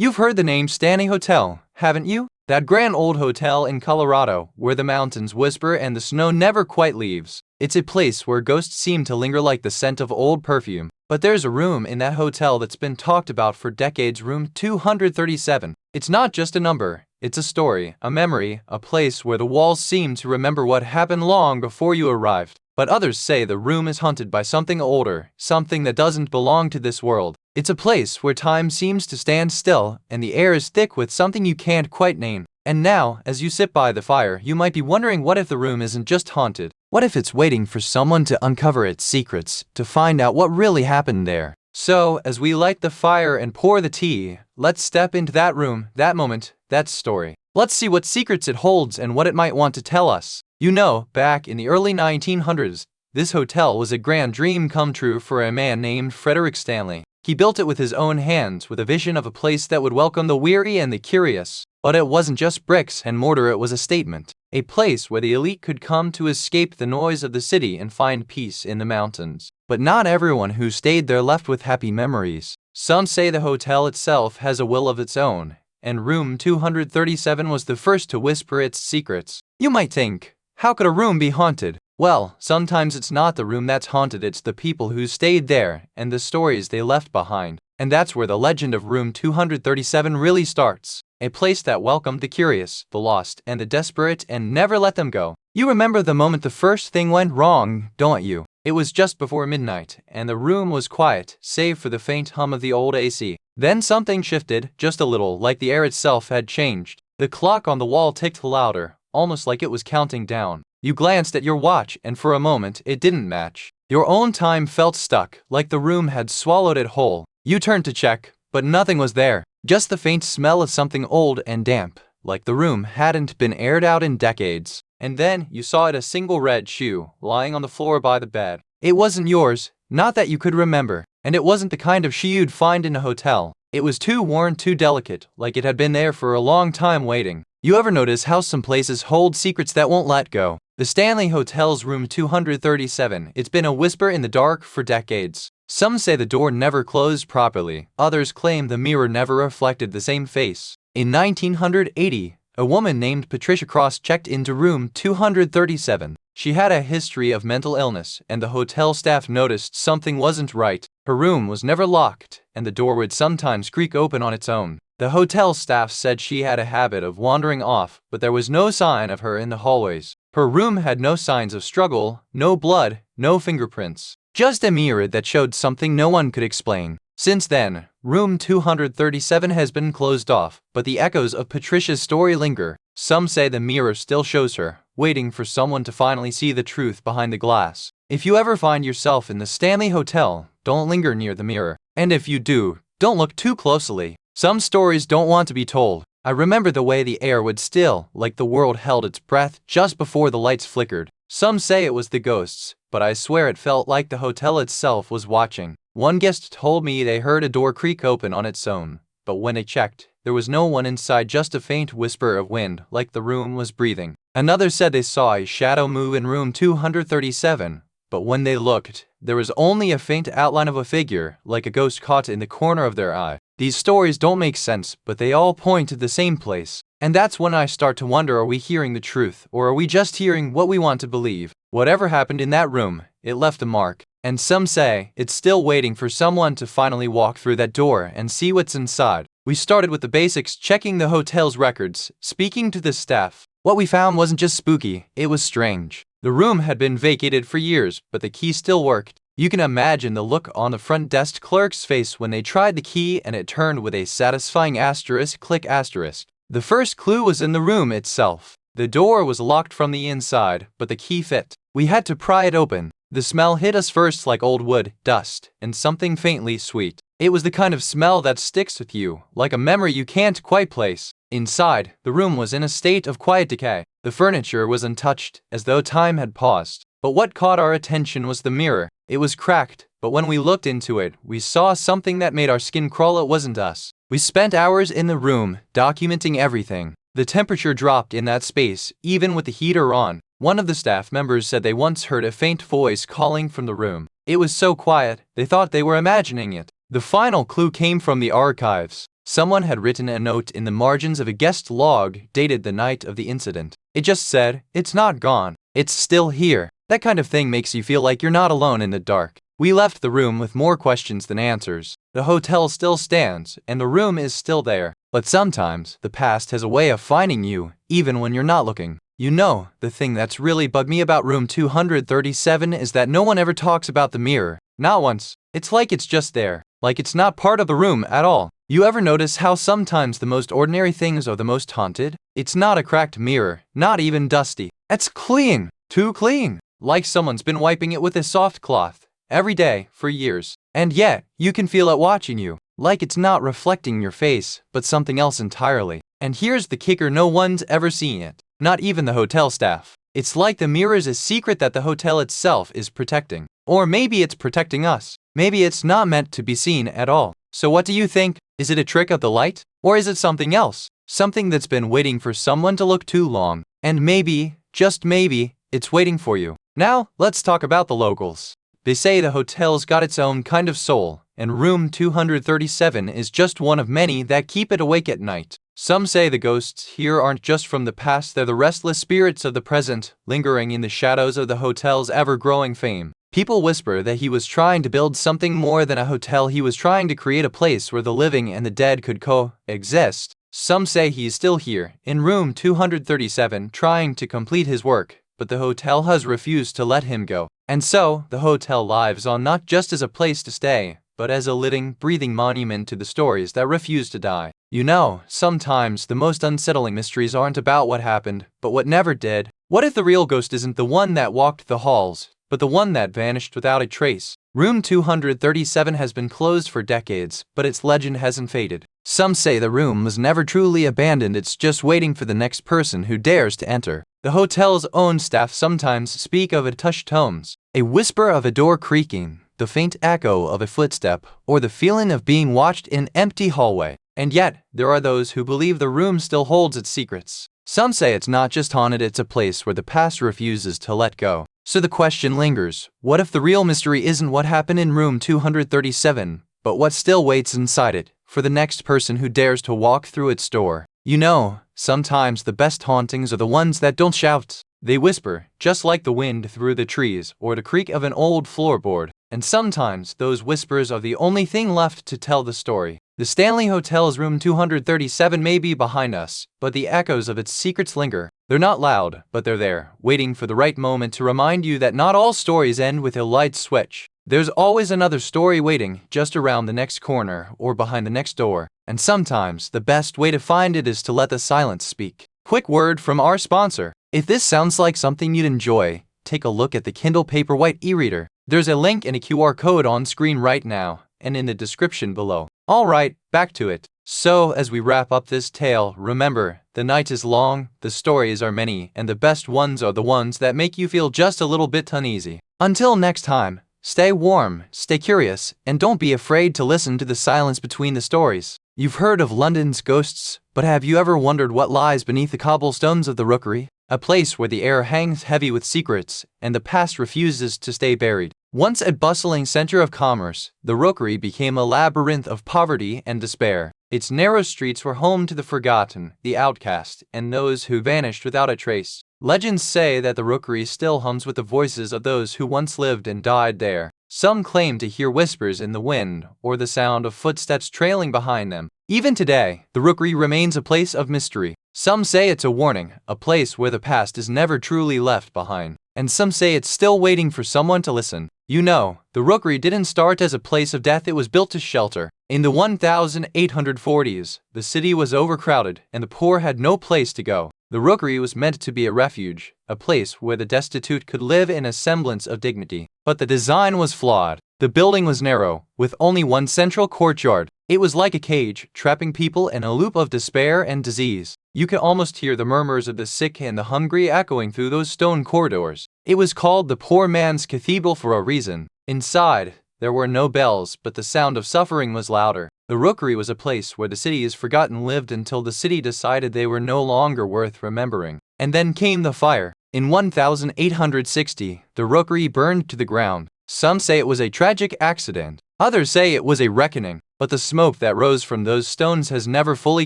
You've heard the name Stanley Hotel, haven't you? That grand old hotel in Colorado, where the mountains whisper and the snow never quite leaves. It's a place where ghosts seem to linger like the scent of old perfume. But there's a room in that hotel that's been talked about for decades, room 237. It's not just a number, it's a story, a memory, a place where the walls seem to remember what happened long before you arrived. But others say the room is haunted by something older, something that doesn't belong to this world. It's a place where time seems to stand still, and the air is thick with something you can't quite name. And now, as you sit by the fire, you might be wondering, what if the room isn't just haunted? What if it's waiting for someone to uncover its secrets, to find out what really happened there? So, as we light the fire and pour the tea, let's step into that room, that moment, that story. Let's see what secrets it holds and what it might want to tell us. You know, back in the early 1900s, this hotel was a grand dream come true for a man named Frederick Stanley. He built it with his own hands, with a vision of a place that would welcome the weary and the curious. But it wasn't just bricks and mortar, it was a statement. A place where the elite could come to escape the noise of the city and find peace in the mountains. But not everyone who stayed there left with happy memories. Some say the hotel itself has a will of its own, and room 237 was the first to whisper its secrets. You might think, how could a room be haunted? Well, sometimes it's not the room that's haunted, it's the people who stayed there and the stories they left behind. And that's where the legend of room 237 really starts. A place that welcomed the curious, the lost, and the desperate and never let them go. You remember the moment the first thing went wrong, don't you? It was just before midnight, and the room was quiet, save for the faint hum of the old AC. Then something shifted, just a little, like the air itself had changed. The clock on the wall ticked louder, almost like it was counting down. You glanced at your watch, and for a moment, it didn't match. Your own time felt stuck, like the room had swallowed it whole. You turned to check, but nothing was there. Just the faint smell of something old and damp, like the room hadn't been aired out in decades. And then you saw a single red shoe lying on the floor by the bed. It wasn't yours, not that you could remember, and it wasn't the kind of shoe you'd find in a hotel. It was too worn, too delicate, like it had been there for a long time waiting. You ever notice how some places hold secrets that won't let go? The Stanley Hotel's room 237, it's been a whisper in the dark for decades. Some say the door never closed properly, others claim the mirror never reflected the same face. In 1980, a woman named Patricia Cross checked into room 237. She had a history of mental illness, and the hotel staff noticed something wasn't right. Her room was never locked, and the door would sometimes creak open on its own. The hotel staff said she had a habit of wandering off, but there was no sign of her in the hallways. Her room had no signs of struggle, no blood, no fingerprints. Just a mirror that showed something no one could explain. Since then, room 237 has been closed off, but the echoes of Patricia's story linger. Some say the mirror still shows her, waiting for someone to finally see the truth behind the glass. If you ever find yourself in the Stanley Hotel, don't linger near the mirror. And if you do, don't look too closely. Some stories don't want to be told. I remember the way the air would still, like the world held its breath just before the lights flickered. Some say it was the ghosts, but I swear it felt like the hotel itself was watching. One guest told me they heard a door creak open on its own, but when they checked, there was no one inside, just a faint whisper of wind, like the room was breathing. Another said they saw a shadow move in room 237, but when they looked, there was only a faint outline of a figure, like a ghost caught in the corner of their eye. These stories don't make sense, but they all point to the same place. And that's when I start to wonder, are we hearing the truth, or are we just hearing what we want to believe? Whatever happened in that room, it left a mark. And some say, it's still waiting for someone to finally walk through that door and see what's inside. We started with the basics, checking the hotel's records, speaking to the staff. What we found wasn't just spooky, it was strange. The room had been vacated for years, but the key still worked. You can imagine the look on the front desk clerk's face when they tried the key and it turned with a satisfying asterisk, click asterisk. The first clue was in the room itself. The door was locked from the inside, but the key fit. We had to pry it open. The smell hit us first like old wood, dust, and something faintly sweet. It was the kind of smell that sticks with you, like a memory you can't quite place. Inside, the room was in a state of quiet decay. The furniture was untouched, as though time had paused. But what caught our attention was the mirror. It was cracked, but when we looked into it, we saw something that made our skin crawl. It wasn't us. We spent hours in the room, documenting everything. The temperature dropped in that space, even with the heater on. One of the staff members said they once heard a faint voice calling from the room. It was so quiet, they thought they were imagining it. The final clue came from the archives. Someone had written a note in the margins of a guest log dated the night of the incident. It just said, "It's not gone. It's still here." That kind of thing makes you feel like you're not alone in the dark. We left the room with more questions than answers. The hotel still stands, and the room is still there. But sometimes, the past has a way of finding you, even when you're not looking. You know, the thing that's really bugged me about room 237 is that no one ever talks about the mirror. Not once. It's like it's just there. Like it's not part of the room at all. You ever notice how sometimes the most ordinary things are the most haunted? It's not a cracked mirror, not even dusty. It's clean. Too clean. Like someone's been wiping it with a soft cloth. Every day, for years. And yet, you can feel it watching you, like it's not reflecting your face, but something else entirely. And here's the kicker, no one's ever seen it. Not even the hotel staff. It's like the mirror's a secret that the hotel itself is protecting. Or maybe it's protecting us. Maybe it's not meant to be seen at all. So what do you think? Is it a trick of the light? Or is it something else? Something that's been waiting for someone to look too long. And maybe, just maybe, it's waiting for you. Now, let's talk about the locals. They say the hotel's got its own kind of soul, and room 237 is just one of many that keep it awake at night. Some say the ghosts here aren't just from the past, they're the restless spirits of the present, lingering in the shadows of the hotel's ever-growing fame. People whisper that he was trying to build something more than a hotel. He was trying to create a place where the living and the dead could coexist. Some say he's still here, in room 237, trying to complete his work, but the hotel has refused to let him go. And so, the hotel lives on not just as a place to stay, but as a living, breathing monument to the stories that refuse to die. You know, sometimes the most unsettling mysteries aren't about what happened, but what never did. What if the real ghost isn't the one that walked the halls, but the one that vanished without a trace? Room 237 has been closed for decades, but its legend hasn't faded. Some say the room was never truly abandoned, it's just waiting for the next person who dares to enter. The hotel's own staff sometimes speak of hushed tones, a whisper of a door creaking, the faint echo of a footstep, or the feeling of being watched in an empty hallway. And yet, there are those who believe the room still holds its secrets. Some say it's not just haunted, it's a place where the past refuses to let go. So the question lingers, what if the real mystery isn't what happened in room 237, but what still waits inside it, for the next person who dares to walk through its door? You know, sometimes the best hauntings are the ones that don't shout. They whisper, just like the wind through the trees or the creak of an old floorboard. And sometimes those whispers are the only thing left to tell the story. The Stanley Hotel's room 237 may be behind us, but the echoes of its secrets linger. They're not loud, but they're there, waiting for the right moment to remind you that not all stories end with a light switch. There's always another story waiting just around the next corner or behind the next door. And sometimes the best way to find it is to let the silence speak. Quick word from our sponsor. If this sounds like something you'd enjoy, take a look at the Kindle Paperwhite e-reader. There's a link and a QR code on screen right now, and in the description below. Alright, back to it. So, as we wrap up this tale, remember, the night is long, the stories are many, and the best ones are the ones that make you feel just a little bit uneasy. Until next time, stay warm, stay curious, and don't be afraid to listen to the silence between the stories. You've heard of London's ghosts, but have you ever wondered what lies beneath the cobblestones of the Rookery? A place where the air hangs heavy with secrets, and the past refuses to stay buried. Once a bustling center of commerce, the Rookery became a labyrinth of poverty and despair. Its narrow streets were home to the forgotten, the outcast, and those who vanished without a trace. Legends say that the Rookery still hums with the voices of those who once lived and died there. Some claim to hear whispers in the wind or the sound of footsteps trailing behind them. Even today, the Rookery remains a place of mystery. Some say it's a warning, a place where the past is never truly left behind. And some say it's still waiting for someone to listen. You know, the Rookery didn't start as a place of death, it was built to shelter. In the 1840s, the city was overcrowded and the poor had no place to go. The Rookery was meant to be a refuge, a place where the destitute could live in a semblance of dignity. But the design was flawed. The building was narrow, with only one central courtyard. It was like a cage, trapping people in a loop of despair and disease. You could almost hear the murmurs of the sick and the hungry echoing through those stone corridors. It was called the poor man's cathedral for a reason. Inside, there were no bells, but the sound of suffering was louder. The Rookery was a place where the city's forgotten lived until the city decided they were no longer worth remembering. And then came the fire. In 1860, the Rookery burned to the ground. Some say it was a tragic accident. Others say it was a reckoning. but the smoke that rose from those stones has never fully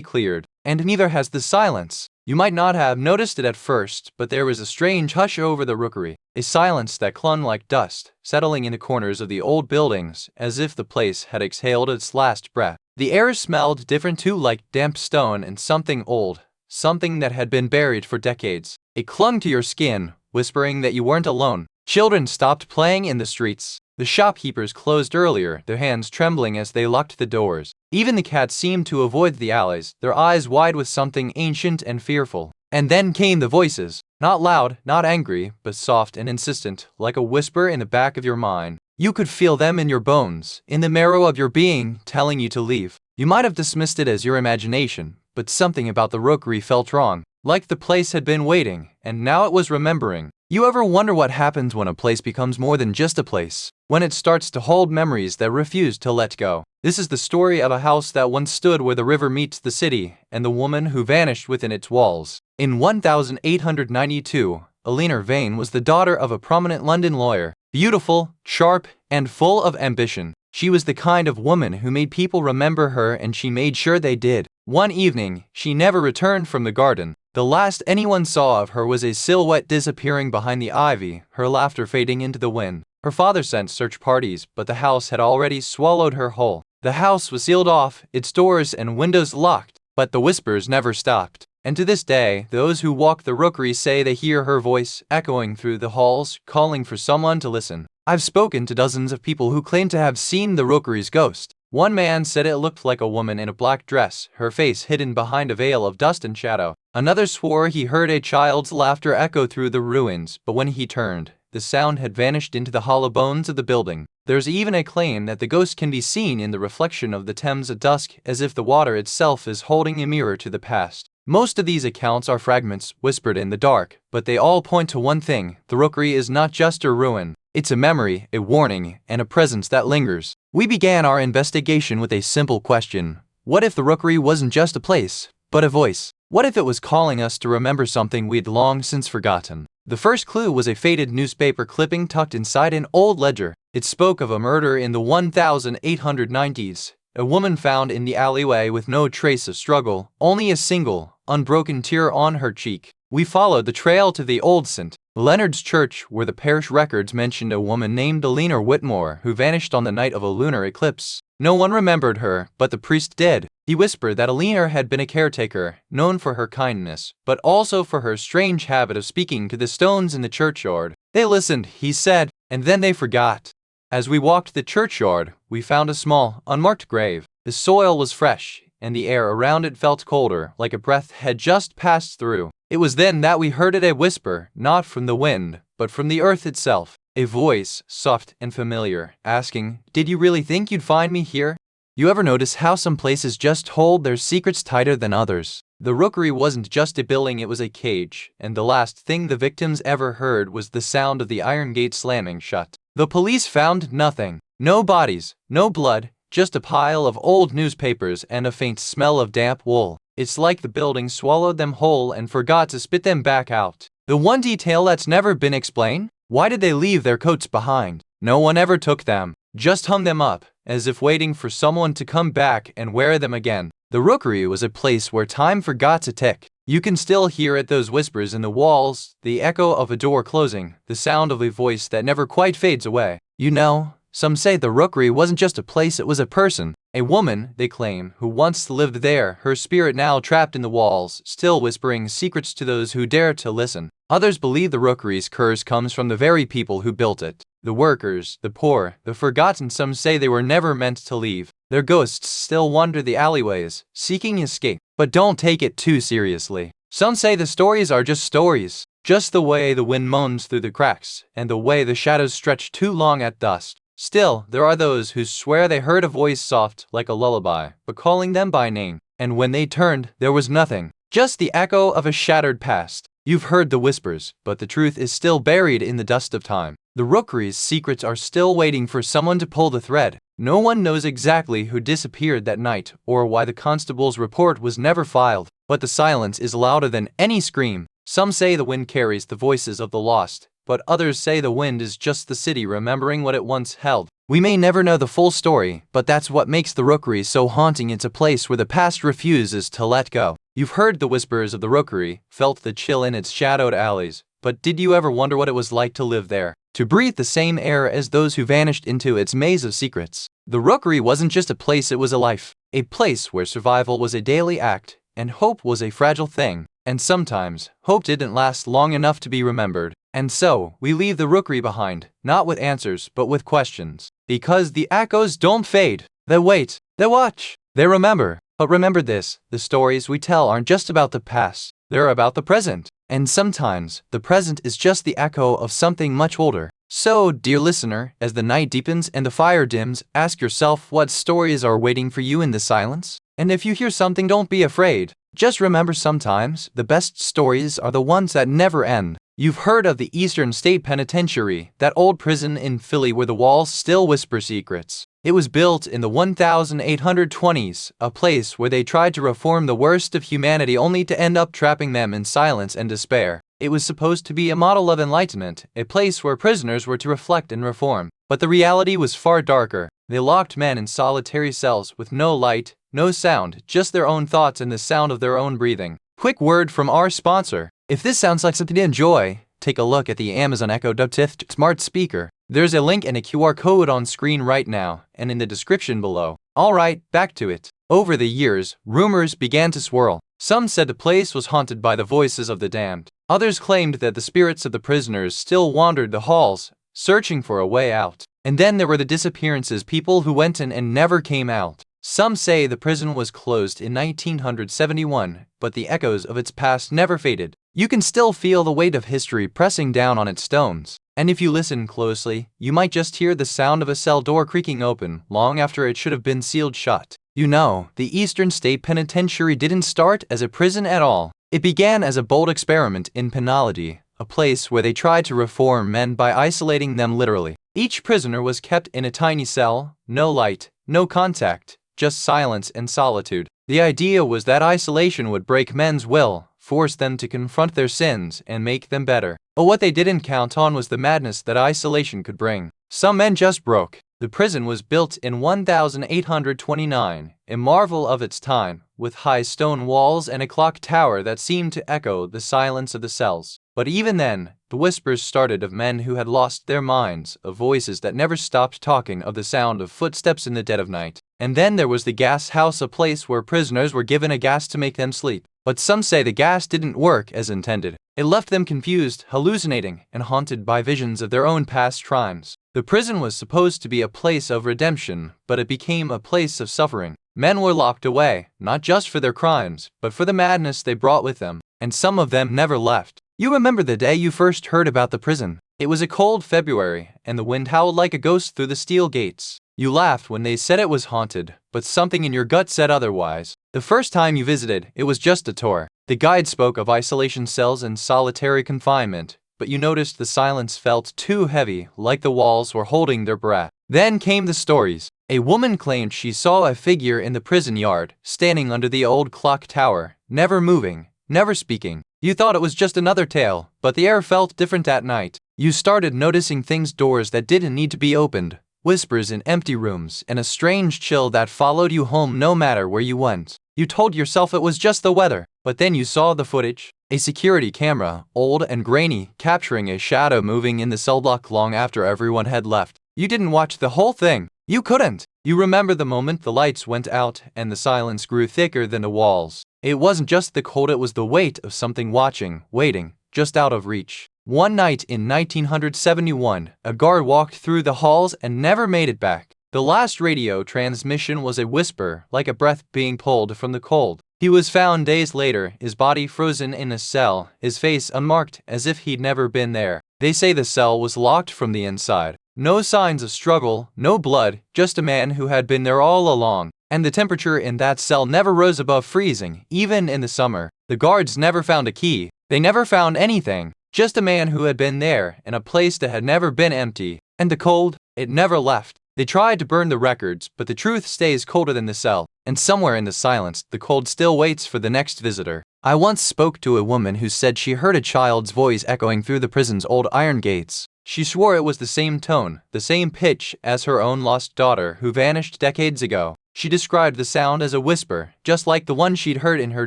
cleared, and neither has the silence. You might not have noticed it at first, but there was a strange hush over the rookery, a silence that clung like dust, settling in the corners of the old buildings, as if the place had exhaled its last breath. The air smelled different too, like damp stone and something old, something that had been buried for decades. It clung to your skin, whispering that you weren't alone. Children stopped playing in the streets. The shopkeepers closed earlier, their hands trembling as they locked the doors. Even the cats seemed to avoid the alleys, their eyes wide with something ancient and fearful. And then came the voices. Not loud, not angry, but soft and insistent, like a whisper in the back of your mind. You could feel them in your bones, in the marrow of your being, telling you to leave. You might have dismissed it as your imagination, but something about the rookery felt wrong, like the place had been waiting, and now it was remembering. You ever wonder what happens when a place becomes more than just a place? When it starts to hold memories that refuse to let go. This is the story of a house that once stood where the river meets the city, and the woman who vanished within its walls. In 1892, Eleanor Vane was the daughter of a prominent London lawyer, beautiful, sharp, and full of ambition. She was the kind of woman who made people remember her, and she made sure they did. One evening, she never returned from the garden. The last anyone saw of her was a silhouette disappearing behind the ivy, her laughter fading into the wind. Her father sent search parties, but the house had already swallowed her whole. The house was sealed off, its doors and windows locked, but the whispers never stopped. And to this day, those who walk the rookery say they hear her voice echoing through the halls, calling for someone to listen. I've spoken to dozens of people who claim to have seen the rookery's ghost. One man said it looked like a woman in a black dress, her face hidden behind a veil of dust and shadow. Another swore he heard a child's laughter echo through the ruins, but when he turned, the sound had vanished into the hollow bones of the building. There's even a claim that the ghost can be seen in the reflection of the Thames at dusk, as if the water itself is holding a mirror to the past. Most of these accounts are fragments whispered in the dark, but they all point to one thing: the rookery is not just a ruin. It's a memory, a warning, and a presence that lingers. We began our investigation with a simple question. What if the rookery wasn't just a place, but a voice? What if it was calling us to remember something we'd long since forgotten? The first clue was a faded newspaper clipping tucked inside an old ledger. It spoke of a murder in the 1890s. A woman found in the alleyway with no trace of struggle, only a single, unbroken tear on her cheek. We followed the trail to the old St. Leonard's Church, where the parish records mentioned a woman named Eleanor Whitmore who vanished on the night of a lunar eclipse. No one remembered her, but the priest did. He whispered that Eleanor had been a caretaker, known for her kindness, but also for her strange habit of speaking to the stones in the churchyard. They listened, he said, and then they forgot. As we walked the churchyard, we found a small, unmarked grave. The soil was fresh, and the air around it felt colder, like a breath had just passed through. It was then that we heard it, a whisper, not from the wind, but from the earth itself. A voice, soft and familiar, asking, "Did you really think you'd find me here?" You ever notice how some places just hold their secrets tighter than others? The rookery wasn't just a building, it was a cage, and the last thing the victims ever heard was the sound of the iron gate slamming shut. The police found nothing. No bodies, no blood, just a pile of old newspapers and a faint smell of damp wool. It's like the building swallowed them whole and forgot to spit them back out. The one detail that's never been explained? Why did they leave their coats behind? No one ever took them, just hung them up, as if waiting for someone to come back and wear them again. The rookery was a place where time forgot to tick. You can still hear it, those whispers in the walls, the echo of a door closing, the sound of a voice that never quite fades away. You know, some say the rookery wasn't just a place, it was a person. A woman, they claim, who once lived there, her spirit now trapped in the walls, still whispering secrets to those who dare to listen. Others believe the rookery's curse comes from the very people who built it. The workers, the poor, the forgotten. Some say they were never meant to leave. Their ghosts still wander the alleyways, seeking escape. But don't take it too seriously. Some say the stories are just stories, just the way the wind moans through the cracks, and the way the shadows stretch too long at dusk. Still, there are those who swear they heard a voice soft like a lullaby, but calling them by name. And when they turned, there was nothing, just the echo of a shattered past. You've heard the whispers, but the truth is still buried in the dust of time. The rookery's secrets are still waiting for someone to pull the thread. No one knows exactly who disappeared that night or why the constable's report was never filed, but the silence is louder than any scream. Some say the wind carries the voices of the lost, but others say the wind is just the city remembering what it once held. We may never know the full story, but that's what makes the Rookery so haunting. It's a place where the past refuses to let go. You've heard the whispers of the Rookery, felt the chill in its shadowed alleys, but did you ever wonder what it was like to live there? To breathe the same air as those who vanished into its maze of secrets? The Rookery wasn't just a place, it was a life. A place where survival was a daily act, and hope was a fragile thing. And sometimes, hope didn't last long enough to be remembered. And so, we leave the Rookery behind, not with answers, but with questions. Because the echoes don't fade. They wait, they watch, they remember. But remember this, the stories we tell aren't just about the past, they're about the present. And sometimes, the present is just the echo of something much older. So, dear listener, as the night deepens and the fire dims, ask yourself what stories are waiting for you in the silence. And if you hear something, don't be afraid. Just remember, sometimes, the best stories are the ones that never end. You've heard of the Eastern State Penitentiary, that old prison in Philly where the walls still whisper secrets. It was built in the 1820s, a place where they tried to reform the worst of humanity only to end up trapping them in silence and despair. It was supposed to be a model of enlightenment, a place where prisoners were to reflect and reform. But the reality was far darker. They locked men in solitary cells with no light, no sound, just their own thoughts and the sound of their own breathing. Quick word from our sponsor. If this sounds like something to enjoy, take a look at the Amazon Echo Dove smart speaker. There's a link and a QR code on screen right now, and in the description below. Alright, back to it. Over the years, rumors began to swirl. Some said the place was haunted by the voices of the damned. Others claimed that the spirits of the prisoners still wandered the halls, searching for a way out. And then there were the disappearances, people who went in and never came out. Some say the prison was closed in 1971, but the echoes of its past never faded. You can still feel the weight of history pressing down on its stones. And if you listen closely, you might just hear the sound of a cell door creaking open long after it should have been sealed shut. You know, the Eastern State Penitentiary didn't start as a prison at all. It began as a bold experiment in penology, a place where they tried to reform men by isolating them literally. Each prisoner was kept in a tiny cell, no light, no contact, just silence and solitude. The idea was that isolation would break men's will, force them to confront their sins, and make them better. But what they didn't count on was the madness that isolation could bring. Some men just broke. The prison was built in 1829, a marvel of its time, with high stone walls and a clock tower that seemed to echo the silence of the cells. But even then, the whispers started of men who had lost their minds, of voices that never stopped talking, of the sound of footsteps in the dead of night. And then there was the gas house, a place where prisoners were given a gas to make them sleep. But some say the gas didn't work as intended. It left them confused, hallucinating, and haunted by visions of their own past crimes. The prison was supposed to be a place of redemption, but it became a place of suffering. Men were locked away, not just for their crimes, but for the madness they brought with them. And some of them never left. You remember the day you first heard about the prison? It was a cold February, and the wind howled like a ghost through the steel gates. You laughed when they said it was haunted, but something in your gut said otherwise. The first time you visited, it was just a tour. The guide spoke of isolation cells and solitary confinement, but you noticed the silence felt too heavy, like the walls were holding their breath. Then came the stories. A woman claimed she saw a figure in the prison yard, standing under the old clock tower, never moving, never speaking. You thought it was just another tale, but the air felt different at night. You started noticing things, doors that didn't need to be opened, whispers in empty rooms, and a strange chill that followed you home no matter where you went. You told yourself it was just the weather, but then you saw the footage. A security camera, old and grainy, capturing a shadow moving in the cell block long after everyone had left. You didn't watch the whole thing. You couldn't. You remember the moment the lights went out and the silence grew thicker than the walls. It wasn't just the cold, it was the weight of something watching, waiting, just out of reach. One night in 1971, a guard walked through the halls and never made it back. The last radio transmission was a whisper, like a breath being pulled from the cold. He was found days later, his body frozen in a cell, his face unmarked as if he'd never been there. They say the cell was locked from the inside. No signs of struggle, no blood, just a man who had been there all along. And the temperature in that cell never rose above freezing, even in the summer. The guards never found a key. They never found anything. Just a man who had been there, in a place that had never been empty. And the cold, it never left. They tried to burn the records, but the truth stays colder than the cell, and somewhere in the silence, the cold still waits for the next visitor. I once spoke to a woman who said she heard a child's voice echoing through the prison's old iron gates. She swore it was the same tone, the same pitch as her own lost daughter who vanished decades ago. She described the sound as a whisper, just like the one she'd heard in her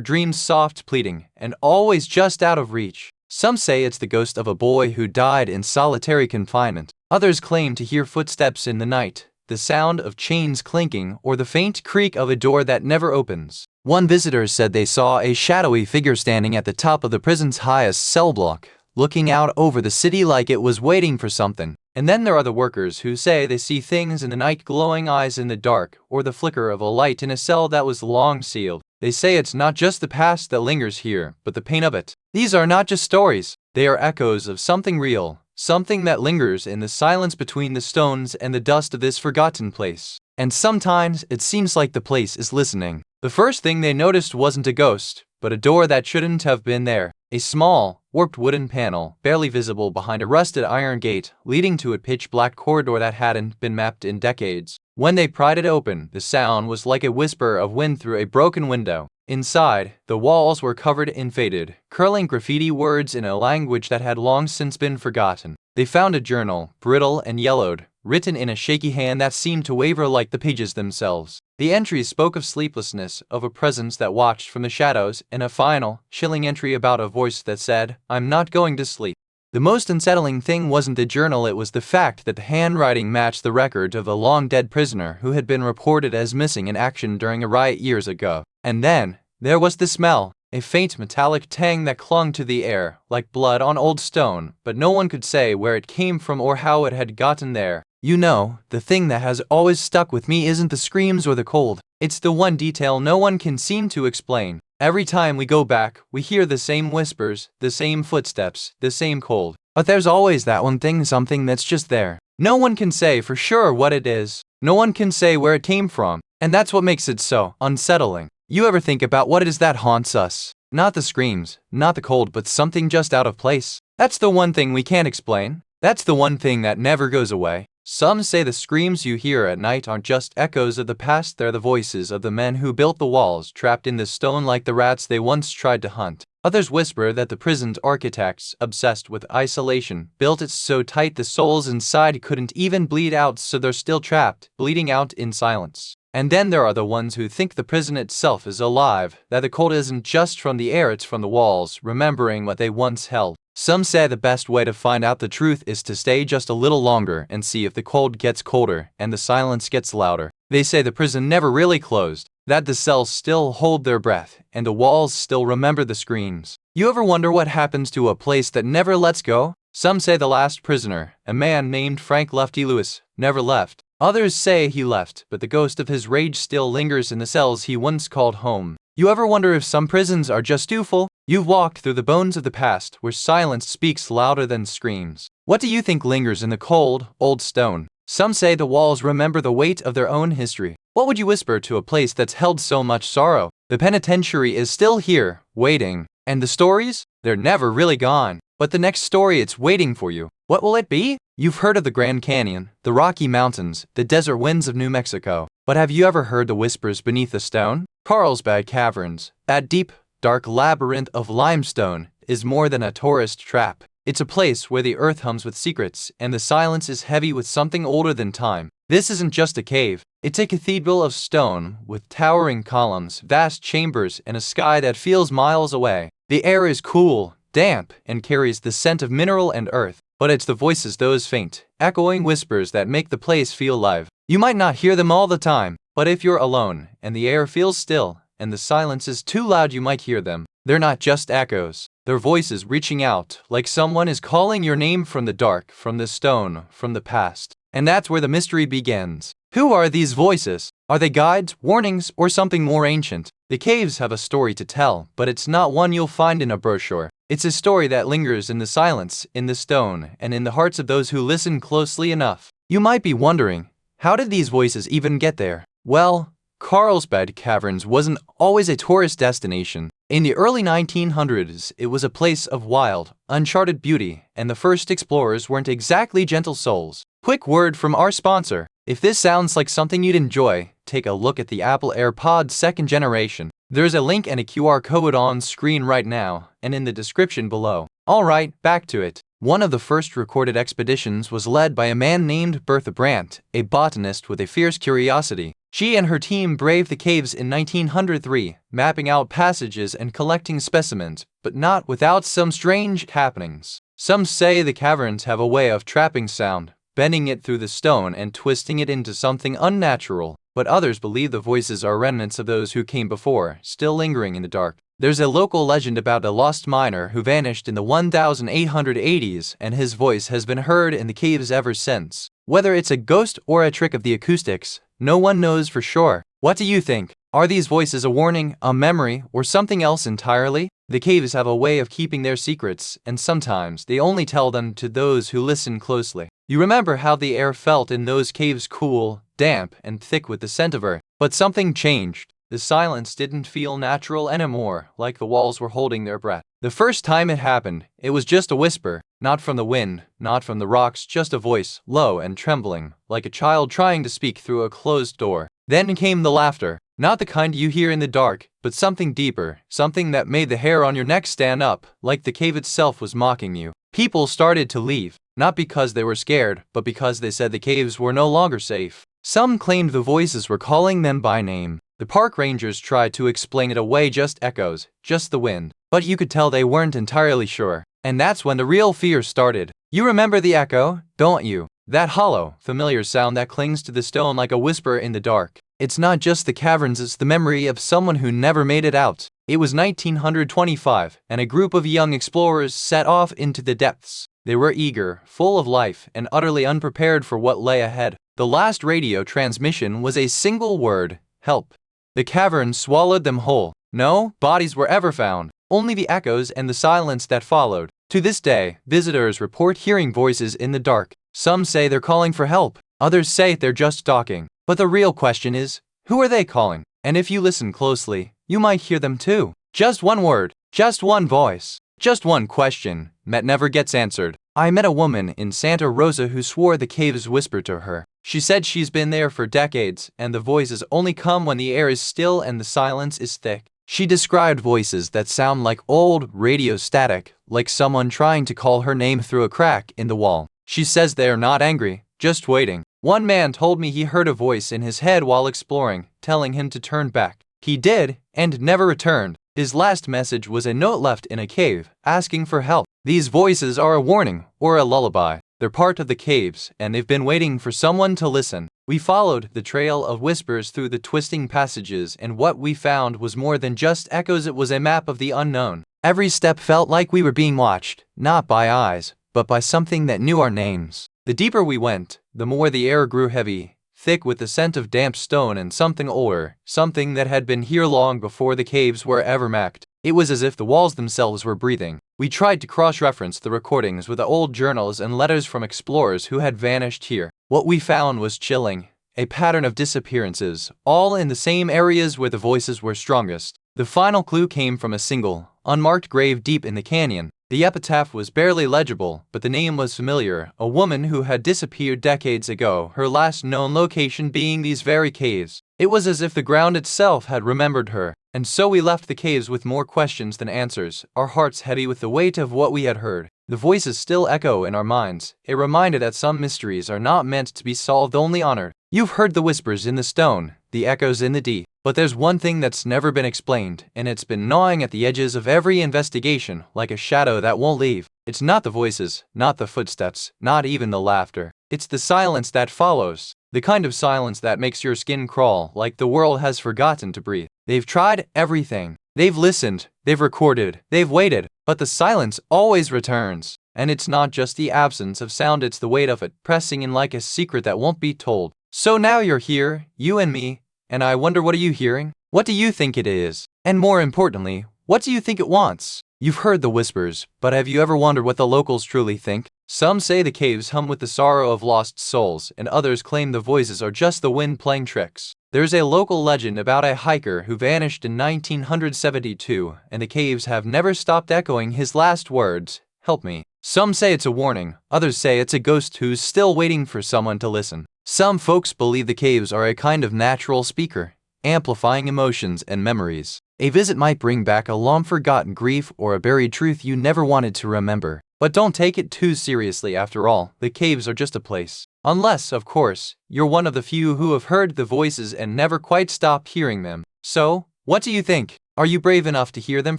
dreams, soft, pleading, and always just out of reach. Some say it's the ghost of a boy who died in solitary confinement. Others claim to hear footsteps in the night, the sound of chains clinking, or the faint creak of a door that never opens. One visitor said they saw a shadowy figure standing at the top of the prison's highest cell block, looking out over the city like it was waiting for something. And then there are the workers who say they see things in the night, glowing eyes in the dark, or the flicker of a light in a cell that was long sealed. They say it's not just the past that lingers here, but the pain of it. These are not just stories, they are echoes of something real, something that lingers in the silence between the stones and the dust of this forgotten place. And sometimes it seems like the place is listening. The first thing they noticed wasn't a ghost, but a door that shouldn't have been there. A small, warped wooden panel, barely visible behind a rusted iron gate, leading to a pitch-black corridor that hadn't been mapped in decades. When they pried it open, the sound was like a whisper of wind through a broken window. Inside, the walls were covered in faded, curling graffiti words in a language that had long since been forgotten. They found a journal, brittle and yellowed, written in a shaky hand that seemed to waver like the pages themselves. The entries spoke of sleeplessness, of a presence that watched from the shadows, and a final, chilling entry about a voice that said, "I'm not going to sleep." The most unsettling thing wasn't the journal, it was the fact that the handwriting matched the record of a long-dead prisoner who had been reported as missing in action during a riot years ago. And then, there was the smell, a faint metallic tang that clung to the air, like blood on old stone, but no one could say where it came from or how it had gotten there. You know, the thing that has always stuck with me isn't the screams or the cold. It's the one detail no one can seem to explain. Every time we go back, we hear the same whispers, the same footsteps, the same cold. But there's always that one thing, something that's just there. No one can say for sure what it is. No one can say where it came from. And that's what makes it so unsettling. You ever think about what it is that haunts us? Not the screams, not the cold, but something just out of place. That's the one thing we can't explain. That's the one thing that never goes away. Some say the screams you hear at night aren't just echoes of the past, they're the voices of the men who built the walls, trapped in the stone like the rats they once tried to hunt. Others whisper that the prison's architects, obsessed with isolation, built it so tight the souls inside couldn't even bleed out, so they're still trapped, bleeding out in silence. And then there are the ones who think the prison itself is alive, that the cold isn't just from the air, it's from the walls, remembering what they once held. Some say the best way to find out the truth is to stay just a little longer and see if the cold gets colder and the silence gets louder. They say the prison never really closed, that the cells still hold their breath and the walls still remember the screams. You ever wonder what happens to a place that never lets go? Some say the last prisoner, a man named Frank Lefty Lewis, never left. Others say he left, but the ghost of his rage still lingers in the cells he once called home. You ever wonder if some prisons are just too full? You've walked through the bones of the past, where silence speaks louder than screams. What do you think lingers in the cold, old stone? Some say the walls remember the weight of their own history. What would you whisper to a place that's held so much sorrow? The penitentiary is still here, waiting. And the stories? They're never really gone. But the next story, it's waiting for you. What will it be? You've heard of the Grand Canyon, the Rocky Mountains, the desert winds of New Mexico. But have you ever heard the whispers beneath a stone? Carlsbad Caverns, that deep, dark labyrinth of limestone, is more than a tourist trap. It's a place where the earth hums with secrets and the silence is heavy with something older than time. This isn't just a cave. It's a cathedral of stone with towering columns, vast chambers, and a sky that feels miles away. The air is cool, damp, and carries the scent of mineral and earth. But it's the voices, those faint, echoing whispers, that make the place feel alive. You might not hear them all the time, but if you're alone, and the air feels still, and the silence is too loud, you might hear them. They're not just echoes. They're voices reaching out, like someone is calling your name from the dark, from the stone, from the past. And that's where the mystery begins. Who are these voices? Are they guides, warnings, or something more ancient? The caves have a story to tell, but it's not one you'll find in a brochure. It's a story that lingers in the silence, in the stone, and in the hearts of those who listen closely enough. You might be wondering, how did these voices even get there? Well, Carlsbad Caverns wasn't always a tourist destination. In the early 1900s, it was a place of wild, uncharted beauty, and the first explorers weren't exactly gentle souls. Quick word from our sponsor. If this sounds like something you'd enjoy, take a look at the Apple AirPods 2nd generation. There's a link and a QR code on screen right now, and in the description below. Alright, back to it. One of the first recorded expeditions was led by a man named Bertha Brandt, a botanist with a fierce curiosity. She and her team braved the caves in 1903, mapping out passages and collecting specimens, but not without some strange happenings. Some say the caverns have a way of trapping sound, bending it through the stone and twisting it into something unnatural, but others believe the voices are remnants of those who came before, still lingering in the dark. There's a local legend about a lost miner who vanished in the 1880s, and his voice has been heard in the caves ever since. Whether it's a ghost or a trick of the acoustics, no one knows for sure. What do you think? Are these voices a warning, a memory, or something else entirely? The caves have a way of keeping their secrets, and sometimes they only tell them to those who listen closely. You remember how the air felt in those caves, cool, damp, and thick with the scent of earth. But something changed. The silence didn't feel natural anymore, like the walls were holding their breath. The first time it happened, it was just a whisper, not from the wind, not from the rocks, just a voice, low and trembling, like a child trying to speak through a closed door. Then came the laughter, not the kind you hear in the dark, but something deeper, something that made the hair on your neck stand up, like the cave itself was mocking you. People started to leave, not because they were scared, but because they said the caves were no longer safe. Some claimed the voices were calling them by name. The park rangers tried to explain it away, just echoes, just the wind. But you could tell they weren't entirely sure. And that's when the real fear started. You remember the echo, don't you? That hollow, familiar sound that clings to the stone like a whisper in the dark. It's not just the caverns, it's the memory of someone who never made it out. It was 1925, and a group of young explorers set off into the depths. They were eager, full of life, and utterly unprepared for what lay ahead. The last radio transmission was a single word: help. The cavern swallowed them whole. No bodies were ever found, only the echoes and the silence that followed. To this day, visitors report hearing voices in the dark. Some say they're calling for help, others say they're just talking. But the real question is, who are they calling? And if you listen closely, you might hear them too. Just one word, just one voice, just one question that never gets answered. I met a woman in Santa Rosa who swore the caves whispered to her. She said she's been there for decades, and the voices only come when the air is still and the silence is thick. She described voices that sound like old radio static, like someone trying to call her name through a crack in the wall. She says they are not angry, just waiting. One man told me he heard a voice in his head while exploring, telling him to turn back. He did, and never returned. His last message was a note left in a cave, asking for help. These voices are a warning, or a lullaby. They're part of the caves, and they've been waiting for someone to listen. We followed the trail of whispers through the twisting passages, and what we found was more than just echoes, it was a map of the unknown. Every step felt like we were being watched, not by eyes, but by something that knew our names. The deeper we went, the more the air grew heavy, thick with the scent of damp stone and something older, something that had been here long before the caves were ever mapped. It was as if the walls themselves were breathing. We tried to cross-reference the recordings with the old journals and letters from explorers who had vanished here. What we found was chilling, a pattern of disappearances, all in the same areas where the voices were strongest. The final clue came from a single, unmarked grave deep in the canyon. The epitaph was barely legible, but the name was familiar, a woman who had disappeared decades ago, her last known location being these very caves. It was as if the ground itself had remembered her. And so we left the caves with more questions than answers, our hearts heavy with the weight of what we had heard. The voices still echo in our minds, a reminder that some mysteries are not meant to be solved, only honored. You've heard the whispers in the stone, the echoes in the deep. But there's one thing that's never been explained, and it's been gnawing at the edges of every investigation, like a shadow that won't leave. It's not the voices, not the footsteps, not even the laughter. It's the silence that follows. The kind of silence that makes your skin crawl, like the world has forgotten to breathe. They've tried everything. They've listened, they've recorded, they've waited, but the silence always returns. And it's not just the absence of sound, it's the weight of it, pressing in like a secret that won't be told. So now you're here, you and me, and I wonder, what are you hearing? What do you think it is? And more importantly, what do you think it wants? You've heard the whispers, but have you ever wondered what the locals truly think? Some say the caves hum with the sorrow of lost souls, and others claim the voices are just the wind playing tricks. There's a local legend about a hiker who vanished in 1972, and the caves have never stopped echoing his last words, "Help me." Some say it's a warning, others say it's a ghost who's still waiting for someone to listen. Some folks believe the caves are a kind of natural speaker, amplifying emotions and memories. A visit might bring back a long-forgotten grief or a buried truth you never wanted to remember. But don't take it too seriously after all, the caves are just a place. Unless, of course, you're one of the few who have heard the voices and never quite stopped hearing them. So, what do you think? Are you brave enough to hear them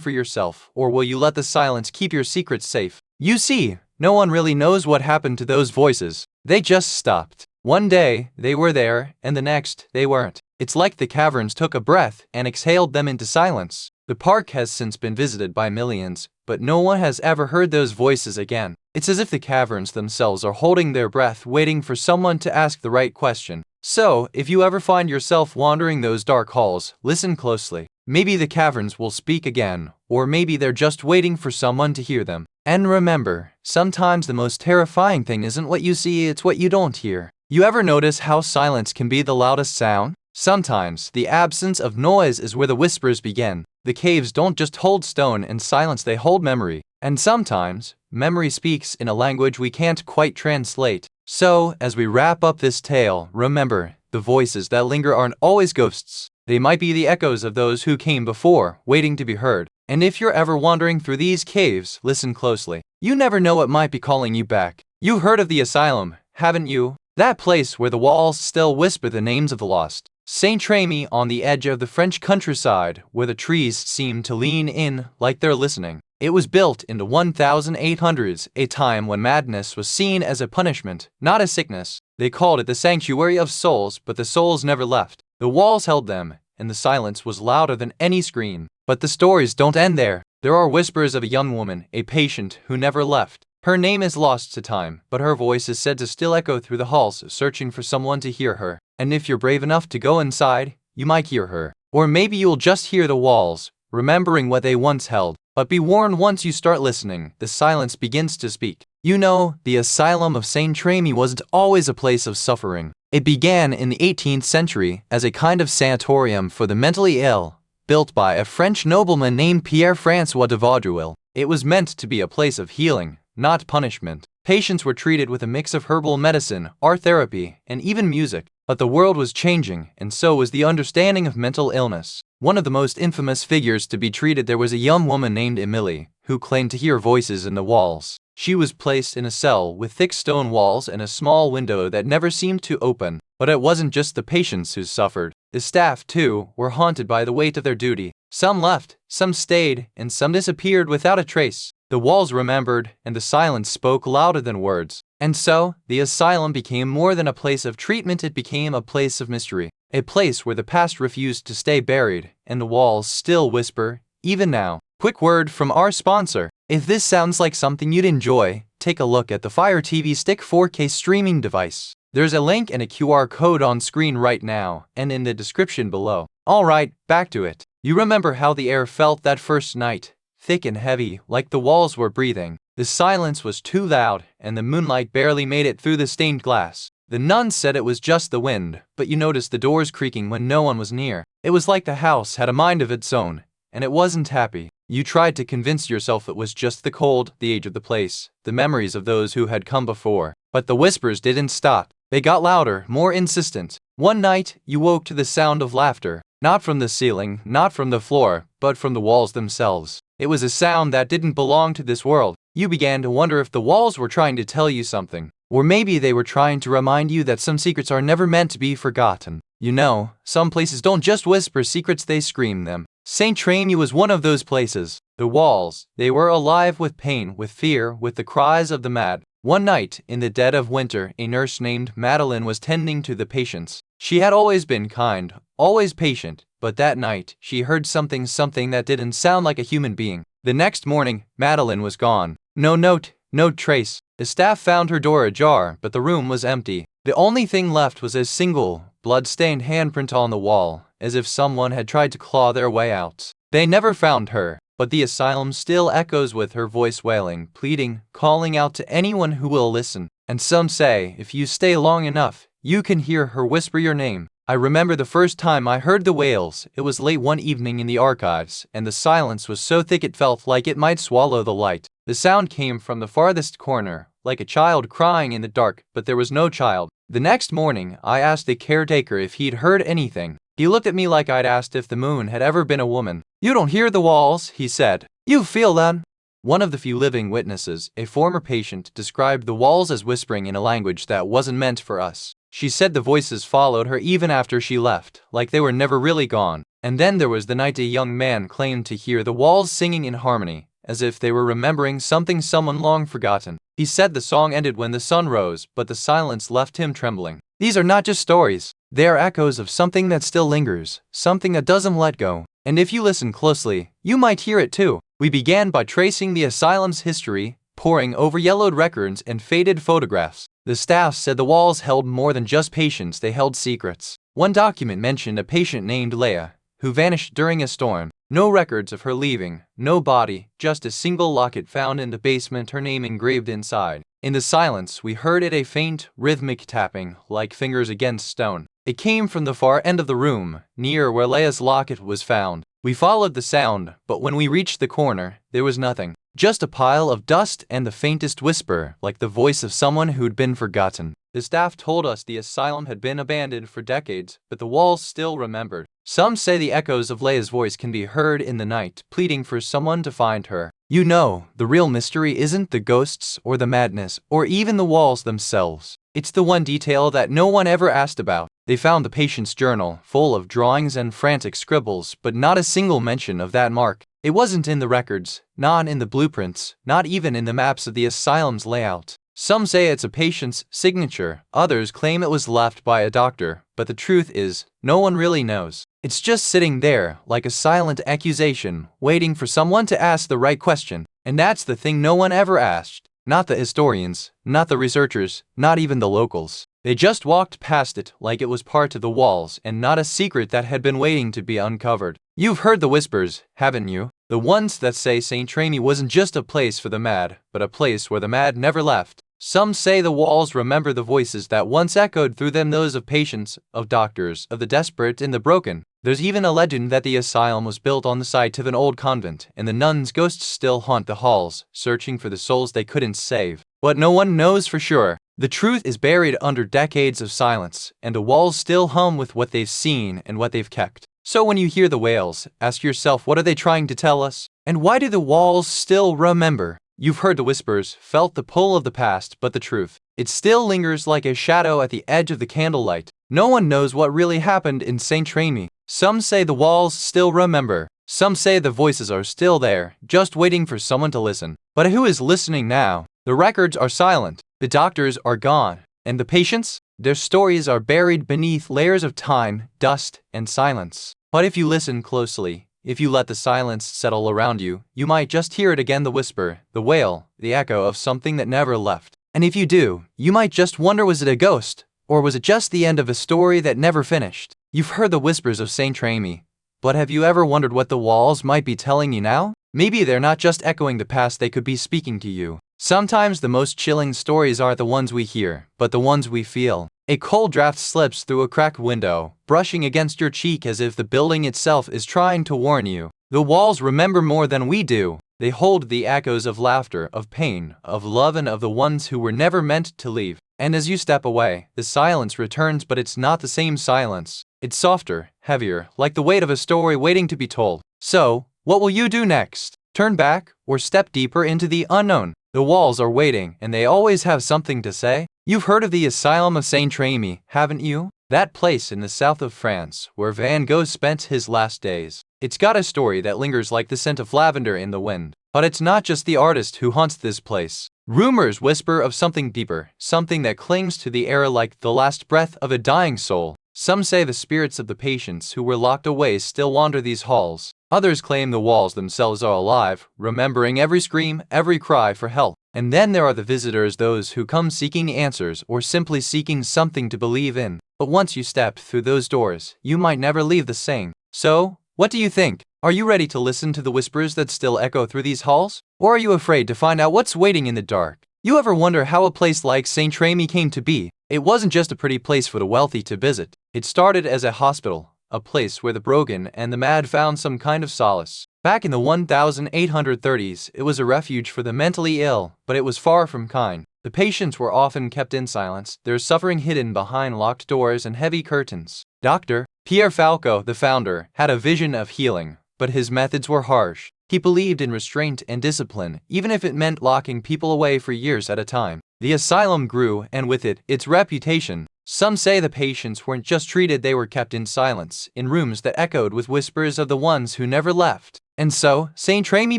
for yourself, or will you let the silence keep your secrets safe? You see, no one really knows what happened to those voices. They just stopped. One day, they were there, and the next, they weren't. It's like the caverns took a breath and exhaled them into silence. The park has since been visited by millions, but no one has ever heard those voices again. It's as if the caverns themselves are holding their breath, waiting for someone to ask the right question. So, if you ever find yourself wandering those dark halls, listen closely. Maybe the caverns will speak again, or maybe they're just waiting for someone to hear them. And remember, sometimes the most terrifying thing isn't what you see, it's what you don't hear. You ever notice how silence can be the loudest sound? Sometimes, the absence of noise is where the whispers begin. The caves don't just hold stone and silence, they hold memory. And sometimes, memory speaks in a language we can't quite translate. So, as we wrap up this tale, remember, the voices that linger aren't always ghosts. They might be the echoes of those who came before, waiting to be heard. And if you're ever wandering through these caves, listen closely. You never know what might be calling you back. You heard of the asylum, haven't you? That place where the walls still whisper the names of the lost. Saint-Rémy on the edge of the French countryside, where the trees seem to lean in like they're listening. It was built in the 1800s, a time when madness was seen as a punishment, not a sickness. They called it the sanctuary of souls, but the souls never left. The walls held them, and the silence was louder than any scream. But the stories don't end there. There are whispers of a young woman, a patient who never left. Her name is lost to time, but her voice is said to still echo through the halls, searching for someone to hear her. And if you're brave enough to go inside, you might hear her. Or maybe you'll just hear the walls, remembering what they once held. But be warned, once you start listening, the silence begins to speak. You know, the asylum of Saint-Rémy wasn't always a place of suffering. It began in the 18th century as a kind of sanatorium for the mentally ill, built by a French nobleman named Pierre-François de Vaudreuil. It was meant to be a place of healing, not punishment. Patients were treated with a mix of herbal medicine, art therapy, and even music. But the world was changing, and so was the understanding of mental illness. One of the most infamous figures to be treated there was a young woman named Emilie, who claimed to hear voices in the walls. She was placed in a cell with thick stone walls and a small window that never seemed to open. But it wasn't just the patients who suffered. The staff, too, were haunted by the weight of their duty. Some left, some stayed, and some disappeared without a trace. The walls remembered, and the silence spoke louder than words. And so, the asylum became more than a place of treatment, it became a place of mystery. A place where the past refused to stay buried, and the walls still whisper, even now. Quick word from our sponsor. If this sounds like something you'd enjoy, take a look at the Fire TV Stick 4K streaming device. There's a link and a QR code on screen right now, and in the description below. Alright, back to it. You remember how the air felt that first night? Thick and heavy, like the walls were breathing. The silence was too loud, and the moonlight barely made it through the stained glass. The nuns said it was just the wind, but you noticed the doors creaking when no one was near. It was like the house had a mind of its own, and it wasn't happy. You tried to convince yourself it was just the cold, the age of the place, the memories of those who had come before. But the whispers didn't stop. They got louder, more insistent. One night, you woke to the sound of laughter. Not from the ceiling, not from the floor, but from the walls themselves. It was a sound that didn't belong to this world. You began to wonder if the walls were trying to tell you something. Or maybe they were trying to remind you that some secrets are never meant to be forgotten. You know, some places don't just whisper secrets, they scream them. Saint-Rémy was one of those places. The walls, they were alive with pain, with fear, with the cries of the mad. One night, in the dead of winter, a nurse named Madeleine was tending to the patients. She had always been kind, always patient, but that night, she heard something that didn't sound like a human being. The next morning, Madeleine was gone. No note, no trace. The staff found her door ajar, but the room was empty. The only thing left was a single, blood-stained handprint on the wall, as if someone had tried to claw their way out. They never found her, but the asylum still echoes with her voice wailing, pleading, calling out to anyone who will listen. And some say, if you stay long enough, you can hear her whisper your name. I remember the first time I heard the wails. It was late one evening in the archives, and the silence was so thick it felt like it might swallow the light. The sound came from the farthest corner, like a child crying in the dark, but there was no child. The next morning, I asked the caretaker if he'd heard anything. He looked at me like I'd asked if the moon had ever been a woman. "You don't hear the walls," he said. "You feel them." One of the few living witnesses, a former patient, described the walls as whispering in a language that wasn't meant for us. She said the voices followed her even after she left, like they were never really gone. And then there was the night a young man claimed to hear the walls singing in harmony, as if they were remembering something someone long forgotten. He said the song ended when the sun rose, but the silence left him trembling. These are not just stories. They are echoes of something that still lingers, something that doesn't let go. And if you listen closely, you might hear it too. We began by tracing the asylum's history, poring over yellowed records and faded photographs. The staff said the walls held more than just patients, they held secrets. One document mentioned a patient named Leah, who vanished during a storm. No records of her leaving, no body, just a single locket found in the basement, her name engraved inside. In the silence, we heard it, a faint, rhythmic tapping, like fingers against stone. It came from the far end of the room, near where Leah's locket was found. We followed the sound, but when we reached the corner, there was nothing. Just a pile of dust and the faintest whisper, like the voice of someone who'd been forgotten. The staff told us the asylum had been abandoned for decades, but the walls still remembered. Some say the echoes of Leah's voice can be heard in the night, pleading for someone to find her. You know, the real mystery isn't the ghosts or the madness, or even the walls themselves. It's the one detail that no one ever asked about. They found the patient's journal, full of drawings and frantic scribbles, but not a single mention of that mark. It wasn't in the records, not in the blueprints, not even in the maps of the asylum's layout. Some say it's a patient's signature, others claim it was left by a doctor, but the truth is, no one really knows. It's just sitting there, like a silent accusation, waiting for someone to ask the right question. And that's the thing no one ever asked. Not the historians, not the researchers, not even the locals. They just walked past it like it was part of the walls and not a secret that had been waiting to be uncovered. You've heard the whispers, haven't you? The ones that say St. Remi wasn't just a place for the mad, but a place where the mad never left. Some say the walls remember the voices that once echoed through them, those of patients, of doctors, of the desperate and the broken. There's even a legend that the asylum was built on the site of an old convent, and the nuns' ghosts still haunt the halls, searching for the souls they couldn't save. But no one knows for sure. The truth is buried under decades of silence, and the walls still hum with what they've seen and what they've kept. So when you hear the wails, ask yourself, what are they trying to tell us? And why do the walls still remember? You've heard the whispers, felt the pull of the past, but the truth, it still lingers like a shadow at the edge of the candlelight. No one knows what really happened in St. Remi. Some say the walls still remember. Some say the voices are still there, just waiting for someone to listen. But who is listening now? The records are silent. The doctors are gone. And the patients? Their stories are buried beneath layers of time, dust, and silence. But if you listen closely, if you let the silence settle around you, you might just hear it again, the whisper, the wail, the echo of something that never left. And if you do, you might just wonder, was it a ghost? Or was it just the end of a story that never finished? You've heard the whispers of St. Remi, but have you ever wondered what the walls might be telling you now? Maybe they're not just echoing the past, they could be speaking to you. Sometimes the most chilling stories aren't the ones we hear, but the ones we feel. A cold draft slips through a cracked window, brushing against your cheek as if the building itself is trying to warn you. The walls remember more than we do. They hold the echoes of laughter, of pain, of love, and of the ones who were never meant to leave. And as you step away, the silence returns, but it's not the same silence. It's softer, heavier, like the weight of a story waiting to be told. So, what will you do next? Turn back, or step deeper into the unknown? The walls are waiting, and they always have something to say. You've heard of the Asylum of St. Remi, haven't you? That place in the south of France, where Van Gogh spent his last days. It's got a story that lingers like the scent of lavender in the wind. But it's not just the artist who haunts this place. Rumors whisper of something deeper, something that clings to the air like the last breath of a dying soul. Some say the spirits of the patients who were locked away still wander these halls. Others claim the walls themselves are alive, remembering every scream, every cry for help. And then there are the visitors, those who come seeking answers or simply seeking something to believe in. But once you step through those doors, you might never leave the same. So, what do you think? Are you ready to listen to the whispers that still echo through these halls? Or are you afraid to find out what's waiting in the dark? You ever wonder how a place like St. Remi came to be? It wasn't just a pretty place for the wealthy to visit. It started as a hospital, a place where the broken and the mad found some kind of solace. Back in the 1830s, it was a refuge for the mentally ill, but it was far from kind. The patients were often kept in silence, their suffering hidden behind locked doors and heavy curtains. Dr. Pierre Falco, the founder, had a vision of healing, but his methods were harsh. He believed in restraint and discipline, even if it meant locking people away for years at a time. The asylum grew, and with it, its reputation. Some say the patients weren't just treated, they were kept in silence, in rooms that echoed with whispers of the ones who never left. And so, St. Remy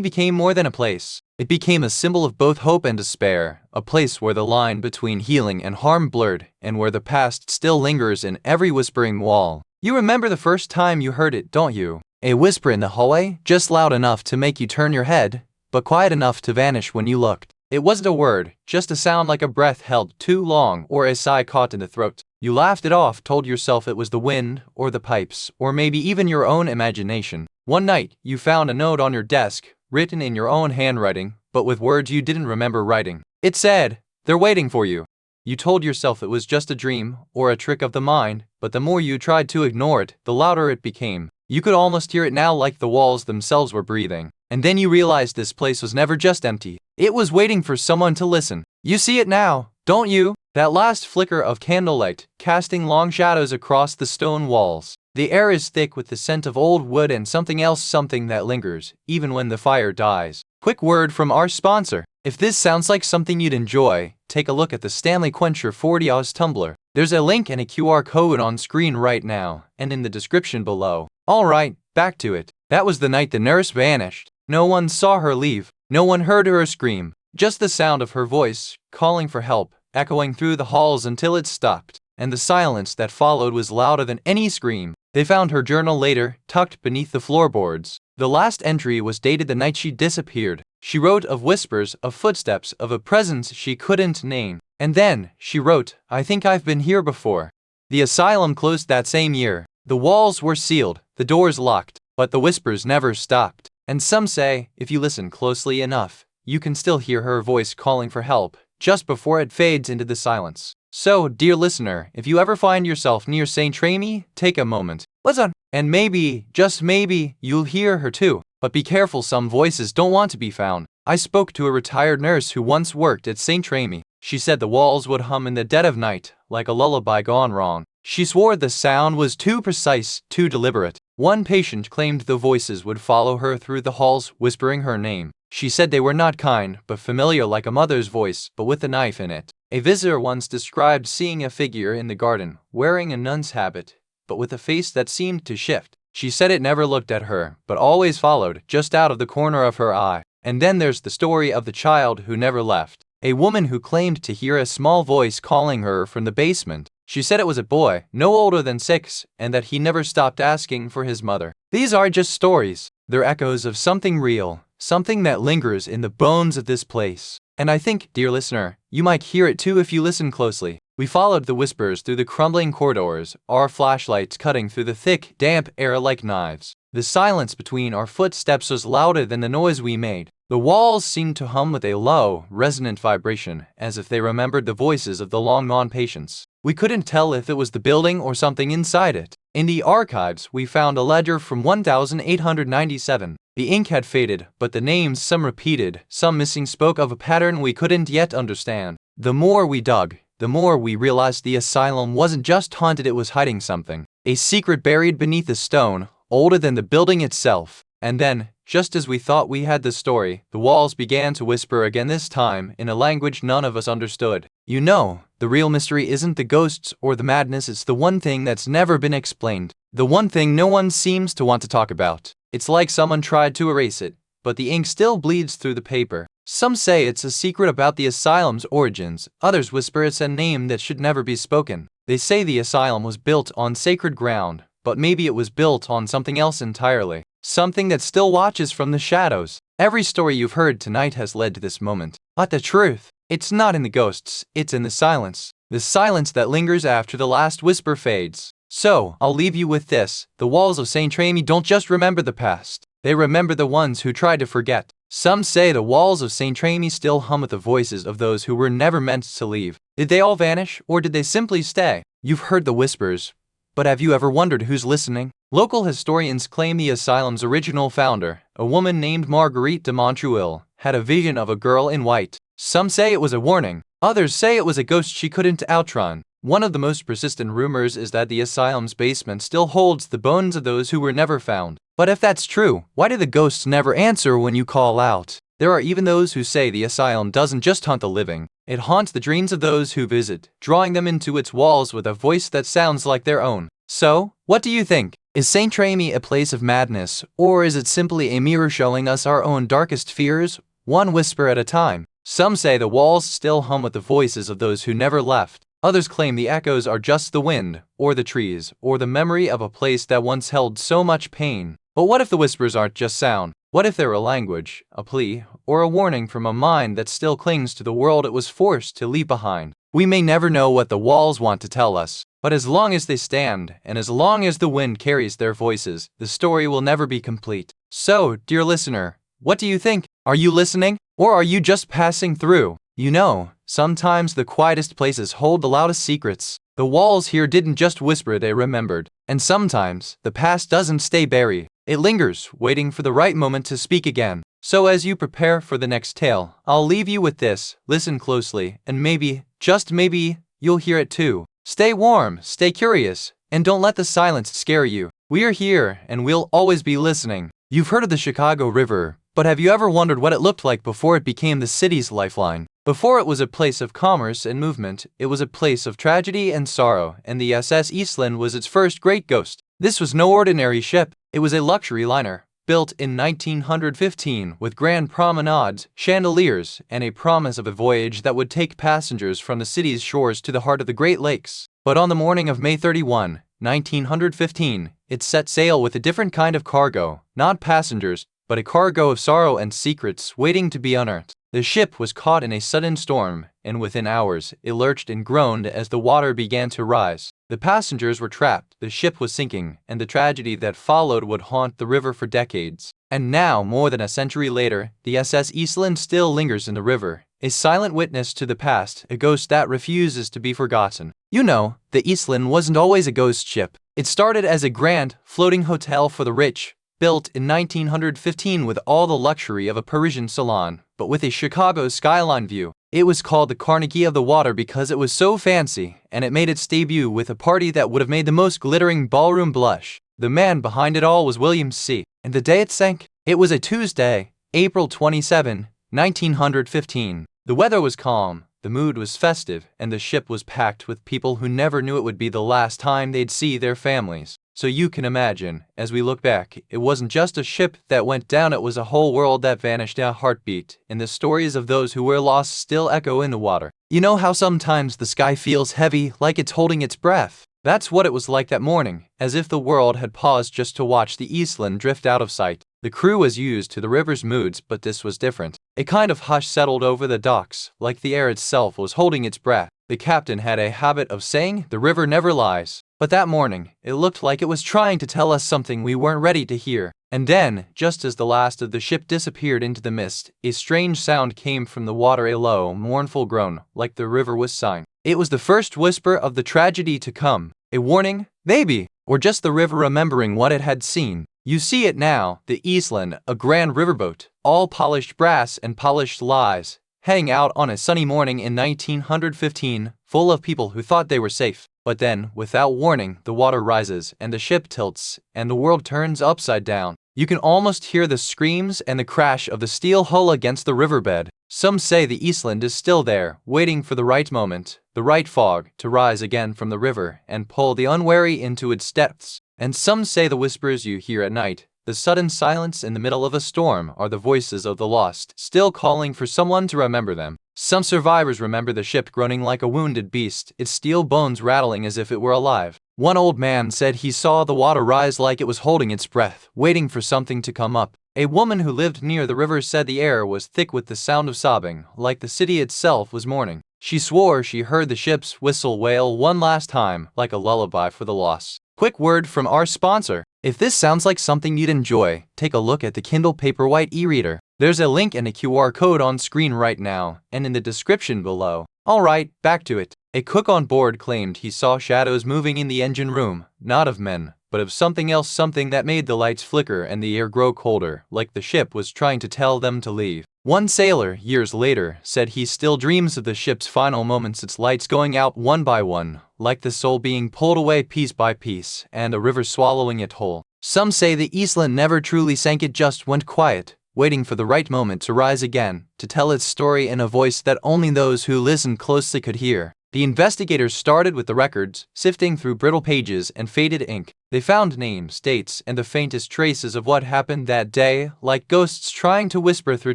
became more than a place. It became a symbol of both hope and despair, a place where the line between healing and harm blurred, and where the past still lingers in every whispering wall. You remember the first time you heard it, don't you? A whisper in the hallway, just loud enough to make you turn your head, but quiet enough to vanish when you looked. It wasn't a word, just a sound like a breath held too long or a sigh caught in the throat. You laughed it off, told yourself it was the wind, or the pipes, or maybe even your own imagination. One night, you found a note on your desk, written in your own handwriting, but with words you didn't remember writing. It said, "They're waiting for you." You told yourself it was just a dream, or a trick of the mind, but the more you tried to ignore it, the louder it became. You could almost hear it now, like the walls themselves were breathing. And then you realized this place was never just empty. It was waiting for someone to listen. You see it now, don't you? That last flicker of candlelight, casting long shadows across the stone walls. The air is thick with the scent of old wood and something else, something that lingers, even when the fire dies. Quick word from our sponsor. If this sounds like something you'd enjoy, take a look at the Stanley Quencher 40 tumbler. There's a link and a QR code on screen right now, and in the description below. Alright, back to it. That was the night the nurse vanished. No one saw her leave. No one heard her scream. Just the sound of her voice, calling for help, echoing through the halls until it stopped. And the silence that followed was louder than any scream. They found her journal later, tucked beneath the floorboards. The last entry was dated the night she disappeared. She wrote of whispers, of footsteps, of a presence she couldn't name. And then, she wrote, "I think I've been here before." The asylum closed that same year. The walls were sealed, the doors locked, but the whispers never stopped. And some say, if you listen closely enough, you can still hear her voice calling for help, just before it fades into the silence. So, dear listener, if you ever find yourself near St. Remy, take a moment. Listen. And maybe, just maybe, you'll hear her too. But be careful, some voices don't want to be found. I spoke to a retired nurse who once worked at St. Remy. She said the walls would hum in the dead of night, like a lullaby gone wrong. She swore the sound was too precise, too deliberate. One patient claimed the voices would follow her through the halls, whispering her name. She said they were not kind, but familiar, like a mother's voice, but with a knife in it. A visitor once described seeing a figure in the garden, wearing a nun's habit, but with a face that seemed to shift. She said it never looked at her, but always followed, just out of the corner of her eye. And then there's the story of the child who never left. A woman who claimed to hear a small voice calling her from the basement. She said it was a boy, no older than 6, and that he never stopped asking for his mother. These are just stories. They're echoes of something real, something that lingers in the bones of this place. And I think, dear listener, you might hear it too if you listen closely. We followed the whispers through the crumbling corridors, our flashlights cutting through the thick, damp air like knives. The silence between our footsteps was louder than the noise we made. The walls seemed to hum with a low, resonant vibration, as if they remembered the voices of the long-gone patients. We couldn't tell if it was the building or something inside it. In the archives, we found a ledger from 1897. The ink had faded, but the names, some repeated, some missing, spoke of a pattern we couldn't yet understand. The more we dug, the more we realized the asylum wasn't just haunted, it was hiding something. A secret buried beneath a stone, older than the building itself. And then, just as we thought we had the story, the walls began to whisper again, this time in a language none of us understood. You know, the real mystery isn't the ghosts or the madness, it's the one thing that's never been explained. The one thing no one seems to want to talk about. It's like someone tried to erase it, but the ink still bleeds through the paper. Some say it's a secret about the asylum's origins, others whisper it's a name that should never be spoken. They say the asylum was built on sacred ground, but maybe it was built on something else entirely. Something that still watches from the shadows. Every story you've heard tonight has led to this moment. But the truth, it's not in the ghosts, it's in the silence. The silence that lingers after the last whisper fades. So, I'll leave you with this. The walls of St. Remy don't just remember the past. They remember the ones who tried to forget. Some say the walls of St. Remy still hum with the voices of those who were never meant to leave. Did they all vanish, or did they simply stay? You've heard the whispers, but have you ever wondered who's listening? Local historians claim the asylum's original founder, a woman named Marguerite de Montreuil, had a vision of a girl in white. Some say it was a warning, Others say it was a ghost she couldn't outrun. One of the most persistent rumors is that the asylum's basement still holds the bones of those who were never found. But if that's true, why do the ghosts never answer when you call out? There are even those who say the asylum doesn't just haunt the living, it haunts the dreams of those who visit, drawing them into its walls with a voice that sounds like their own. So, what do you think? Is St. Remy a place of madness, or is it simply a mirror showing us our own darkest fears, one whisper at a time? Some say the walls still hum with the voices of those who never left. Others claim the echoes are just the wind, or the trees, or the memory of a place that once held so much pain. But what if the whispers aren't just sound? What if they're a language, a plea, or a warning from a mind that still clings to the world it was forced to leave behind? We may never know what the walls want to tell us, but as long as they stand, and as long as the wind carries their voices, the story will never be complete. So, dear listener, what do you think? Are you listening? Or are you just passing through? You know, sometimes the quietest places hold the loudest secrets. The walls here didn't just whisper, they remembered. And sometimes, the past doesn't stay buried. It lingers, waiting for the right moment to speak again. So as you prepare for the next tale, I'll leave you with this. Listen closely, and maybe, just maybe, you'll hear it too. Stay warm, stay curious, and don't let the silence scare you. We are here, and we'll always be listening. You've heard of the Chicago River, but have you ever wondered what it looked like before it became the city's lifeline? Before it was a place of commerce and movement, it was a place of tragedy and sorrow, and the SS Eastland was its first great ghost. This was no ordinary ship, it was a luxury liner, built in 1915 with grand promenades, chandeliers, and a promise of a voyage that would take passengers from the city's shores to the heart of the Great Lakes. But on the morning of May 31, 1915, it set sail with a different kind of cargo, not passengers, but a cargo of sorrow and secrets waiting to be unearthed. The ship was caught in a sudden storm, and within hours, it lurched and groaned as the water began to rise. The passengers were trapped, the ship was sinking, and the tragedy that followed would haunt the river for decades. And now, more than a century later, the SS Eastland still lingers in the river, a silent witness to the past, a ghost that refuses to be forgotten. You know, the Eastland wasn't always a ghost ship. It started as a grand, floating hotel for the rich, built in 1915 with all the luxury of a Parisian salon, but with a Chicago skyline view. It was called the Carnegie of the Water because it was so fancy, and it made its debut with a party that would have made the most glittering ballroom blush. The man behind it all was William C. And the day it sank, it was a Tuesday, April 27, 1915. The weather was calm, the mood was festive, and the ship was packed with people who never knew it would be the last time they'd see their families. So you can imagine, as we look back, it wasn't just a ship that went down, it was a whole world that vanished in a heartbeat, and the stories of those who were lost still echo in the water. You know how sometimes the sky feels heavy, like it's holding its breath? That's what it was like that morning, as if the world had paused just to watch the Eastland drift out of sight. The crew was used to the river's moods, but this was different. A kind of hush settled over the docks, like the air itself was holding its breath. The captain had a habit of saying, "The river never lies." But that morning, it looked like it was trying to tell us something we weren't ready to hear. And then, just as the last of the ship disappeared into the mist, a strange sound came from the water, a low, mournful groan, like the river was sighing. It was the first whisper of the tragedy to come. A warning, maybe, or just the river remembering what it had seen. You see it now, the Eastland, a grand riverboat, all polished brass and polished lies, hanging out on a sunny morning in 1915, full of people who thought they were safe. But then, without warning, the water rises, and the ship tilts, and the world turns upside down. You can almost hear the screams and the crash of the steel hull against the riverbed. Some say the Eastland is still there, waiting for the right moment, the right fog, to rise again from the river and pull the unwary into its depths. And some say the whispers you hear at night, the sudden silence in the middle of a storm, are the voices of the lost, still calling for someone to remember them. Some survivors remember the ship groaning like a wounded beast, its steel bones rattling as if it were alive. One old man said he saw the water rise like it was holding its breath, waiting for something to come up. A woman who lived near the river said the air was thick with the sound of sobbing, like the city itself was mourning. She swore she heard the ship's whistle wail one last time, like a lullaby for the lost. Quick word from our sponsor. If this sounds like something you'd enjoy, take a look at the Kindle Paperwhite e-reader. There's a link and a QR code on screen right now, and in the description below. Alright, back to it. A cook on board claimed he saw shadows moving in the engine room, not of men, but of something else, something that made the lights flicker and the air grow colder, like the ship was trying to tell them to leave. One sailor, years later, said he still dreams of the ship's final moments, its lights going out one by one, like the soul being pulled away piece by piece, and a river swallowing it whole. Some say the Eastland never truly sank, it just went quiet, waiting for the right moment to rise again, to tell its story in a voice that only those who listened closely could hear. The investigators started with the records, sifting through brittle pages and faded ink. They found names, dates, and the faintest traces of what happened that day, like ghosts trying to whisper through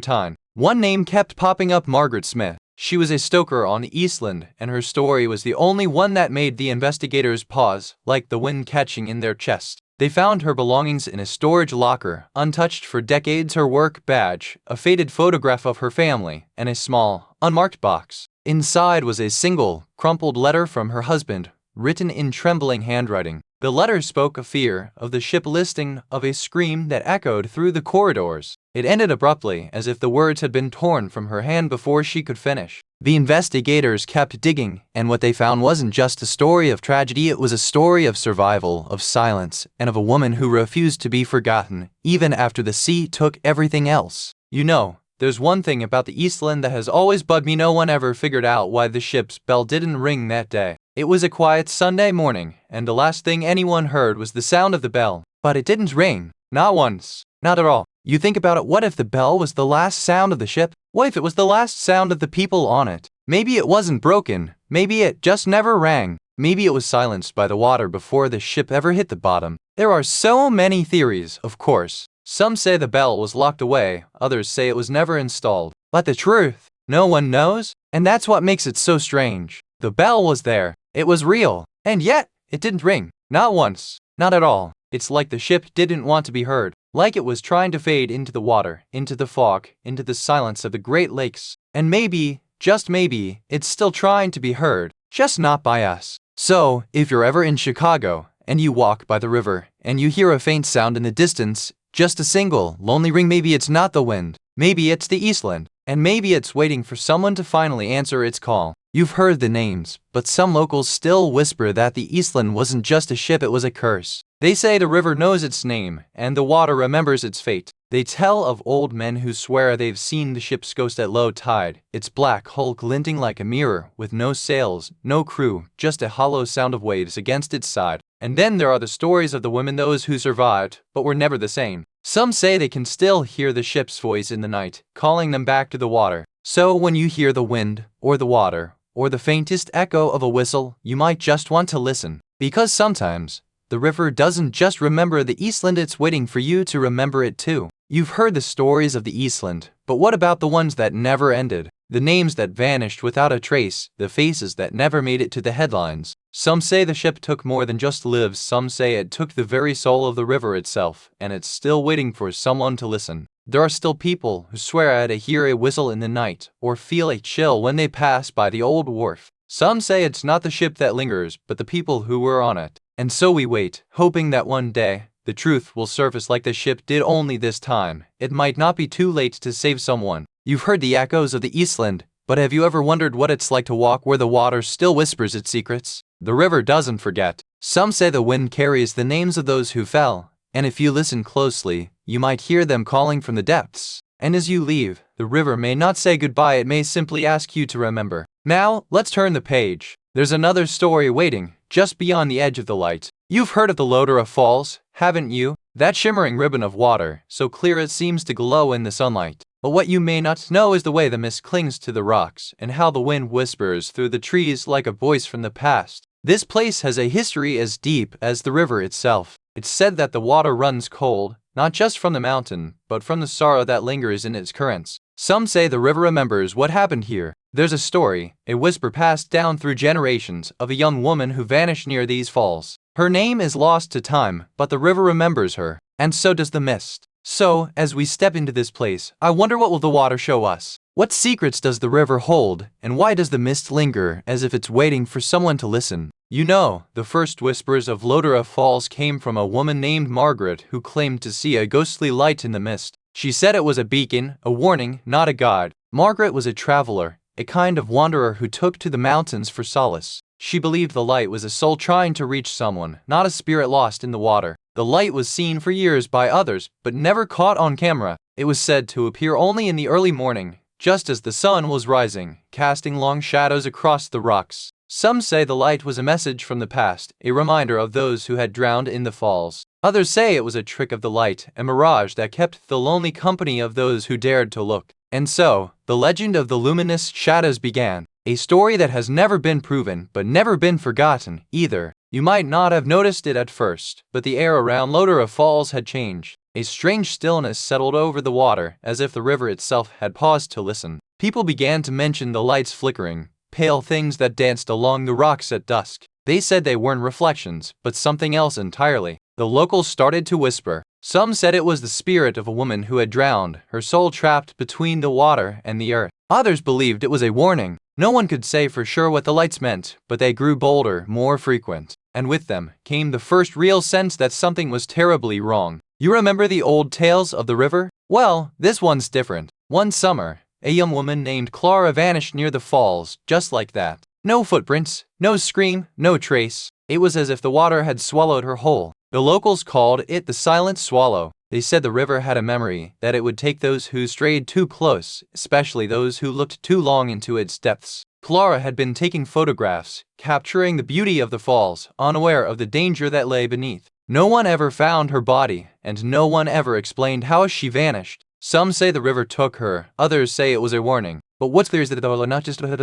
time. One name kept popping up: Margaret Smith. She was a stoker on the Eastland, and her story was the only one that made the investigators pause, like the wind catching in their chest. They found her belongings in a storage locker, untouched for decades: her work badge, a faded photograph of her family, and a small, unmarked box. Inside was a single, crumpled letter from her husband, written in trembling handwriting. The letter spoke of fear, of the ship listing, of a scream that echoed through the corridors. It ended abruptly, as if the words had been torn from her hand before she could finish. The investigators kept digging, and what they found wasn't just a story of tragedy, it was a story of survival, of silence, and of a woman who refused to be forgotten, even after the sea took everything else. You know, there's one thing about the Eastland that has always bugged me: no one ever figured out why the ship's bell didn't ring that day. It was a quiet Sunday morning, and the last thing anyone heard was the sound of the bell. But it didn't ring. Not once. Not at all. You think about it, what if the bell was the last sound of the ship? What if it was the last sound of the people on it? Maybe it wasn't broken. Maybe it just never rang. Maybe it was silenced by the water before the ship ever hit the bottom. There are so many theories, of course. Some say the bell was locked away, others say it was never installed. But the truth, no one knows, and that's what makes it so strange. The bell was there. It was real. And yet, it didn't ring. Not once. Not at all. It's like the ship didn't want to be heard. Like it was trying to fade into the water, into the fog, into the silence of the Great Lakes. And maybe, just maybe, it's still trying to be heard. Just not by us. So, if you're ever in Chicago, and you walk by the river, and you hear a faint sound in the distance, just a single, lonely ring, maybe it's not the wind. Maybe it's the Eastland. And maybe it's waiting for someone to finally answer its call. You've heard the names, but some locals still whisper that the Eastland wasn't just a ship, it was a curse. They say the river knows its name, and the water remembers its fate. They tell of old men who swear they've seen the ship's ghost at low tide, its black hull glinting like a mirror, with no sails, no crew, just a hollow sound of waves against its side. And then there are the stories of the women, those who survived, but were never the same. Some say they can still hear the ship's voice in the night, calling them back to the water. So when you hear the wind, or the water, or the faintest echo of a whistle, you might just want to listen. Because sometimes, the river doesn't just remember the Eastland, it's waiting for you to remember it too. You've heard the stories of the Eastland, but what about the ones that never ended? The names that vanished without a trace, the faces that never made it to the headlines. Some say the ship took more than just lives, some say it took the very soul of the river itself, and it's still waiting for someone to listen. There are still people who swear to hear a whistle in the night, or feel a chill when they pass by the old wharf. Some say it's not the ship that lingers, but the people who were on it. And so we wait, hoping that one day, the truth will surface like the ship did, only this time, it might not be too late to save someone. You've heard the echoes of the Eastland, but have you ever wondered what it's like to walk where the water still whispers its secrets? The river doesn't forget. Some say the wind carries the names of those who fell, and if you listen closely, you might hear them calling from the depths. And as you leave, the river may not say goodbye, it may simply ask you to remember. Now, let's turn the page. There's another story waiting, just beyond the edge of the light. You've heard of the Lodora Falls, haven't you? That shimmering ribbon of water, so clear it seems to glow in the sunlight. But what you may not know is the way the mist clings to the rocks, and how the wind whispers through the trees like a voice from the past. This place has a history as deep as the river itself. It's said that the water runs cold, not just from the mountain, but from the sorrow that lingers in its currents. Some say the river remembers what happened here. There's a story, a whisper passed down through generations, of a young woman who vanished near these falls. Her name is lost to time, but the river remembers her, and so does the mist. So, as we step into this place, I wonder, what will the water show us? What secrets does the river hold, and why does the mist linger as if it's waiting for someone to listen? You know, the first whispers of Lodora Falls came from a woman named Margaret who claimed to see a ghostly light in the mist. She said it was a beacon, a warning, not a guide. Margaret was a traveler, a kind of wanderer who took to the mountains for solace. She believed the light was a soul trying to reach someone, not a spirit lost in the water. The light was seen for years by others, but never caught on camera. It was said to appear only in the early morning, just as the sun was rising, casting long shadows across the rocks. Some say the light was a message from the past, a reminder of those who had drowned in the falls. Others say it was a trick of the light, a mirage that kept the lonely company of those who dared to look. And so, the legend of the luminous shadows began, a story that has never been proven, but never been forgotten, either. You might not have noticed it at first, but the air around Lodora Falls had changed. A strange stillness settled over the water, as if the river itself had paused to listen. People began to mention the lights flickering, pale things that danced along the rocks at dusk. They said they weren't reflections, but something else entirely. The locals started to whisper. Some said it was the spirit of a woman who had drowned, her soul trapped between the water and the earth. Others believed it was a warning. No one could say for sure what the lights meant, but they grew bolder, more frequent. And with them came the first real sense that something was terribly wrong. You remember the old tales of the river? Well, this one's different. One summer, a young woman named Clara vanished near the falls, just like that. No footprints, no scream, no trace. It was as if the water had swallowed her whole. The locals called it the silent swallow. They said the river had a memory, that it would take those who strayed too close, especially those who looked too long into its depths. Clara had been taking photographs, capturing the beauty of the falls, unaware of the danger that lay beneath. No one ever found her body, and no one ever explained how she vanished. Some say the river took her, others say it was a warning. But what's clear is that the not just in the